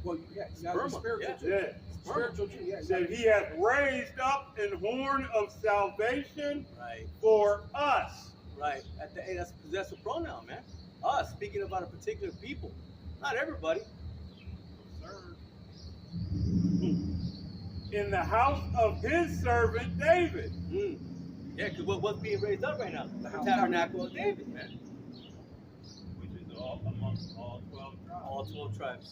Well, yeah, you gotta be Sperma, spiritual. Yeah. Too. Spiritual too. Yeah. Said he hath raised up an horn of salvation Right, for us. right. Hey, that's a possessive pronoun, man. Us, speaking about a particular people. Not everybody. In the house of his servant David. Mm. Yeah, because what's being raised up right now? The house- tabernacle of David, man. Which is all amongst all 12 tribes. All 12 tribes.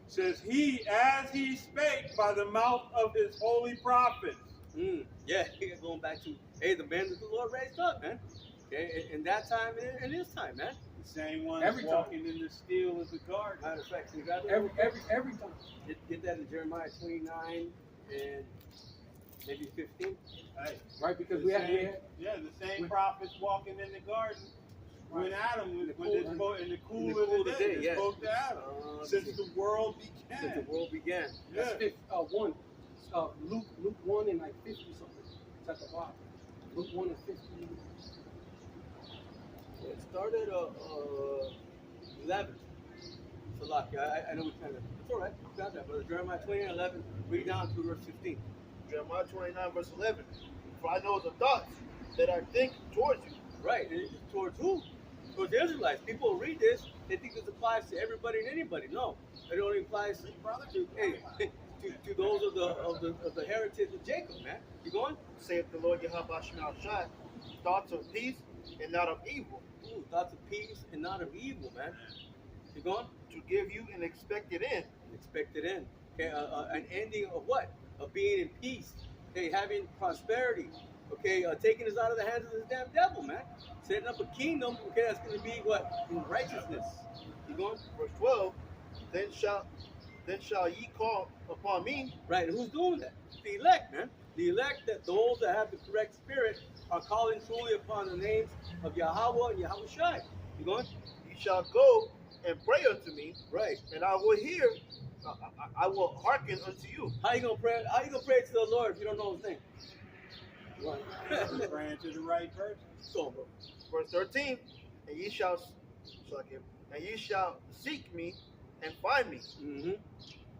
Says he, as he spake by the mouth of his holy prophets. Mm. Yeah, going back to, hey, the man that the Lord raised up, man. Okay, in that time and in this time, man. The same one Every time. walking in the steel of the garden. Matter of fact, you got that? Every time. Get that in Jeremiah 29 and maybe 15. Hey, Right? Because the we had same, yeah, the same prophets walking in the garden when Adam was when they spoke in the cool of the day. They yeah. spoke to Adam since the world began. Since the world began. Yeah. That's 1. Luke 1 and like 50 something. It's at the bottom. Luke 1 and 50. It started 11. So, like, I know we kind of, it's all right, we got that. But Jeremiah 29 and 11, read down to verse 15. Jeremiah 29, verse 11. For I know the thoughts that I think towards you. Right, and it's towards who? Towards the Israelites. People read this, they think this applies to everybody and anybody. No, it only applies to, hey, to those of the heritage of Jacob, man. You going? Saith the Lord Yahweh Shemel Shai, thoughts of peace and not of evil, Ooh, thoughts of peace and not of evil, man. You going? to give you an expected end. Expected end. Okay, an ending of what? Of being in peace. Okay, having prosperity. Okay, taking us out of the hands of this damn devil, man. Setting up a kingdom. Okay, that's going to be what? In righteousness. You going? Verse 12. Then shall ye call upon me, Right, and who's doing that? The elect, man. The elect, that those that have the correct spirit are calling truly upon the names of Yahweh and Yahweh Shai. You going? ye shall go and pray unto me, Right. and I will hear, I will hearken unto you. How you gonna pray? How you gonna pray to the Lord if you don't know His name? You're praying to the right person. So, bro. Verse 13. And ye shall seek me and find me, Mm-hmm.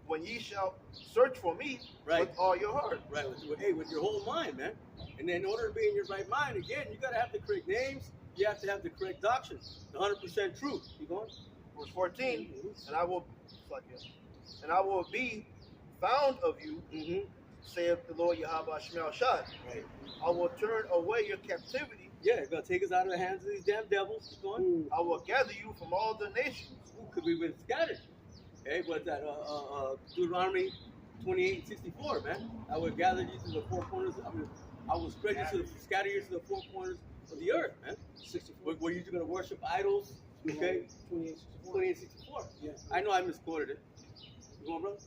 when ye shall search for me Right. with all your heart. Right, with your whole mind, man. And then in order to be in your right mind, again, you gotta have the correct names. You have to have the correct doctrine, the 100% truth. You going? Verse 14. And I will be found of you, Mm-hmm. saith the Lord Yahweh Shemel Shai. Right. I will turn away your captivity. Yeah, it's gonna take us out of the hands of these damn devils. You going? I will gather you from all the nations. Because we've been scattered. Okay, what's that? Deuteronomy 28:64, man. I will gather you to the four corners. I will spread you to scatter you to the four corners of the earth, man. 64. Were you going to worship idols? Okay, 28:64. Yeah. I know I misquoted it. You going, bro?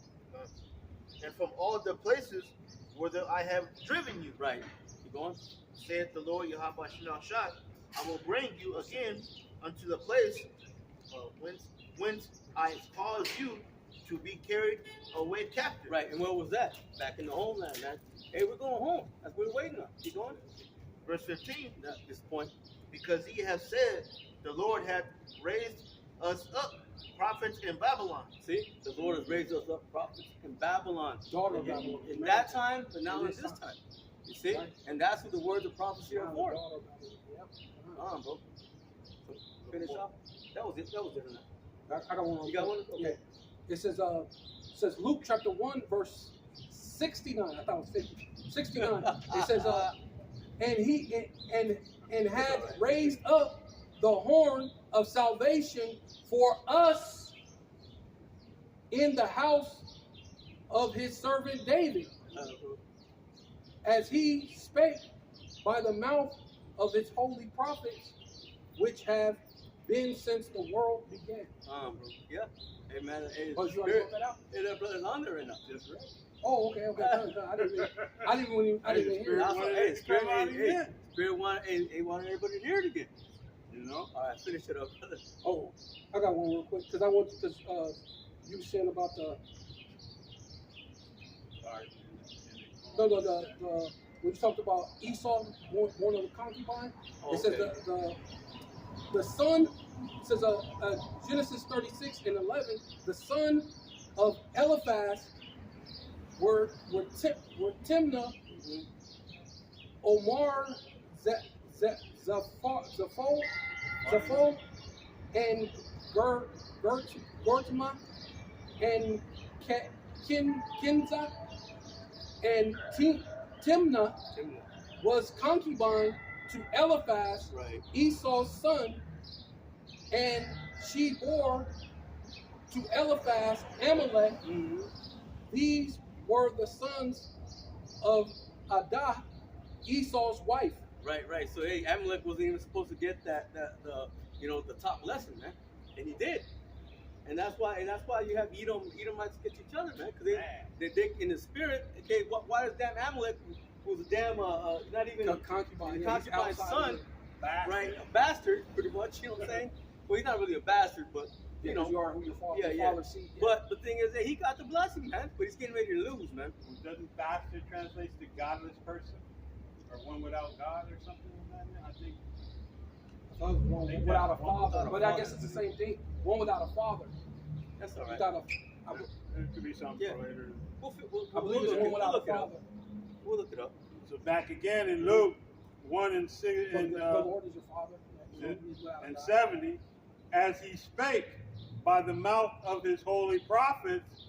And from all the places whither I have driven you, Right. You going? saith the Lord Yahweh Shemel Shai, I will bring you again unto the place whence I caused you to be carried away captive. Right. And where was that? Back in the homeland, man. Hey, we're going home. That's what we're waiting on. Keep going. Verse 15. At this point. Because he has said, the Lord hath raised us up prophets in Babylon. See, the Lord has raised us up prophets in Babylon. Daughter of Babylon. In that time, but now in this time. You see? Right. And that's what the words of prophecy are for. Daughter of Babylon. Yep. Bro. So, finish off. That was it. That was it. I got one. You got one? Okay. Yeah. It says Luke chapter 1 verse 69. I thought it was 50. 69. It says and had raised up the horn of salvation for us in the house of his servant David, as he spake by the mouth of his holy prophets, which have been since the world began. Yeah. Hey, man. Hey, Oh, you want to look that out? Hey, that brother's on there right now. That's right. Oh, okay. Done. I didn't even hear it. Spirit wanted everybody to hear it again. You know? All right, finish it up, brother. Oh, I got one real quick because I want to. You were saying about the when you talked about Esau born of the concubine. It says the son. It says Genesis 36:11. The son of Eliphaz were Timnah, Omar, Zaphon, and Gertma, and Kinza, and Timnah was concubine to Eliphaz, right, Esau's son, and she bore to Eliphaz Amalek. Mm-hmm. These were the sons of Adah, Esau's wife. Right. So hey, Amalek wasn't even supposed to get the top lesson, man, and he did. And that's why you have Edomites get each other, man, because they in the spirit. Okay, why does damn Amalek, who's a damn not even a concubine's son, right, a bastard, pretty much. You know what I'm saying? Well, he's not really a bastard, but you know, you are who your father, seed. Yeah. But the thing is that he got the blessing, man, but he's getting ready to lose, man. Doesn't bastard translate to godless person, or one without God, or something like that? I think. One without a father, but I guess it's the same thing. One without a father. That's all right. It could be something later. I believe it's one without a father. We'll look it up. So back again in Luke 1:6 the Lord is your father. and 70, as he spake by the mouth of his holy prophets,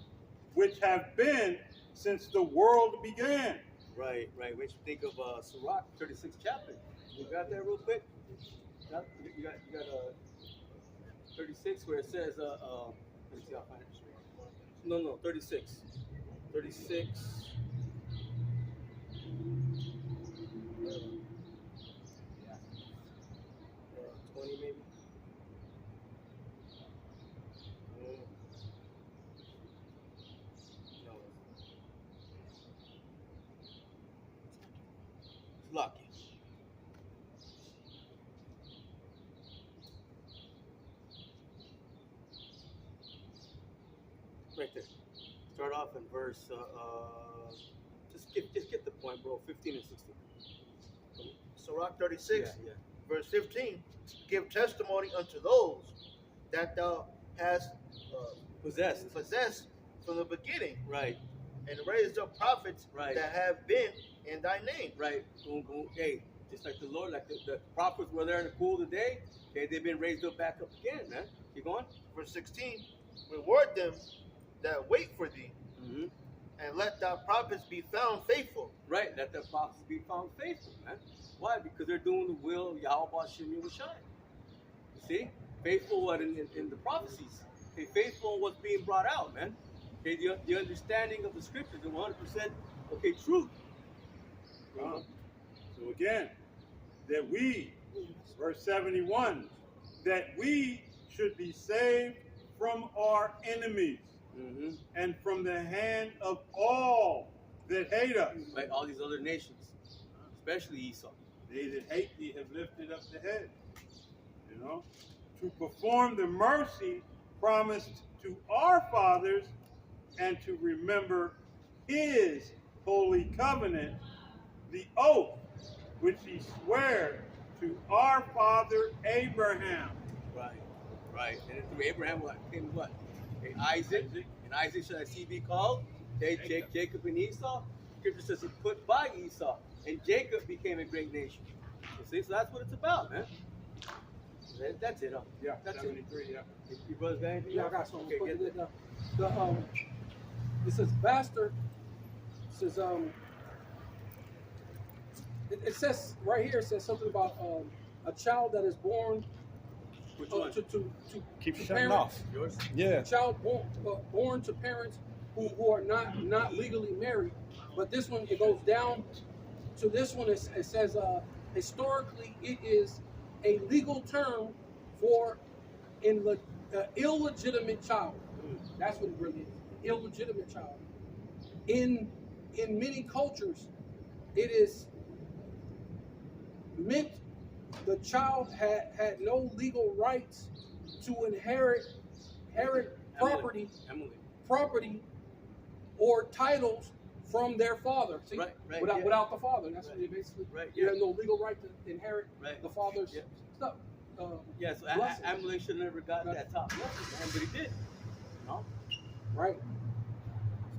which have been since the world began. Right. When you think of Sirach 36th chapter, you got that real quick? You got 36 where it says let me see, I'll find it. No, 36. 36. 20 maybe. No. It's lucky. Right there. Start off in verse. Just get the point, bro. 15 and 16. Sirach 36, Yeah. verse 15. Give testimony unto those that thou hast Possessed. from the beginning, Right. and raised up prophets Right. that have been in thy name. Right. Boom. Hey, just like the Lord, like the prophets were there in the cool today. Okay, they've been raised up back up again, man. Keep going. Verse 16. Reward them that wait for thee, Mm-hmm. and let thy prophets be found faithful. Right. Let the prophets be found faithful, man. Why? Because they're doing the will of Yahweh Shem Yahushai. You see? Faithful what in the prophecies. Okay, faithful in what's being brought out, man. Okay, the understanding of the scriptures, the 100% truth. So again, that we, verse 71, that we should be saved from our enemies, Mm-hmm. and from the hand of all that hate us. Right, all these other nations, especially Esau. They that hate thee have lifted up the head. You know, to perform the mercy promised to our fathers, and to remember his holy covenant, the oath which he sware to our father Abraham. Right. And through Abraham came what? Okay, Isaac. And Isaac shall thy seed be called. Okay, Jacob and Esau. Scripture says he put by Esau, and Jacob became a great nation. You see, so that's what it's about, man. That's it. Yeah, that's 73. it. Yeah. Your brothers got anything? Yeah, I got something. Okay, get it. It says bastard. It says it says right here. It says something about a child that is born Which one? to Keep to shutting parents. off. Yours? Yeah. A child born to parents who are not legally married. But this one, it goes down to this one. It says historically it is a legal term for illegitimate child. That's what it really is. Illegitimate child. In many cultures, it is meant the child had no legal rights to inherit property or titles from their father. See? Right, yeah. Without the father. That's what it basically. Right, You yeah. have no legal right to inherit the father's Yeah. stuff. Yeah, so blessing. Amalek should have never got that top blessing, man, but he did. No? Right.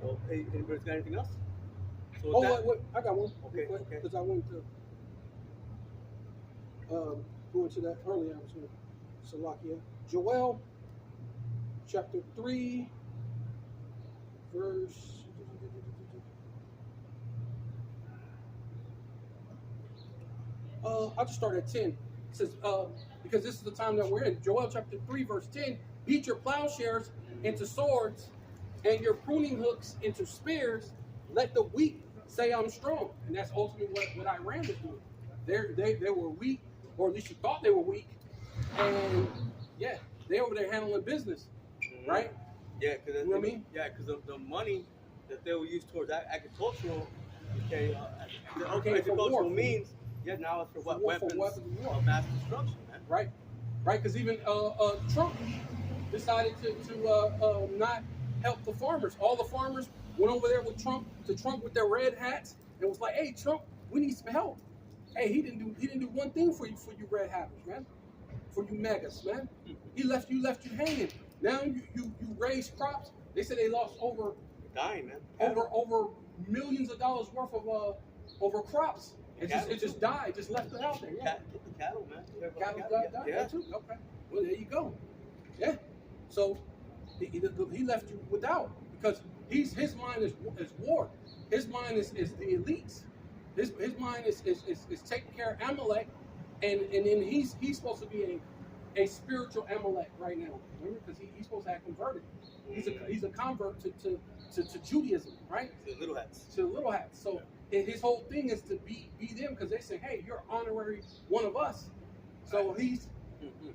So, hey, anybody's got anything else? So Oh, that, wait, I got one. Okay, okay. Because I went to go into that earlier. I was going to Salakia. Joel, chapter 3, verse. I'll just start at 10. It says, because this is the time that we're in. Joel chapter 3, verse 10. Beat your plowshares into swords and your pruning hooks into spears. Let the weak say I'm strong. And that's ultimately what Iran was doing. They were weak, or at least you thought they were weak. And yeah, they over there handling business, right? yeah, because You know what I mean? Yeah, because the money that they will use towards agricultural, okay, Okay, for agricultural war. means. Yeah, now it's for what? war, for Weapons weapons of war. of mass destruction, man. Right? Because even Trump decided to not help the farmers. All the farmers went over there with Trump with their red hats and was like, "Hey, Trump, we need some help." Hey, he didn't do one thing for you red hatters, man. For you megas, man. He left you hanging. Now you raise crops. They said they lost over Dying, man. over millions of dollars worth of over crops. It just died, just left it out there. Yeah. The cattle, man. Cattle died Yeah. too. Okay. Well, there you go. Yeah. So he left you without because his mind is war. His mind is the elites. His mind is taking care of Amalek, and then he's supposed to be a spiritual Amalek right now. Remember, because he's supposed to have converted. He's a convert to Judaism, right? The little hats. To the little hats. So his whole thing is to be them because they say, hey, you're honorary one of us. So he's,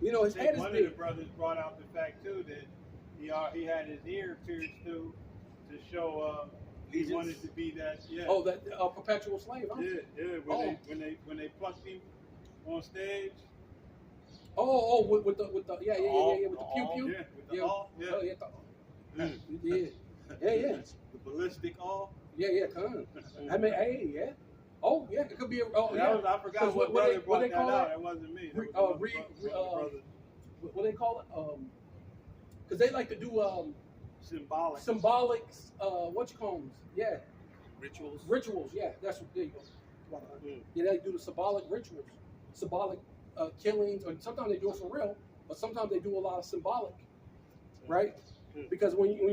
his head is One of big. the brothers brought out the fact too that he had his ear pierced too to show he wanted to be that. Yeah. Oh, that perpetual slave. Huh? Yeah. When they plucked him on stage. With the with the pew pew. Yeah, with the all. Yeah. Oh, yeah. Yeah. The ballistic all. Yeah. Come on. I mean, hey, yeah. Oh, yeah. It could be. I forgot what brother brought that out. It wasn't me. What they call it? Because they like to do symbolic. What you call them? Yeah. Rituals. Yeah. That's what they go. Yeah, they do the symbolic rituals, symbolic killings, or sometimes they do it for real, but sometimes they do a lot of symbolic, right? Because when you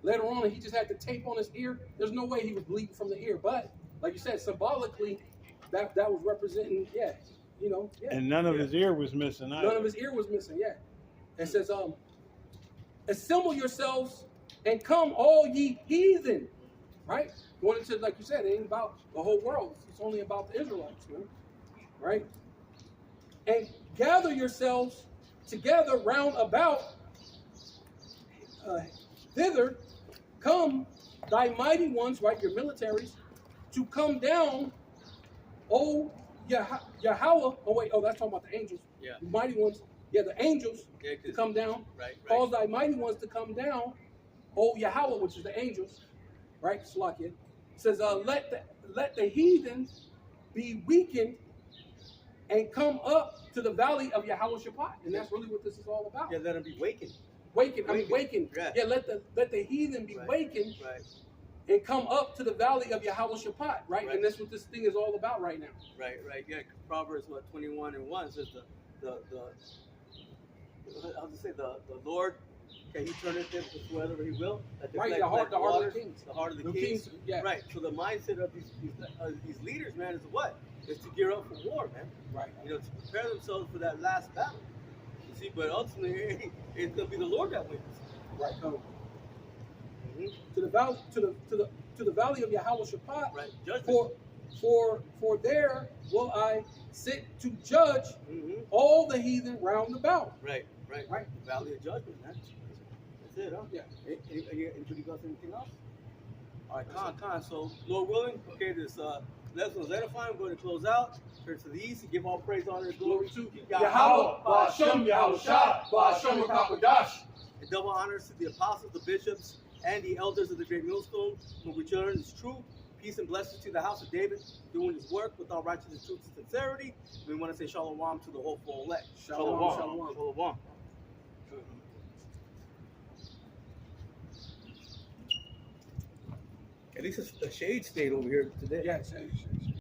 later on, he just had the tape on his ear. There's no way he was bleeding from the ear, but like you said, symbolically, that was representing, yeah. And none of his ear was missing either. None of his ear was missing, yeah. It says, assemble yourselves and come, all ye heathen, right? Going into, like you said, it ain't about the whole world. It's only about the Israelites, man, right? And gather yourselves together round about thither, come thy mighty ones, right, your militaries, to come down, O Yahweh. That's talking about the angels. Yeah. The mighty ones. Yeah, the angels to come down. Right. Cause thy mighty ones to come down, O Yahweh, which is the angels, right? Slakia. It says, let the heathen be weakened and come up to the valley of Yahweh Shabbat. And that's really what this is all about. Yeah, let them be wakened. Wakened. Yeah. Let the heathen be wakened. Right. And come up to the valley of Yahweh Shabbat, right? And that's what this thing is all about right now. Right. Yeah, Proverbs 21:1 says the Lord that he turneth it whoever he will. That Right, deflect the heart of waters, the kings. The heart of the The kings. kings, yeah. Right. So the mindset of these leaders, man, is what? Is to gear up for war, man. Right. You know, to prepare themselves for that last battle. You see, but ultimately, it's gonna be the Lord that wins. Right. Mm-hmm. To the valley, to the valley of Yahweh Shaphat. Right. Judgment. For there will I sit to judge Mm-hmm. all the heathen round about. Right. Right. The valley of judgment, man. That's it, huh? Yeah. Anybody got anything else? All right, Con. So, Lord willing, okay, this lesson was edifying. I'm going to close out. Turn to the east and give all praise, honor, and glory to Yahweh, Ba'ashem, Yahushua, Ba'ashem, Hakadash. And double honors to the apostles, the bishops, and the elders of the great millstone, whom we learn is truth. Peace and blessings to the house of David, doing his work with all righteousness, truth, and sincerity. We want to say shalom to the hopeful elect. Shalom. At least the shade stayed over here today. Yes.